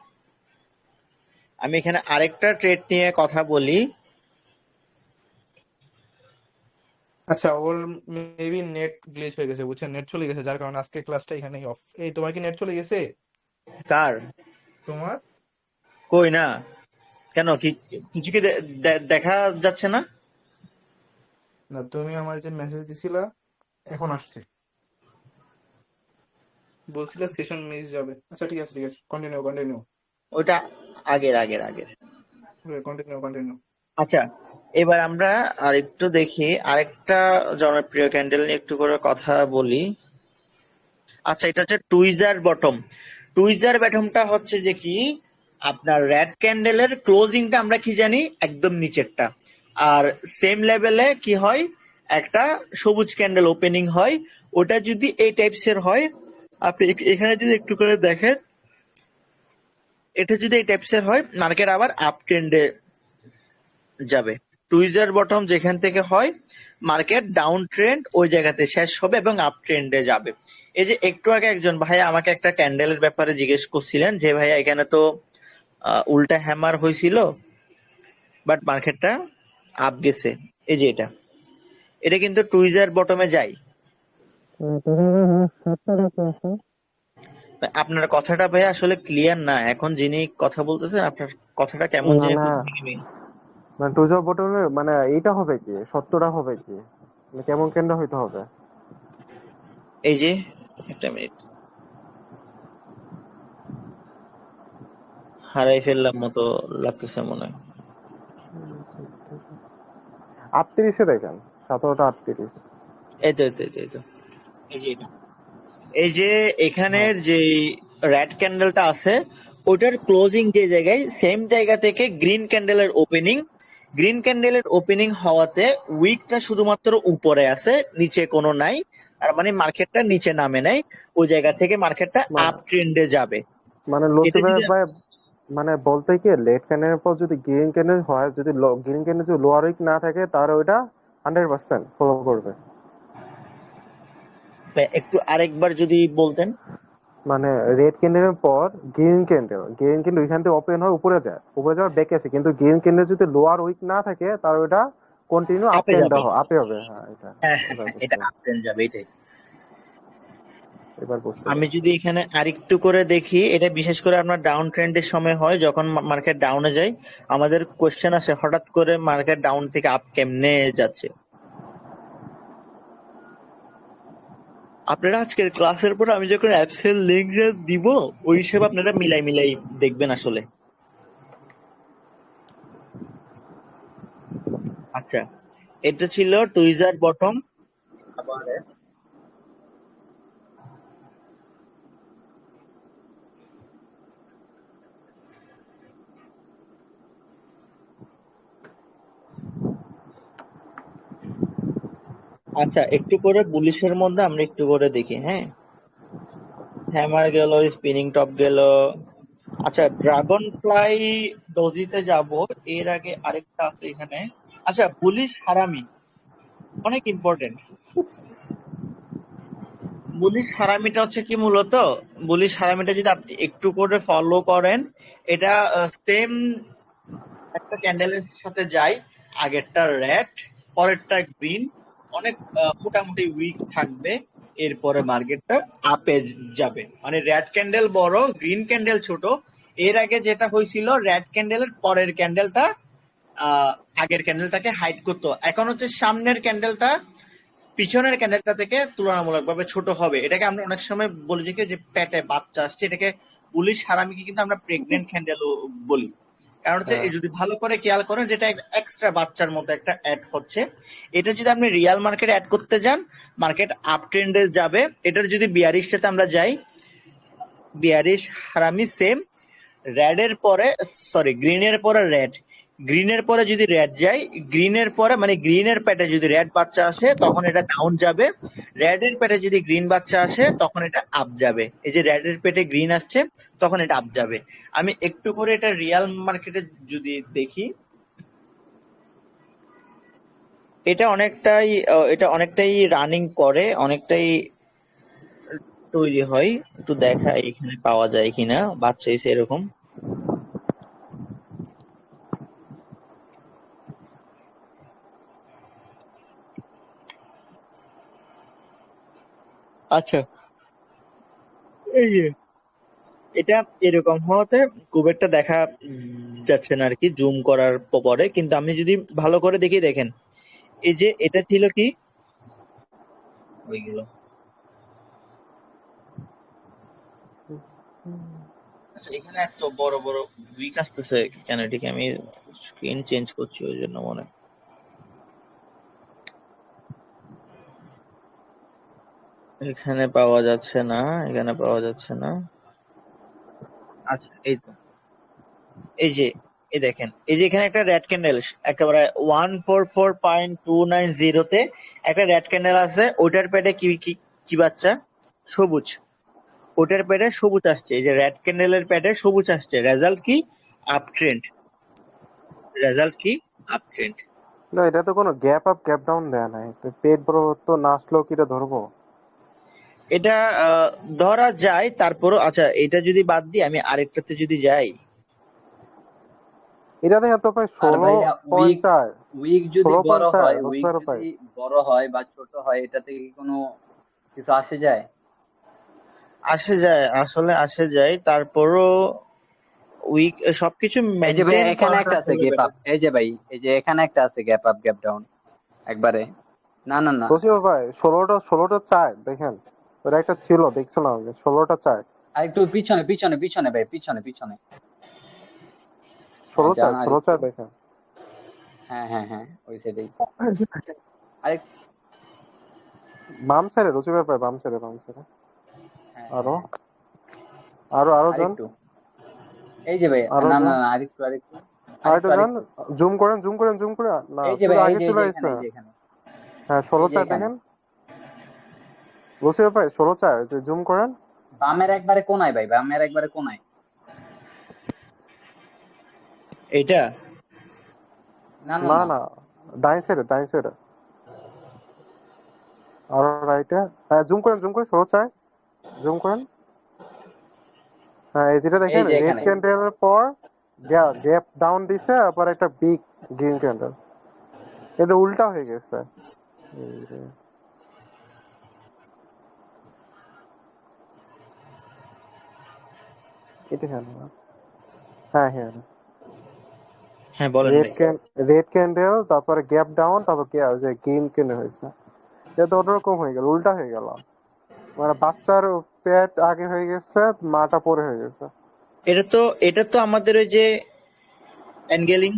আমি এখানে আরেকটা ট্রেড নিয়ে কথা বলি। আচ্ছা, ওর মেবি নেট গ্লিচ হয়ে গেছে, বুঝছেন, নেট চলে গেছে, যার কারণে আজকে ক্লাসটা এখানেই অফ। এই তোমার কি নেট চলে গেছে? কার? তোমার? কই না, কেন, কি কিছু কি দেখা যাচ্ছে না? না, তুমি আমার যে মেসেজ দিছিলা এখন আসছে, বলছিলে সেশন মিস যাবে। আচ্ছা ঠিক আছে, ঠিক আছে, কন্টিনিউ কন্টিনিউ ওটা আগের আগের আগের কন্টিনিউ কন্টিনিউ। আচ্ছা, এবার আমরা আরেকটু দেখি, আরেকটা জনপ্রিয় ক্যান্ডেল নিয়ে একটু করে কথা বলি। আচ্ছা, এটা হচ্ছে টুইজার বটম। টুইজার বটমটা হচ্ছে যে কি, আপনার রেড ক্যান্ডেলের ক্লোজিংটা আমরা কি জানি, একদম নিচেরটা। আর সেম লেভেলে কি হয়, একটা সবুজ ক্যান্ডেল ওপেনিং হয়। ওটা যদি এই টাইপস এর হয়, আপনি এখানে যদি একটু করে দেখেন, এটা যদি এই টাইপস এর হয়, মার্কেট আবার আপ ট্রেন্ডে যাবে। টুইজার বটম যেখান থেকে হয়, মার্কেট ডাউন ট্রেন্ড ওই জায়গাতে শেষ হবে এবং আপ ট্রেন্ডে যাবে। এই যে একটু আগে একজন ভাইয়া আমাকে একটা ক্যান্ডেলের ব্যাপারে জিজ্ঞেস করছিলেন যে ভাইয়া এখানে তো উল্টা হ্যামার হয়েছিল, বাট মার্কেটটা আপ গেছে। এই যে এটা এটা কিন্তু টুইজার বটমে যায়। আপনার কথাটা ভাইয়া আসলে ক্লিয়ার না, এখন যিনি কথা বলতেছেন আপনার কথাটা কেমন না জানি না, মানে টুইজার বটমে মানে এইটা হবে কি, সত্যটা হবে কি, মানে কেমন ক্যান্ডেল হইতে হবে? এই যে একটা মিনিট, হারাই ফেললাম মতো লাগতেছে মনে হয়। 38-এ দেখেন, 17টা 38। এই তো এই তো এই তো এই যে এটা, এই যে এখানের যে রেড ক্যান্ডেলটা আছে, ওটার ক্লোজিং যে জায়গায়, সেম জায়গা থেকে গ্রিন ক্যান্ডেলের ওপেনিং। গ্রিন ক্যান্ডেলের ওপেনিং হওয়াতে উইকটা শুধুমাত্র উপরে আছে, নিচে কোনো নাই। তার মানে মার্কেটটা নিচে নামে নাই, ওই জায়গা থেকে মার্কেটটা আপ ট্রেন্ডে যাবে। মানে এটা লসি যদি ভাই, মানে বলতে কি, লেট ক্যান্ডেলের পর যদি গ্রিন ক্যান্ডেল হয়, যদি গ্রিন ক্যান্ডেল যদি লোয়ার উইক না থাকে, তাহলে ওইটা 100% ফলো করবে। একটু আরেকবার যদি বলতেন। মানে রেড ক্যান্ডেলের পর গ্রিন ক্যান্ডেল ওইখান থেকে ওপেন হয়, উপরে যায়, উপরে যাওয়ার ব্যাক আসে, কিন্তু গ্রিন ক্যান্ডেল যদি লোয়ার উইক না থাকে, তাহলে ওটা কন্টিনিউ আপ আপে ট্রেন্ড যাবে। আপে হবে। হ্যাঁ, এটা এটা আপ ট্রেন্ড যাবে, এটাই। এবার বুঝতে আমি যদি এখানে আরেকটু করে দেখি, এটা বিশেষ করে আপনার ডাউন ট্রেন্ডের সময় হয়, যখন মার্কেট ডাউনে যায়। আমাদের কোশ্চেন আসে হঠাৎ করে মার্কেট ডাউন থেকে আপ কেমনে যাচ্ছে। আপনারা আজকের ক্লাসের পর আমি যখন অ্যাপসের লিংক দিব, ওই হিসেবে আপনারা মিলাই মিলাই দেখবেন আসলে। আচ্ছা, এটা ছিল টুইজার বটম। আচ্ছা, একটু করে বুলিশের মধ্যে আমরা একটু করে দেখি। হ্যাঁ, হ্যামার গেল, স্পিনিং টপ গেল। আচ্ছা, ড্রাগন ফ্লাই ডোজিতে যাব, এর আগে আরেকটা আছে এখানে। আচ্ছা, বুলিশ হারামি অনেক ইম্পর্টেন্ট। বুলিশ হারামিটা হচ্ছে কি, মূলত বুলিশ হারামিটা যদি আপনি একটু করে ফলো করেন, এটা সেম একটা ক্যান্ডেলের সাথে যায়। আগেরটা রেড, পরেরটা গ্রিন, অনেক মোটামুটি উইক থাকবে। এরপরে মার্কেটটা আপে যাবে, মানে রেড ক্যান্ডেল বড়, গ্রিন ক্যান্ডেল ছোট। এর আগে যেটা হয়েছিল, রেড ক্যান্ডেলের পরের ক্যান্ডেলটা আগের ক্যান্ডেলটাকে হাইড করতো। এখন হচ্ছে সামনের ক্যান্ডেলটা পিছনের ক্যান্ডেলটা থেকে তুলনামূলকভাবে ছোট হবে। এটাকে আমরা অনেক সময় বলি যে পেটে বাচ্চা আসছে, এটাকে বুলিশ হারামিকে কিন্তু আমরা প্রেগনেন্ট ক্যান্ডেলও বলি। কারণ হচ্ছে যদি ভালো করে খেয়াল করেন, যেটা এক্সট্রা বাচ্চার মতো একটা অ্যাড হচ্ছে। এটা যদি আপনি রিয়াল মার্কেটে অ্যাড করতে যান, মার্কেট আপ ট্রেন্ডে যাবে। এটার যদি বিয়ারিশটাতে আমরা যাই, বিয়ারিশ হারামি সেম, রেডের পরে, সরি গ্রিনের পরে রেড, গ্রিনের পরে যদি রেড যায়, গ্রিনের পরে মানে গ্রিনের পেটে যদি রেড বাচ্চা আসে, তখন এটা ডাউন যাবে। রেডের পেটে যদি গ্রিন বাচ্চা আসে, তখন এটা আপ যাবে। এই যে রেডের পেটে গ্রিন আসছে, তখন এটা আপ যাবে। আমি একটু করে এটা রিয়াল মার্কেটে যদি দেখি, এটা অনেকটাই রানিং করে, অনেকটাই তৈরি হয়। একটু দেখাই এখানে পাওয়া যায় কিনা, বাচ্চা এসে এরকম। আচ্ছা, এই যে এটা এরকম হওয়াতে খুব একটা দেখা যাচ্ছে না আর কি, জুম করার পরে। কিন্তু আমি যদি ভালো করে দেখি, দেখেন এই যে এটা ছিল কি, ওইগুলো। আচ্ছা, এখানে এত বড় বড় উইক আসতেছে কেন? এটিকে আমি স্ক্রিন চেঞ্জ করছি ওই জন্য মনে হয়। এখানে পাওয়া যাচ্ছে না, এখানে পাওয়া যাচ্ছে না। আচ্ছা এই তো, এই যে, এই দেখেন, এই যে এখানে একটা রেড ক্যান্ডেল একেবারে 144.290 একটা রেড ক্যান্ডেল আছে, ওটার পেটে কি কি কি বাচ্চা? সবুজ। ওটার পেটে সবুজ আসছে, এই যে রেড ক্যান্ডেলের পেটে সবুজ আসছে, রেজাল্ট কি? Up trend. রেজাল্ট কি? Up trend. না, এটা তো কোনো গ্যাপ আপ গ্যাপ ডাউন দেয়া নাই, তো পেট বড় তো না আসলেও কি এটা ধরবো? এটা ধরা যায়, তারপরও আচ্ছা এটা যদি বাদ দিই আমি আরেকটাতে যদি যাই, এটা দেখেন তো ভাই আর ভাইয়া উইক 16.4, উইক যদি বড় 16.4 হয়, বুঝতে উইক পারো ভাই। যদি বড় হয় বা ছোট হয়, এটাতে কি কোনো কিছু আসে যায়? আসে যায়, আসলে আসে যায়, তারপরও উইক সবকিছু এই যে ভাই মেনটেন এখানে করাটা একটা আছে আসলে গ্যাপ better। আপ, এই যে ভাই এই যে এখানে একটা আছে গ্যাপ আপ গ্যাপ ডাউন একবারে। না না না, বুঝতে ভাই, 16.4 দেখেন, ওটা একটা ছিল দেখছিলাম আমি, 16.4, আর একটু পিছনে পিছনে পিছনে ভাই, পিছনে পিছনে। হ্যাঁ 16.4, যান আর একটু। 16.4 দেখেন। হ্যাঁ হ্যাঁ হ্যাঁ, ওই সাইডেই। আরেক বাম সাইডে রসিবার ভাই, বাম সাইডে, বাম সাইডে। হ্যাঁ হ্যাঁ আরো হ্যাঁ, আরো আরো যান, আরেকটু। এই যে ভাই, আরো না না যান, না, আরেকটু আরেকটু আরেকটু আরেকটু যান, আরেকটু। জুম করেন, জুম করেন, জুম করে, না এই যে চলে ভাই, এই আগে যে এই চলে যে এখানে, আসছে। এই যে এখানে, হ্যাঁ এই যে 16.4 এখানে। দেখেন, রসিবার ভাই 16.4, যে জুম করেন। বামের একবারে কোনায় ভাই, বামের একবারে কোনায়। এটা না না না না, না, ডাইন সাইডে, ডাইন সাইডে, আরো রাইটে। হ্যাঁ জুম করেন, জুম করে 16.4 জুম করেন। হ্যাঁ এই যেটা এই দেখেন, যে রেড এখানে। ক্যান্ডেলের পর গ্যাপ ডাউন দিছে, আবার একটা বিগ গ্রিন ক্যান্ডেল, এটা উল্টা হয়ে গেছে। এই রে। এটা কেন? হ্যাঁ হ্যাঁ, হ্যাঁ বলেন রেড ভাই। রেড ক্যান্ডেল, তারপরে গ্যাপ ডাউন, তারপর যে গ্রিন ক্যান্ডেল হয়েছে, এটা তো অন্যরকম হয়ে গেল, উল্টা হয়ে গেল, মানে বাচ্চার পেট আগে হয়ে গেছে, মাটা পরে হয়ে গেছে। এটা তো আমাদের ওই যে অ্যাঙ্গেলিং।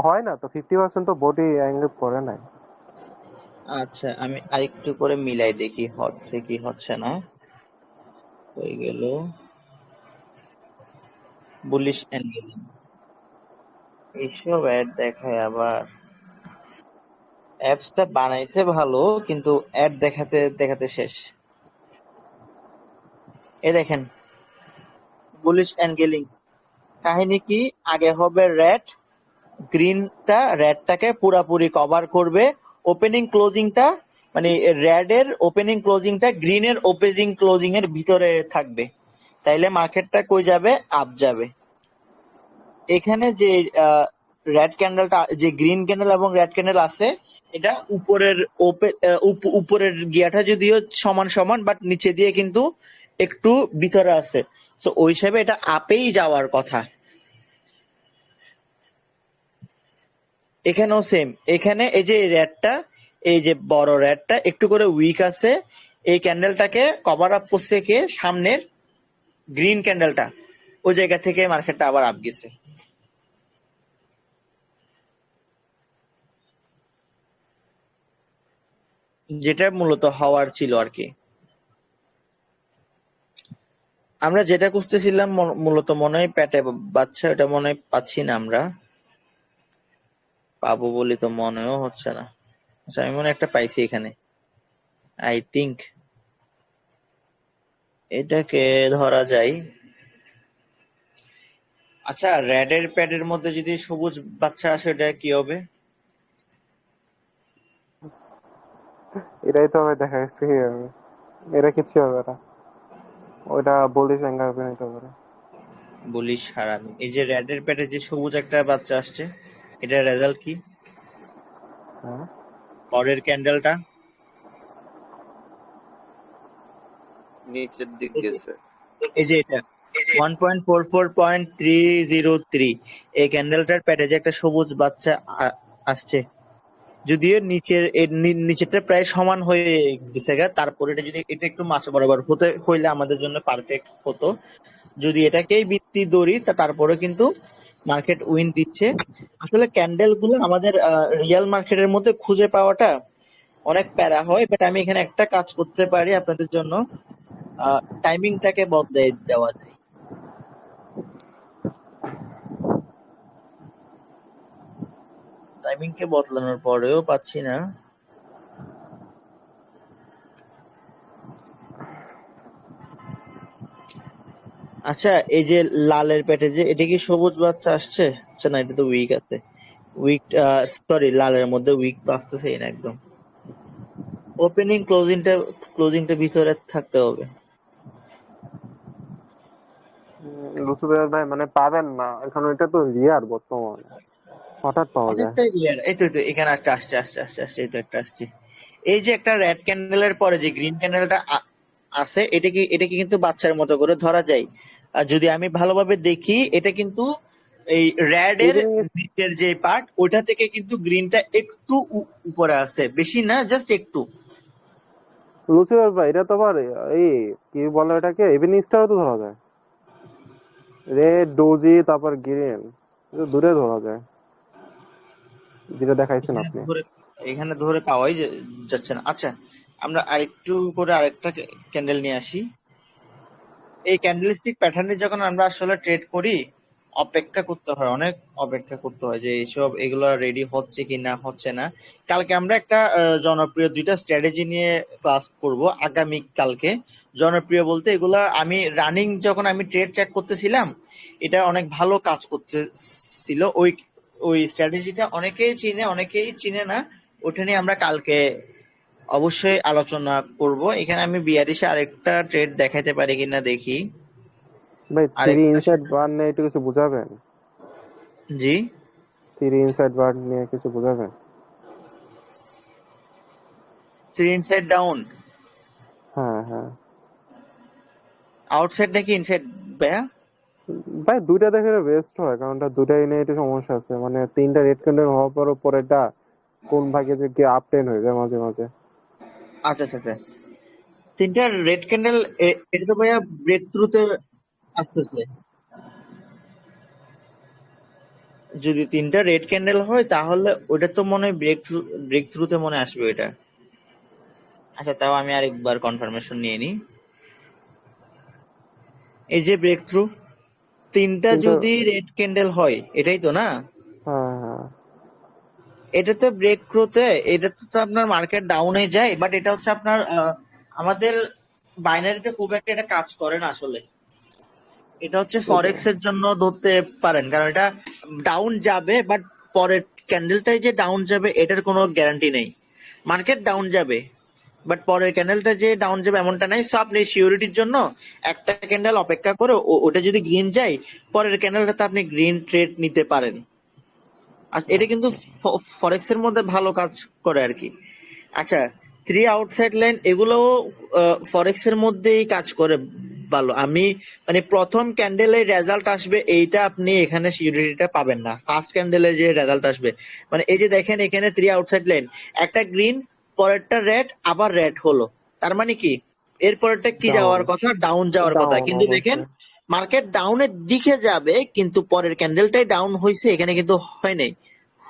হয় না তো, 50% তো বডি অ্যাঙ্গেল করে নাই। আচ্ছা আমি আরেকটু করে মিলাই দেখি হচ্ছে কি হচ্ছে না। হয়ে গেল বুলিশ অ্যাঙ্গেলিং, এইসব অ্যাড দেখায় আবার। অ্যাপসটা বানাইতে ভালো, কিন্তু অ্যাড দেখাতে দেখাতে শেষ। এই দেখেন বুলিশ অ্যাঙ্গেলিং, কাহিনী কি? আগে হবে রেড, রেডটাকে পুরাপুরি কভার করবে, ওপেনিং ক্লোজিংটা মানে রেড এর ওপেনিং ক্লোজিংটা গ্রিনের ওপেনিং ক্লোজিং এর ভিতরে থাকবে, তাইলে মার্কেটটা কই যাবে? আপ যাবে। এখানে যে রেড ক্যান্ডেলটা, যে গ্রিন ক্যান্ডেল এবং রেড ক্যান্ডেল আছে, এটা উপরের গিয়াটা যদিও সমান সমান, বাট নিচে দিয়ে কিন্তু একটু ভিতরে আছে, সো ওই হিসাবে এটা আপেই যাওয়ার কথা। এখানেও সেম, এখানে এই যে রেডটা, এই যে বড় রেডটা একটু করে উইক আছে, এই ক্যান্ডেলটাকে কভার আপ করছে কে? সামনের গ্রিন ক্যান্ডেলটা, ওই জায়গা থেকে মার্কেটটা আবার আপ গেছে, যেটা মূলত হওয়ার ছিল আর কি। আমরা যেটা খুঁজতেছিলাম মূলত মনে হয় পেটে বাচ্চা, এটা মনে হয় পাচ্ছি না আমরা, পাবো বলে তো মনেও হচ্ছে না। আচ্ছা আমি মনে হয় একটা পাইছি এখানে, আই থিঙ্ক এটাকে ধরা যায়। আচ্ছা রেড এর প্যাডের মধ্যে যদি সবুজ বাচ্চা আসে, এটা কি হবে? এটাই তো আমি দেখাচ্ছি, এটা কিচ্ছু হবে না, ওটা বলিস অ্যাঙ্গেল নিতে পারে। বলিস হারামি, এই যে রেড এর প্যাডে যে সবুজ একটা বাচ্চা আসছে, এটার রেজাল্ট কি? হ্যাঁ পরের ক্যান্ডেলটা নিচের দিক এই যে গেছে। এই যে এটা 1.44.303, এই ক্যান্ডেলটার প্যাডে যে একটা সবুজ বাচ্চা আসছে, যদিও নিচেরটা প্রায় সমান হয়ে গেছে গা, তারপর এটা যদি এটা একটু মাছ বরাবর হতে হইলে আমাদের জন্য পারফেক্ট হতো। যদি এটাকেই ভিত্তি ধরি তারপরে কিন্তু মার্কেট উইন দিচ্ছে। আসলে ক্যান্ডেল গুলো আমাদের রিয়েল মার্কেটের মধ্যে খুঁজে পাওয়াটা অনেক প্যারা হয়, বাট আমি এখানে একটা কাজ করতে পারি আপনাদের জন্য, টাইমিংটাকে বদলে দেওয়া যায়। টাইমিংকে বদলানোর পরেও পাচ্ছি না। আচ্ছা, এই যে লালের পেটে যে এটা কি সবুজ বাচ্চা আসছে? আচ্ছা না, এটা তো উইক আছে। উইক, সরি, লালের মধ্যে উইক আসতেছেই না একদম। ওপেনিং ক্লোজিংটা ভিতরে থাকতে হবে। লুসিফার ভাই মানে পাবেন না, এখন এটা তো রিয়ার বর্তমানে, হঠাৎ পাওয়া যায়। অনেকটাই রিয়ার। এই তো এখানে একটা আসছে, এই তো একটা আসছে। এই যে একটা রেড ক্যান্ডেলের পরে যে গ্রিন ক্যান্ডেলটা আছে, এটা কি কিন্তু বাচ্চার মতো করে ধরা যায়। আর যদি আমি ভালোভাবে দেখি, এটা কিন্তু এই রেড এর নিচের যে পার্ট, ওইটা থেকে কিন্তু গ্রিনটা একটু উপরে আছে, বেশি না, জাস্ট একটু। লুসিফার ভাই এটা তো আবার এই কি বলে এটাকে, ইভিনিং স্টারও তো ধরা যায়, রেড ডোজি তারপর গ্রিন, দূরে ধরা যায় যেটা দেখাইছেন আপনি। এখানে ধরে পাওয়াই যাচ্ছে না। আচ্ছা, আমরা আরেকটু করে আরেকটা ক্যান্ডেল নিয়ে আসি। এই ক্যান্ডেলস্টিক প্যাটার্নে যখন আমরা আসলে ট্রেড করি, অপেক্ষা করতে হয়, অনেক অপেক্ষা করতে হয় যে এইসব এগুলো রেডি হচ্ছে কি না হচ্ছে না। কালকে আমরা একটা জনপ্রিয় 2টা স্ট্র্যাটেজি নিয়ে ক্লাস করব, আগামী কালকে। জনপ্রিয় বলতে এগুলা আমি রানিং যখন আমি ট্রেড চেক করতেছিলাম, এটা অনেক ভালো কাজ করতেছিল। ওই স্ট্র্যাটেজিটা অনেকেই চিনে, অনেকেই চিনে না। ওটা নিয়ে আমরা কালকে অবশ্যই আলোচনা করব। এখানে আমি বিয়ারিশে আরেকটা ট্রেড দেখাইতে পারি কিনা দেখি। ভাই 3 ইনসাইড বার নিয়ে একটু কিছু বুঝাবেন? জি, 3 ইনসাইড বার নিয়ে কিছু বুঝাবেন? 3 ইনসাইড ডাউন, হ্যাঁ হ্যাঁ। আউটসাইড নাকি ইনসাইড ভাইয়া? ভাই দুইটা দেখে বেস্ট হয়, কারণ দুটাই নিয়ে একটু সমস্যা আছে, মানে 3টা রেড ক্যান্ডেল হওয়ার পর পরেরটা কোন ভাগে যে কি আপ টেন হয়ে যায় মাঝে মাঝে। আচ্ছা আচ্ছা, 3টা রেড ক্যান্ডেল, এটা তো ভাইয়া ব্রেক থ্রুতে আসতেছে। যদি 3টা রেড ক্যান্ডেল হয় তাহলে ওটা তো মনে হয় ব্রেক থ্রুতে মনে আসবে ওইটা। আচ্ছা, তাও আমি আরেকবার কনফার্মেশন নিয়ে নিই। এই যে ব্রেক থ্রু, 3টা যদি রেড ক্যান্ডেল হয়, এটাই তো না? হ্যাঁ হ্যাঁ। এটা তো ব্রেক থ্রুতে, এটা তো আপনার মার্কেট ডাউনে যায়, বাট এটা হচ্ছে আপনার আমাদের বাইনারিতে খুব একটা এটা কাজ করে না আসলে। এটা হচ্ছে ফরেক্স এর জন্য ধরতে পারেন, কারণ এটা ডাউন যাবে, বাট পরের ক্যান্ডেলটাই যে ডাউন যাবে এটার কোনো গ্যারান্টি নেই। মার্কেট ডাউন যাবে, বাট পরের ক্যান্ডেলটা যে ডাউন যাবে এমনটা নাই। সো আপনি সিওরিটির জন্য একটা ক্যান্ডেল অপেক্ষা করে ওটা যদি গ্রিন যায়, পরের ক্যান্ডেলটাতে আপনি গ্রিন ট্রেড নিতে পারেন। আর এটা কিন্তু ফরেক্স এর মধ্যে ভালো কাজ করে আর কি। আচ্ছা, 3 আউটসাইড লাইন এগুলোও ফরেক্স এর মধ্যেই কাজ করে ভালো। আমি মানে প্রথম ক্যান্ডেলের রেজাল্ট আসবে এইটা আপনি এখানে সিউরিটিটা পাবেন না। ফার্স্ট ক্যান্ডেলের যে রেজাল্ট আসবে, মানে এই যে দেখেন এখানে 3 আউটসাইড লাইন, একটা গ্রিন, পরেরটা রেড, আবার রেড হলো, তার মানে কি এরপরটা কি যাওয়ার কথা? ডাউন যাওয়ার কথা। কিন্তু দেখেন মার্কেট ডাউনের দিকে যাবে, কিন্তু পরের ক্যান্ডেলটাই ডাউন হয়েছে, এখানে কিন্তু হয় নাই।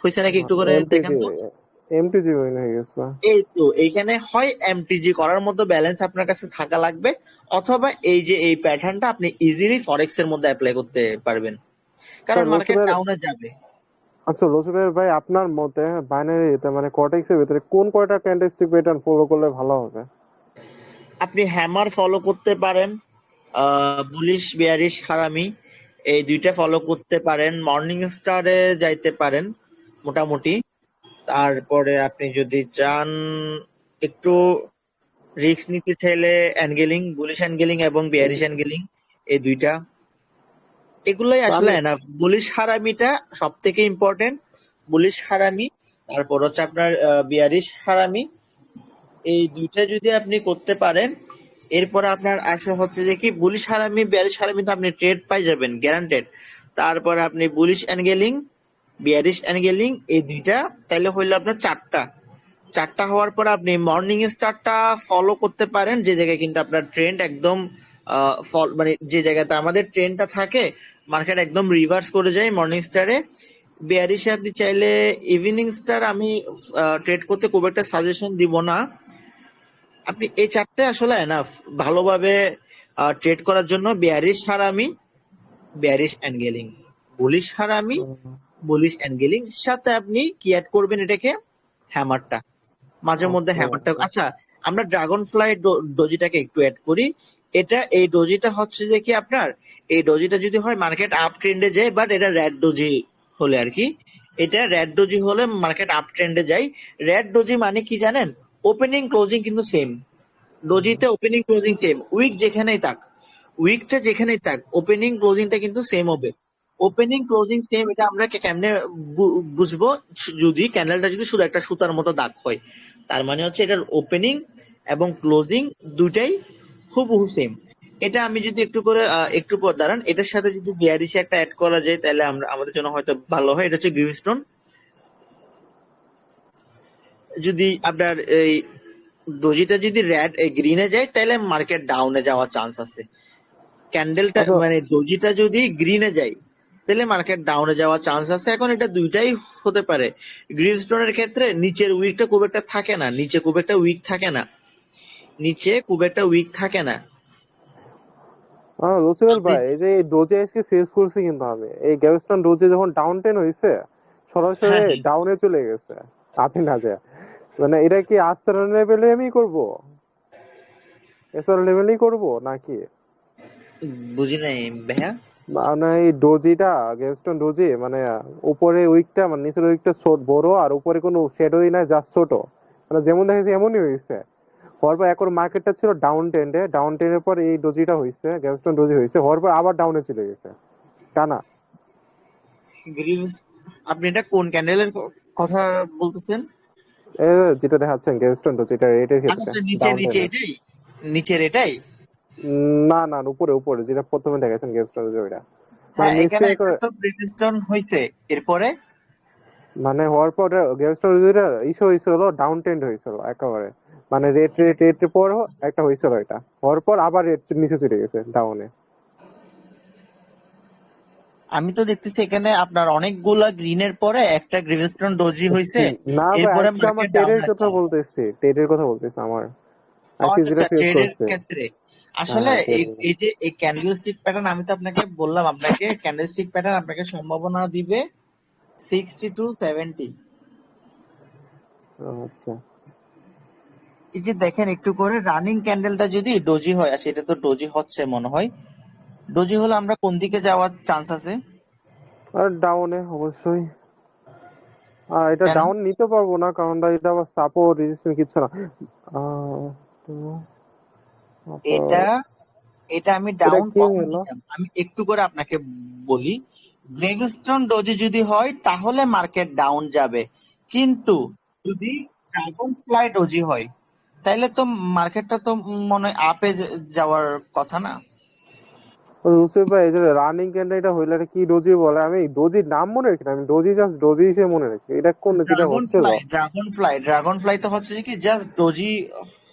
হয়েছে নাকি একটু করে দেখেন তো। এমটিজি হয়ে গেছে। এই তো এইখানে হয় এমটিজি করার মতো ব্যালেন্স আপনার কাছে থাকা লাগবে, অথবা এই যে এই প্যাটার্নটা আপনি ইজিলি ফরেক্স এর মধ্যে অ্যাপ্লাই করতে পারবেন, কারণ মার্কেট ডাউনে যাবে। আচ্ছা লসিফার ভাই, আপনার মতে বাইনারিতে মানে কর্টেক্স এর ভিতরে কোন কয়টা ক্যান্ডেলস্টিক প্যাটার্ন ফলো করলে ভালো হবে? আপনি হ্যামার ফলো করতে পারেন, বুলিশ বেয়ারিশ হারামি, এই 2টা ফলো করতে পারেন। মর্নিং স্টারে যাইতে পারেন মোটামুটি। তারপরে আপনি যদি চান একটু রিস্ক নিতে চাইলে অ্যাঙ্গেলিং, বুলিশ অ্যাঙ্গেলিং এবং বেয়ারিশ অ্যাঙ্গেলিং, এই 2টা, এগুলোই আসলে না। বুলিশ হারামিটা সব থেকে ইম্পর্টেন্ট, বুলিশ হারামি, তারপর হচ্ছে আপনার বিয়ারিশ হারামি, এই 2টা যদি আপনি করতে পারেন, এরপর আপনার আসলে হচ্ছে যে কি বুলিশ হারামি বিয়ারিশ হারামি তো আপনি ট্রেড পাই যাবেন গ্যারান্টেড। তারপর আপনি বুলিশ অ্যাঙ্গেলিং, বিয়ারিশ অ্যাঙ্গেলিং, এই 2টা, তাহলে হইলো আপনার 4টা হওয়ার পর আপনি মর্নিং স্টারটা ফলো করতে পারেন, যে জায়গায় কিন্তু আপনার ট্রেন্ড একদম মানে যে জায়গাতে আমাদের ট্রেন্ডটা থাকে, মার্কেট একদম রিভার্স করে যায় মর্নিং স্টারে। বিয়ারিশে আপনি চাইলে ইভিনিং স্টার আমি ট্রেড করতে খুব একটা সাজেশন দিব না। আপনি এই চারটে আসলে এনাফ ভালোভাবে ট্রেড করার জন্য। বিয়ারিশ হারামি, বিয়ারিশ অ্যানগেলিং, বুলিশ হারামি, বুলিশ অ্যানগেলিং, সাথে আপনি কি অ্যাড করবেন এটাকে, হ্যামারটা, মাঝে মধ্যে হ্যামারটা। আচ্ছা, আমরা ড্রাগন ফ্লাই ডোজিটাকে একটু অ্যাড করি। এই ডোজিটা হচ্ছে যে কি আপনার, এই ডোজিটা যদি হয় মার্কেট আপ ট্রেন্ডে যায়, বাট এটা রেড ডোজি হলে আর কি, এটা রেড ডোজি হলে মার্কেট আপ ট্রেন্ডে যায়। রেড ডোজি মানে কি জানেন, ওপেনিং ক্লোজিং কিন্তু সেম, ডোজিতে ওপেনিং ক্লোজিং সেম, উইক যেখানেই থাক, উইকটা যেখানেই থাক, ওপেনিং ক্লোজিংটা কিন্তু সেম হবে। ওপেনিং ক্লোজিং সেম, এটা আমরা কেমনে বুঝবো, যদি ক্যান্ডেলটা যদি শুধু একটা সুতার মতো দাগ হয়, তার মানে হচ্ছে এটার ওপেনিং এবং ক্লোজিং দুইটাই হুবহু সেম। এটা আমি যদি একটু করে একটু পর দাঁড়ান, এটার সাথে যদি বিয়ারিশে একটা অ্যাড করা যায় তাহলে আমরা আমাদের জন্য হয়তো ভালো হয়। এটা হচ্ছে গ্রিনস্টোন। যদি আপনার এই ডোজিটা যদি রেড গ্রিনে যায় তাহলে মার্কেট ডাউনে যাওয়ার চান্স আছে। ক্যান্ডেলটা আচ্ছা মানে ডোজিটা যদি গ্রিনে যায় তাহলে মার্কেট ডাউনে যাওয়ার চান্স আছে। এখন এটা দুইটাই হতে পারে। গ্রিনস্টোনের ক্ষেত্রে নিচের উইকটা খুব একটা থাকে না, নিচে খুব একটা উইক থাকে না, নিচে খুব একটা উইক থাকে না। লুসিফার ভাই, এই যে ডোজে আজকে ফেস করছি, কিন্তু আমি এই গ্যাভস্টন ডোজে যখন ডাউন টেন হয়েছে সরাসরি হ্যাঁ হ্যাঁ, ডাউনে চলে গেছে, আপনি না যায়। মানে এটা কি আস্তরণ লেভেলে আমি করবো, এসর লেভেলেই করবো নাকি? বুঝি নাই ভাইয়া। মানে এই ডোজিটা, গ্যাভস্টন ডোজি মানে উপরে উইকটা মানে নিচের উইকটা বড়, আর উপরে কোনো শেডোই নাই, জাস্ট ছোট, মানে যেমন দেখেছি এমনই হয়েছে। হওয়ার পর এখন মার্কেটটা ছিল ডাউন টেন্ডে, ডাউন টেনের পর এই ডোজিটা হয়েছে, গ্যাভস্টন ডোজি হয়েছে, হওয়ার পর আবার ডাউনে চলে গেছে টানা। গ্রিন, আপনি এটা কোন ক্যান্ডেলের কথা বলতেছেন? এ যেটা দেখাচ্ছেন গ্যাভস্টন ডোজি, এটা রেটের ক্ষেত্রে আচ্ছা, নিচে ডাউন নিচে টেনে। এটাই, নিচের এটাই। না না, উপরে উপরে যেটা প্রথমে দেখাচ্ছেন গ্যাভস্টন ডোজি, ওইটা মানে হ্যাঁ, নিচে এখানে একটা তো ব্রিজস্টোন হয়েছে, এরপরে মানে হওয়ার পর গ্যাভস্টন ডোজিটা ইস্যু হয়েছিল, ডাউন টেন্ড হয়েছিল একেবারে, মানে রেট রেট রেটের পর একটা হয়েছিল, এটা হওয়ার পর আবার রেট নিচে চলে গেছে ডাউনে। আমি তো দেখতেছি এখানে আপনার অনেকগুলা গ্রিনের পরে একটা গ্রিনস্টোন ডোজি হয়েছে, না ভাই, এরপরে আজকে আমার মার্কেট ডাউন টেরের কথা আছে। বলতেছি, টেরের কথা বলতেছি আমার আজকে আচ্ছা যেটা আচ্ছা, ফেস ট্রেডের করছে। ক্ষেত্রে হ্যাঁ আসলে হ্যাঁ, এই টেরের। এই যে এই ক্যান্ডেল স্টিক প্যাটার্ন, আমি তো আপনাকে বললাম, আপনাকে ক্যান্ডেল স্টিক প্যাটার্ন আপনাকে সম্ভাবনা দিবে 60 to 70। আচ্ছা এই যে দেখেন একটু করে রানিং ক্যান্ডেলটা যদি ডোজি হয়, আচ্ছা এটা তো ডোজি হচ্ছে মনে হয়, ডোজি হলে আমরা কোন দিকে যাওয়ার চান্স আছে? আর ডাউনে অবশ্যই। আর এটা কেন? ডাউন নিতে পারবো না, কারণ এটা আবার সাপোর্ট রেজিস্ট্যান্স কিছু না। তো এটা এটা আমি এটা ডাউন কি কখন হলো? দিতাম আমি একটু করে আপনাকে বলি। গ্রেগস্টোন ডোজি যদি হয় তাহলে মার্কেট ডাউন যাবে, কিন্তু যদি ড্রাগন ফ্লাই ডোজি হয় তাহলে তো মার্কেটটা তো মনে হয় আপে যাওয়ার কথা না। লুসিফ ভাই, এই যে রানিং ক্যান্ডেল এটা হইলে এটা কি ডোজি বলে? আমি ডোজির নাম মনে রাখি না, আমি ডোজি জাস্ট ডোজি হিসেবে মনে রাখি। এটা কোন যেটা ড্রাগন হচ্ছিল? Fly, dragon fly, dragon fly তো হচ্ছে যে কি জাস্ট ডোজি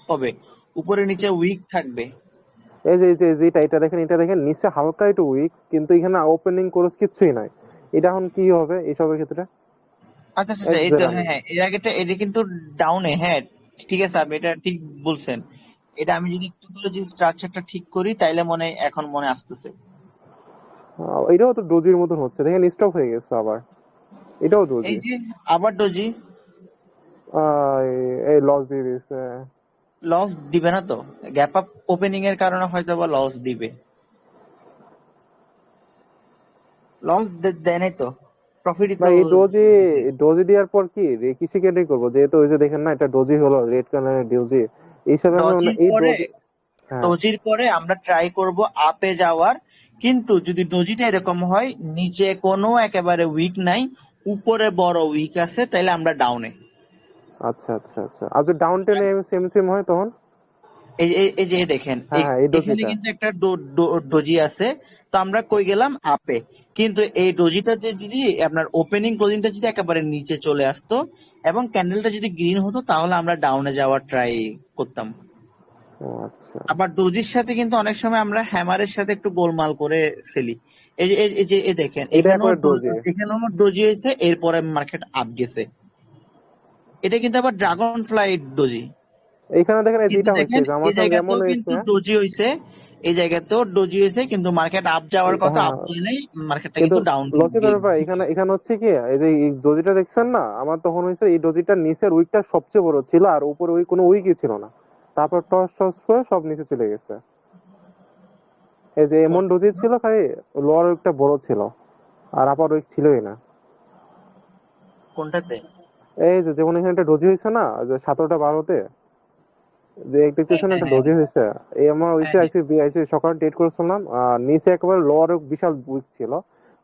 হবে, উপরে নিচে উইক থাকবে। এই যে যেটা এটা দেখেন, এটা দেখেন নিচে হালকা একটু উইক, কিন্তু এখানে ওপেনিং কোর্স কিছুই নাই। এটা এখন কি হবে এইসবের ক্ষেত্রে? আচ্ছা আচ্ছা, এই তো হ্যাঁ, এর আগেটা এটা কিন্তু ডাউনে, হ্যাঁ ঠিক আছে, আপনি এটা ঠিক বলছেন। এটা আমি যদি একটু করে যদি স্ট্রাকচারটা ঠিক করি তাইলে মনে হয় এখন মনে আসতেছে। এটাও তো ডোজির মতন হচ্ছে, দেখেন স্টপ হয়ে গেছে আবার, এটাও এই ডোজি। যে আবার ডোজি এই লস দিয়ে দিয়েছে। লস দিবে না তো, গ্যাপ আপ ওপেনিং এর কারণে হয়তো বা লস দিবে। লস দেয় নাই তো, প্রফিটই না, তো এই ডোজি দিছে। ডোজি দেওয়ার পর কি কিসে কেটে করবো, যেহেতু ওই যে দেখেন না, এটা ডোজি হলো, রেড কালারের ডোজি। এই হিসাবে আমি ডজির এই পরে, ডোজি। হ্যাঁ ডজির পরে আমরা ট্রাই করব আপে যাওয়ার, কিন্তু যদি ডজিটা এরকম হয় নিচে কোনো একেবারে উইক নাই, উপরে বড় উইক আছে, তাহলে আমরা ডাউনে। আচ্ছা আচ্ছা আচ্ছা, আর যদি ডাউন টেনে সেম সেম হয় তখন? এই যে দেখেন হ্যাঁ হ্যাঁ, এই এখানে ডোজিটা। কিন্তু একটা ডোজি আছে, তো আমরা কই গেলাম আপে। কিন্তু এই ডোজিটাতে যদি আপনার ওপেনিং ক্লোজিংটা যদি একেবারে নিচে চলে আসতো এবং ক্যান্ডেলটা যদি গ্রিন হতো তাহলে আমরা ডাউনে যাওয়ার ট্রাই করতাম। ও আচ্ছা। আবার ডোজির সাথে কিন্তু অনেক সময় আমরা হ্যামারের সাথে একটু গোলমাল করে ফেলি। এই যে দেখেন এটা এখানেও একবারে ডোজি। এখানেও ডোজি হয়েছে, এরপরে মার্কেট আপ গেছে। এটা কিন্তু আবার ড্রাগন ফ্লাই ডোজি। এইখানে দেখেন এই কিন্তু যেটা হয়েছে দেখেন যে আমার এই সঙ্গে এমন জায়গাতেও কিন্তু হয়েছে। ডোজি হয়েছে, এই জায়গাতেও ডোজি হয়েছে, কিন্তু মার্কেট আপ যাওয়ার কথা হ্যাঁ, আপ যায় নাই, মার্কেটটা কিন্তু কিন্তু ডাউন লসিফার ব্যাপার এখানে এখানে হচ্ছে কি, এই যে এই ডোজিটা দেখছেন না, আমার তখন হয়েছে এই ডোজিটার নিচের উইকটা সবচেয়ে বড় ছিল আর উপরে উইক কোনো উইকই ছিল না, তারপর টস টস করে সব নিচে চলে গেছে। এই যে এমন ডোজি ছিল খালি লোয়ার উইকটা বড় ছিল আর আপার উইক ছিলই না। কোনটাতে? এই যে যেমন এখানে একটা ডোজি হয়েছে না যে 17টা 12তে, যে দেখতেছেন একটা ডোজি হয়েছে, এই আমার হয়েছে আইসি সকালে ডেট করেছিলাম, নিচে একেবারে লোয়ার উইক বিশাল উইক ছিল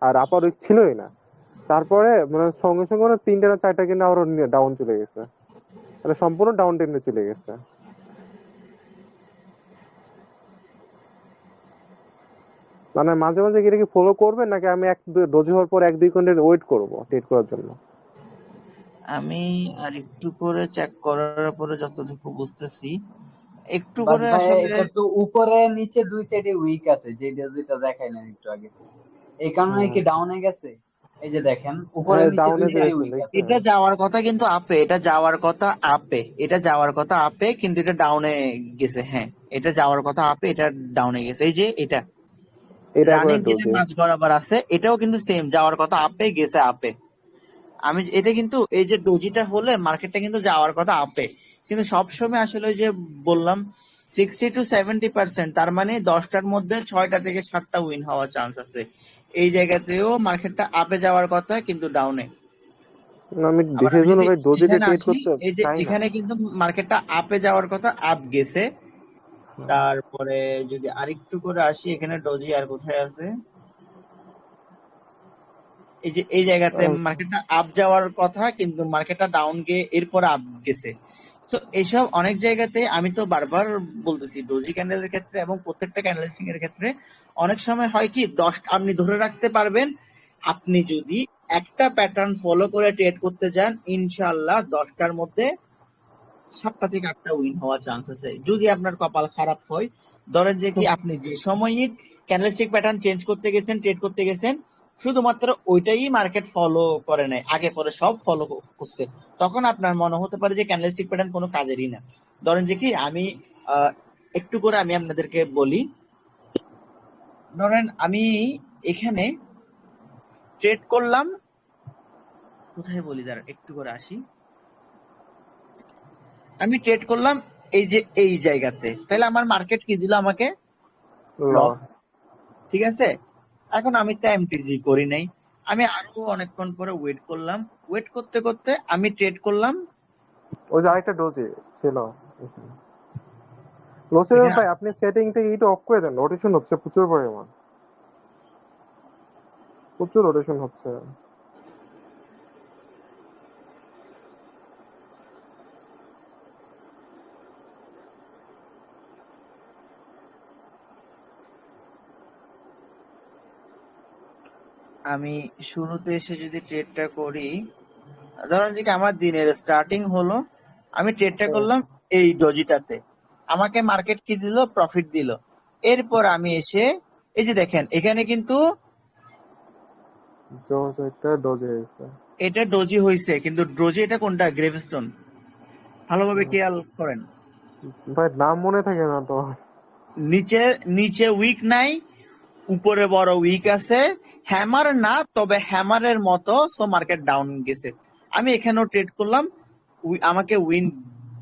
আর আপার উইক ছিলই না। তারপরে মানে সঙ্গে সঙ্গে না 3টা না 4টা কিন্তু আরো ডাউন চলে গেছে, মানে সম্পূর্ণ ডাউন ট্রেন্ডে চলে গেছে। মানে মাঝে মাঝে কি ফলো করবেন নাকি আমি ডোজি হওয়ার পর 1-2 ঘন্টা ওয়েট করবো ট্রেড করার জন্য? আমি আর একটু করে চেক করার পরে যতটুকু বুঝতেছি, একটু বাট করে ভাই আসলে এটা তো উপরে নিচে দুই সাইডে উইক আছে, যে যেটা দেখাইলেন একটু আগে, এই কারণে কি ডাউনে গেছে? এই যে দেখেন উপরে হ্যাঁ, নিচে ডাউনে দুই সাইডে গেছে উইক আছে। এটা যাওয়ার কথা কিন্তু আপে, এটা যাওয়ার কথা আপে, এটা যাওয়ার কথা আপে, কিন্তু এটা ডাউনে গেছে। হ্যাঁ, এটা যাওয়ার কথা আপে, এটা ডাউনে গেছে। এই যে এটা এটা রানিং একবারে যেটা ডোজি। মাছ বরাবর আছে, এটাও কিন্তু সেম যাওয়ার কথা আপে, গেছে আপে। আমি এটা কিন্তু এই যে ডোজিটা হলে মার্কেটটা কিন্তু যাওয়ার কথা আপে, কিন্তু সবসময় আসলে ওই যে বললাম 60-70%, তার মানে 10টার মধ্যে 6টা থেকে 7টা উইন হওয়ার চান্স আছে। এই জায়গাতেও মার্কেটটা আপে যাওয়ার কথা, কিন্তু ডাউনে। আমি আবার দেখে আমি জন্য যদি ভাই ডোজিটা এখানে ট্রেড আসি, করতে এই যে চাই না। এখানে কিন্তু মার্কেটটা আপে যাওয়ার কথা, আপ গেছে। তারপরে যদি আরেকটু করে আসি, এখানে ডোজি আর কোথায় আছে, এই যে এই জায়গাতে মার্কেটটা আপ যাওয়ার কথা, কিন্তু মার্কেটটা ডাউন গিয়ে এরপর আপ গেছে। তো এইসব অনেক জায়গাতে আমি তো বারবার বলতেছি, ডোজি ক্যান্ডেলের ক্ষেত্রে এবং প্রত্যেকটা ক্যান্ডেলিং এর ক্ষেত্রে অনেক সময় হয় কি, 10 আপনি ধরে রাখতে পারবেন, আপনি যদি একটা প্যাটার্ন ফলো করে ট্রেড করতে যান, ইনশাআল্লাহ 10টার মধ্যে 7টা থেকে 8টা উইন হওয়ার চান্স আছে। যদি আপনার কপাল খারাপ হয়, ধরেন যে কি আপনি যে সময় ক্যান্ডেলস্টিক প্যাটার্ন চেঞ্জ করতে গেছেন, ট্রেড করতে গেছেন, শুধুমাত্র ওইটাই মার্কেট ফলো করে নাই, আগে পরে সব ফলো করছে, তখন আপনার মনে হতে পারে যে ক্যান্ডেলস্টিক প্যাটার্ন কোনো কাজেরই না। ধরেন যে কি আমি একটু করে আমি আপনাদেরকে বলি, ধরেন আমি এখানে ট্রেড করলাম, কোথায় বলি, দাঁড়ান একটু করে আসি, আমি ট্রেড করলাম এই যে এই জায়গাতে, তাহলে আমার মার্কেট কি দিল আমাকে? লস। ঠিক আছে, এখন আমি তো এমটিজি করি নাই, আমি আরো অনেকক্ষণ পরে ওয়েট করলাম, ওয়েট করতে করতে আমি ট্রেড করলাম। ওই যে আরেকটা ডোজি ছিল লসের এখানে ভাই, আপনি সেটিং থেকে এটা অফ করে দেন, রোটেশন হচ্ছে প্রচুর পরিমাণ, প্রচুর রোটেশন হচ্ছে। আমি শুরুতে এসে যদি ট্রেডটা করি, ধরেন যে কি আমার দিনের স্টার্টিং হলো, আমি ট্রেডটা করলাম এই ডজিটাতে, আমাকে মার্কেট কি দিল? প্রফিট দিল। এরপর আমি এসে এই যে দেখেন এখানে কিন্তু এটা ডোজি হয়েছে, কিন্তু ডোজি এটা কোনটা? গ্রেভস্টোন, ভালোভাবে খেয়াল করেন। ভাই নাম মনে থাকে না তো। নিচে নিচে উইক নাই, উপরে বড় উইক আছে, হ্যামার না, তবে হ্যামারের মতো, সো মার্কেট ডাউন গেছে। আমি এখানেও ট্রেড করলাম, আমাকে উইন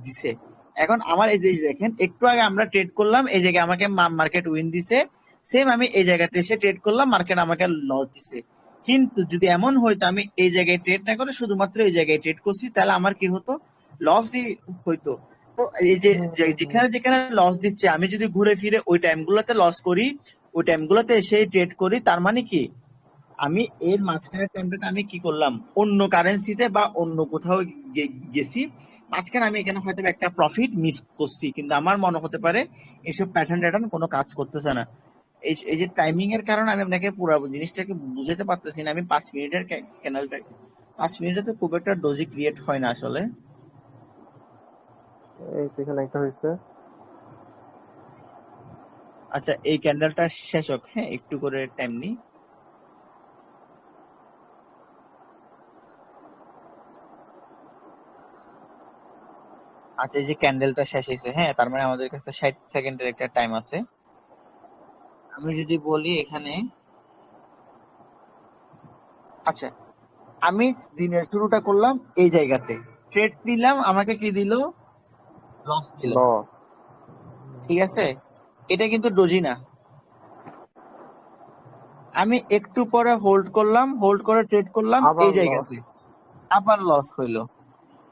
দিছে। এখন আমার এই যে দেখেন একটু আগে আমরা ট্রেড করলাম, এই জায়গায় আমাকে মার্কেট উইন দিছে, সেম আমি এই জায়গাতে এসে ট্রেড করলাম, মার্কেট আমাকে লস দিছে। কিন্তু যদি এমন হইতো আমি এই জায়গায় ট্রেড না করে শুধুমাত্র এই জায়গায় ট্রেড করছি, তাহলে আমার কি হতো? লসই হইতো। তো এই যে যেখানে যেখানে লস দিচ্ছে, আমি যদি ঘুরে ফিরে ওই টাইমগুলোতে লস করি, ওই টাইমগুলোতে এসে ট্রেড করি, তার মানে কি আমি এর মাঝখানের টাইমটাতে আমি কি করলাম? অন্য কারেন্সিতে বা অন্য কোথাও গেছি, মাঝখানে আমি এখানে হয়তো একটা প্রফিট মিস করছি, কিন্তু আমার মনে হতে পারে এইসব প্যাটার্ন ট্যাটার্ন কোনো কাজ করতেছে না। এই যে টাইমিং এর কারণে আমি আপনাকে পুরো জিনিসটাকে বুঝাতে পারতেছি না। আমি 5 মিনিটের ক্যানেলটা, 5 মিনিটে তো খুব একটা ডোজি ক্রিয়েট হয় না আসলে। এই সেখানে একটা হয়েছে। আচ্ছা, এই ক্যান্ডেলটা শেষ হোক, হ্যাঁ একটু করে টাইম নিই। আচ্ছা, এই যে ক্যান্ডেলটা শেষ হয়েছে, হ্যাঁ, তার মানে আমাদের কাছে 60 সেকেন্ডের একটা টাইম আছে। আমি যদি বলি এখানে, আচ্ছা, আমি দিনের শুরুটা করলাম এই জায়গাতে, ট্রেড নিলাম, আমাকে কি দিল? লস দিল, লস। ঠিক আছে? এটা কিন্তু ডোজি না। আমি একটু পরে হোল্ড করলাম, হোল্ড করে ট্রেড করলাম আবার এই লস। জায়গাতে, আবার লস হইলো।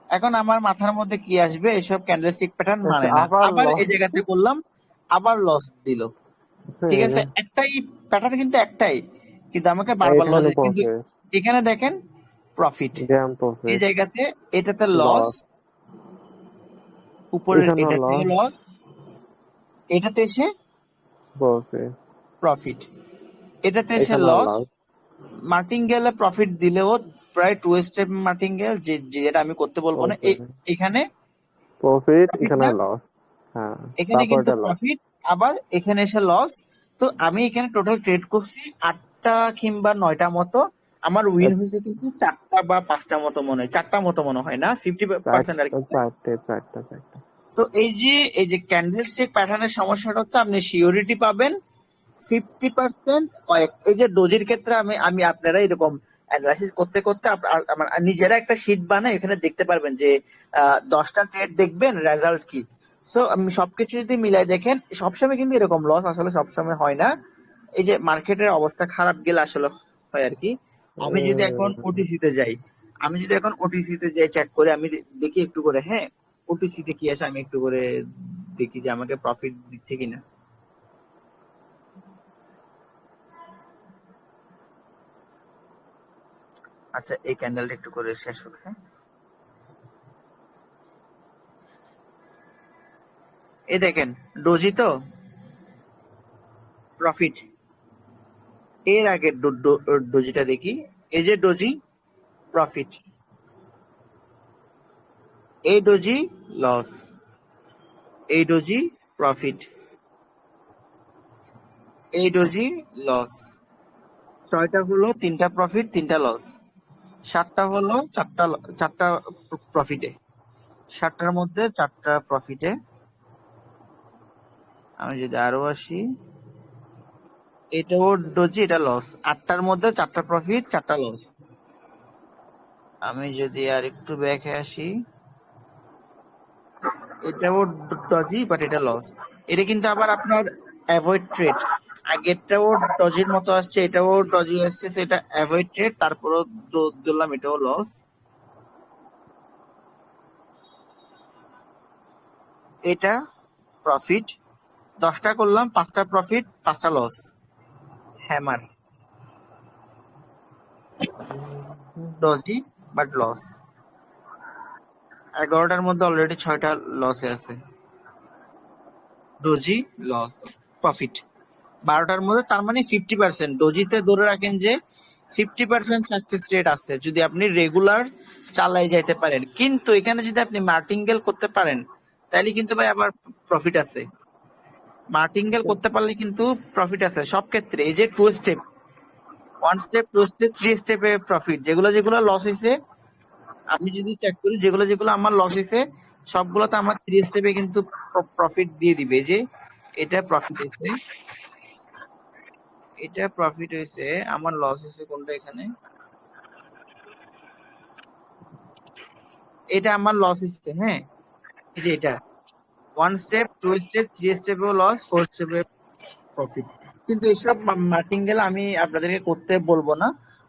এখন আমার মাথার মধ্যে কি আসবে? এসব ক্যান্ডেলস্টিক প্যাটার্ন মানে না। আবার আবার লস। এই জায়গাতে করলাম, আবার লস দিল, ঠিক আছে? একটাই প্যাটার্ন, কিন্তু একটাই, কিন্তু আমাকে বারবার লস এখানে কিন্তু প্রফিট, এখানে দেখেন প্রফিট, গ্যাম এই প্রফিট, জায়গাতে এটাতে লস, লস, উপরের এখানেও এটাতেও লস, লস, এটাতে এসে প্রফিট, প্রফিট, এটাতে এসে এখানেও লস। লস, মার্টিনগেলে প্রফিট দিলেও প্রায় 2 স্টেপ মার্টিনগেল, যেটা আমি করতে বলবো না। এখানে প্রফিট, প্রফিট এখানে না, লস। হ্যাঁ, এখানে তারপর কিন্তু এটা লস। প্রফিট, আবার এখানে এসে লস। তো আমি এখানে টোটাল ট্রেড করছি 8টা কিংবা 9টা মতো। আমার উইন হয়েছে কিন্তু 4টা বা 5টা মতো মনে হয়, 4টা মতো মনে হয় না, 50% আর কি। চারটে। তো এই যে ক্যান্ডেল স্টিক প্যাটার্নের সমস্যাটা হচ্ছে আপনি সিওরিটি পাবেন 50%। এই যে ডোজির ক্ষেত্রে আমি আপনারা এরকম অ্যানালাইসিস করতে করতে আমার নিজেরা একটা শীট বানায়, এখানে দেখতে পারবেন যে 10টা ট্রেড দেখবেন রেজাল্ট কি। সো আমি সবকিছু যদি মিলাই দেখেন, সবসময় কিন্তু এরকম লস আসলে সবসময় হয় না। এই যে মার্কেটের অবস্থা খারাপ গেলে আসলে হয় আর কি। আমি যদি এখন ওটিসিতে যাই, চেক করে আমি দেখি একটু করে, হ্যাঁ, ওটিসিতে কি আছে আমি একটু করে দেখি যে আমাকে প্রফিট দিচ্ছে কিনা। আচ্ছা, এই ক্যান্ডেলটা একটু করে শেষ হোক, হ্যাঁ। এই দেখেন ডোজি তো প্রফিট। এর আগে ডোজিটা দেখি, এই যে ডোজি প্রফিট, এই ডোজি লস, এই ডোজি প্রফিট, এই ডোজি লস। 6টা হলো 3টা প্রফিট 3টা লস, 7টা হলো 4টা প্রফিটে, 7টার মধ্যে 4টা প্রফিটে। আমি যদি আরো আসি, এটাও ডোজি, এটা লস, 8টার মধ্যে 4টা প্রফিট 4টা লস। আমি যদি আর একটু ব্যাকে আসি, এটাও ডজি বাট এটা লস। এটা কিন্তু আবার আপনার অ্যাভয়েড ট্রেড, আগেরটাও ডজির মতো আসছে, এটাও ডজি আসছে, সেটা অ্যাভয়েড ট্রেড, তারপরও ধরলাম এটাও লস। এটা প্রফিট, 10টা করলাম, 5টা প্রফিট 5টা loss, hammer doji but loss. 11টার মধ্যে অলরেডি 6টা লসে আছে, ডোজি লস, প্রফিট 12টার মধ্যে, তার মানে 50%। ডোজিতে ধরে রাখেন যে 50% সাকসেস রেট আছে যদি আপনি রেগুলার চালাই যাইতে পারেন। কিন্তু এখানে যদি আপনি মার্টিঙ্গেল করতে পারেন তাহলে কিন্তু ভাই আবার প্রফিট আছে। মার্টিঙ্গেল করতে পারলে কিন্তু প্রফিট আছে সব ক্ষেত্রে। এই যে 2 স্টেপ, 1 স্টেপ, 2 স্টেপ, 3 স্টেপে প্রফিট, যেগুলো লস হয়েছে আমি যদি চেক করি, যেগুলো আমার লস হয়েছে সবগুলোতে আমার 3 স্টেপে কিন্তু প্রফিট দিয়ে দিবে। যে এটা প্রফিট হয়েছে, এটা প্রফিট হয়েছে, আমার লস হয়েছে কোনটা এখানে, এটা আমার লস হয়েছে, হ্যাঁ, এই যে এটা 1 স্টেপ, 2 স্টেপ, 3 স্টেপেও লস, 4 স্টেপে প্রফিট। কিন্তু এসব মার্টিঙ্গেল আমি আপনাদেরকে করতে বলবো না,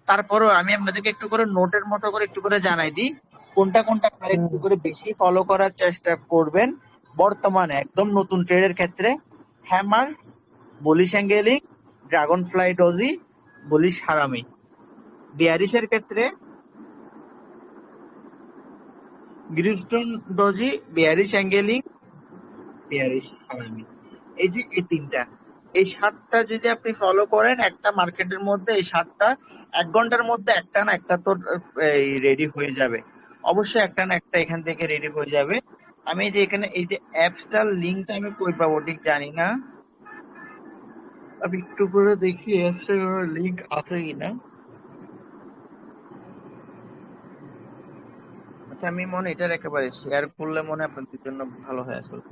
তারপরেও আমি আপনাদেরকে একটু করে নোটের মতো করে একটু করে জানাই দিই কোনটা আপনারা একটু করে বেশি ফলো করার চেষ্টা করবেন বর্তমানে একদম নতুন ট্রেডের ক্ষেত্রে। Hammer, bullish engulfing, dragonfly doji, bullish harami. বিয়ারিশের ক্ষেত্রে gravestone doji, bearish engulfing, bearish harami. এই যে এই 3টা, এই 7টা যদি আপনি ফলো করেন একটা মার্কেটের মধ্যে, এই 7টা 1 ঘন্টার মধ্যে একটা না একটা তো রেডি হয়ে যাবে। অবশ্যই একটা না একটা এখান থেকে রেডি হয়ে যাবে। আমি যে এখানে এই যে অ্যাপসটার লিঙ্কটা আমি কই পাবো ঠিক জানি না, আমি একটু করে দেখি অ্যাপসটার লিঙ্ক আছে কিনা। আচ্ছা, আমি মনে হয় এটার একেবারে শেয়ার করলে মনে হয় আপনাদের জন্য ভালো হয় আসলে।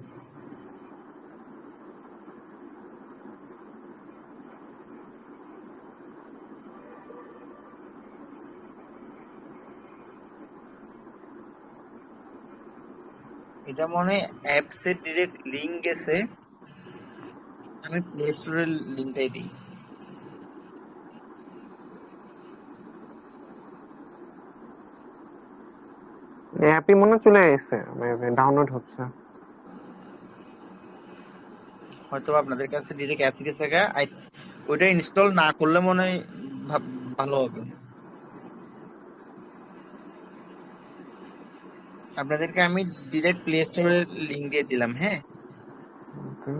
এটা মনে হয় অ্যাপস এর ডিরেক্ট লিংক গেছে, আমি প্লে স্টোরের লিংকটাই দিই। অ্যাপই মনে হয় চলে এসেছে, ডাউনলোড হচ্ছে। হয়তো আপনাদের কাছে ডিরেক্ট অ্যাপ গেছে গা, ওইটা ইনস্টল না করলে মনে হয় ভালো হবে। আপনাদেরকে আমি ডিরেক্ট প্লে স্টোরের লিংক দিয়ে দিলাম। হ্যাঁ, Okay.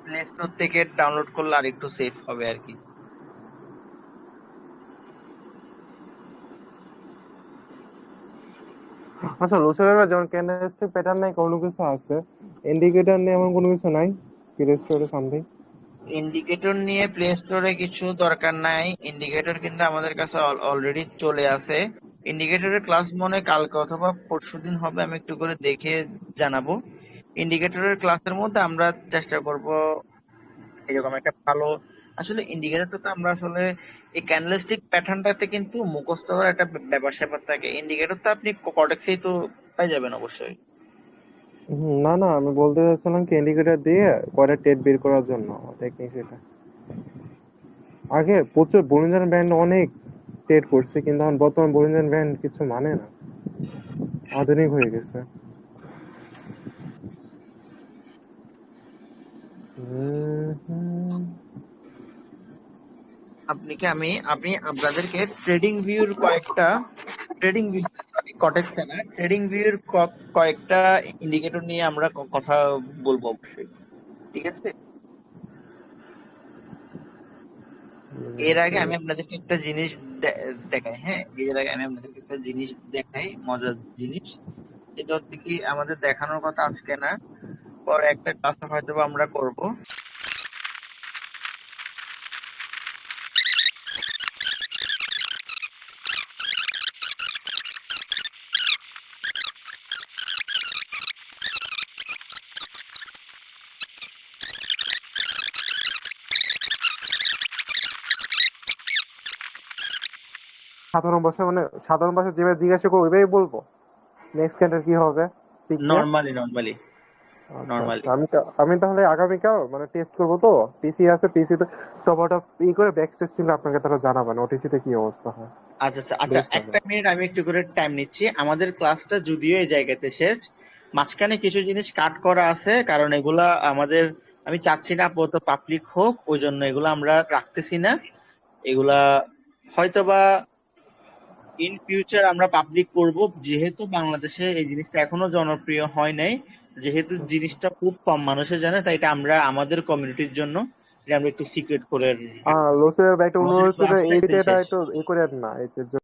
প্লে স্টোর থেকে ডাউনলোড করলে আর একটু সেফ হবে আর কি। আচ্ছা, লুসিফার যেমন ক্যান্ডেলস্টিক প্যাটার্ন নাই কোনো কিছু আছে, ইন্ডিকেটর নিয়ে এমন কোনো কিছু নাই প্লে স্টোরে সামথিং? ইন্ডিকেটর নিয়ে প্লে স্টোরে কিছু দরকার নাই, ইন্ডিকেটর কিন্তু আমাদের কাছে অলরেডি চলে আসে। ইন্ডিকেটরের ক্লাস মনে হয় কালকে অথবা পরশুদিন হবে, আমি একটু করে দেখে জানাবো। ইন্ডিকেটরের ক্লাসের মধ্যে আমরা চেষ্টা করব এরকম একটা ভালো, আসলে ইন্ডিকেটরটা তো আমরা আসলে এই ক্যান্ডেলস্টিক প্যাটার্নটাতে কিন্তু মুখস্থ করার একটা ব্যাপার স্যাপার থাকে। ইন্ডিকেটর তো আপনি কর্টেক্সেই তো পাই যাবেন অবশ্যই। না না, আমি বলতে চাচ্ছিলাম কি ইন্ডিকেটর দিয়ে কয়টা টেট বের করার জন্য টেকনিক সেটা। আগে প্রচুর বলিঞ্জার ব্যান্ড অনেক টেট করছে, কিন্তু এখন বর্তমান বলিঞ্জার ব্যান্ড কিছু মানে না, আধুনিক হয়ে গেছে। আপনি আপনাদেরকে ট্রেডিং ভিউর কয়েকটা ট্রেডিং ভিউ কটেক্সে না, ট্রেডিং ভিউর কয়েকটা ইন্ডিকেটর নিয়ে আমরা কথা বলবো অবশ্যই, ঠিক আছে? এর আগে আমি আপনাদেরকে একটা জিনিস দেখাই। হ্যাঁ, এর আগে আমি আপনাদেরকে একটা জিনিস দেখাই, মজার জিনিস। এটা হচ্ছে কি, আমাদের দেখানোর কথা আজকে না, পরে একটা ক্লাসে হয়তো আমরা করব। সাধারণ ভাষায় যেভাবে জিজ্ঞাসা করবো ওইভাবেই বলবো নেক্সট ক্যান্ডেল কি হবে। নরমালি আচ্ছা, আমি তাহলে আগামীকাল টেস্ট করবো, তো পিসি আছে, পিসি তে সবটা করে ব্যাক টেস্ট ছিল আপনাকে তাহলে জানাবেন ওটিসি তে কি অবস্থা হয়। আচ্ছা, একটা মিনিট আমি একটু করে টাইম নিচ্ছি। আমাদের ক্লাসটা যদিও এই জায়গাতে শেষ, মাঝখানে কিছু জিনিস কাট করা আছে, কারণ এগুলা আমাদের, আমি চাচ্ছি না আপাতত পাবলিক হোক, ওই জন্য এগুলো আমরা রাখতেছি না। এগুলা হয়তোবা ইন ফিউচার আমরা পাবলিক করব, যেহেতু বাংলাদেশে এই জিনিসটা এখনো জনপ্রিয় হয় নাই, যেহেতু জিনিসটা খুব কম মানুষে জানে, তাই এটা আমরা আমাদের কমিউনিটির জন্য এটা আমরা একটু সিক্রেট করে লোসের একটা অনুরোধ ছিল, এই আমাদের ডেটা একটু করে না, এই যে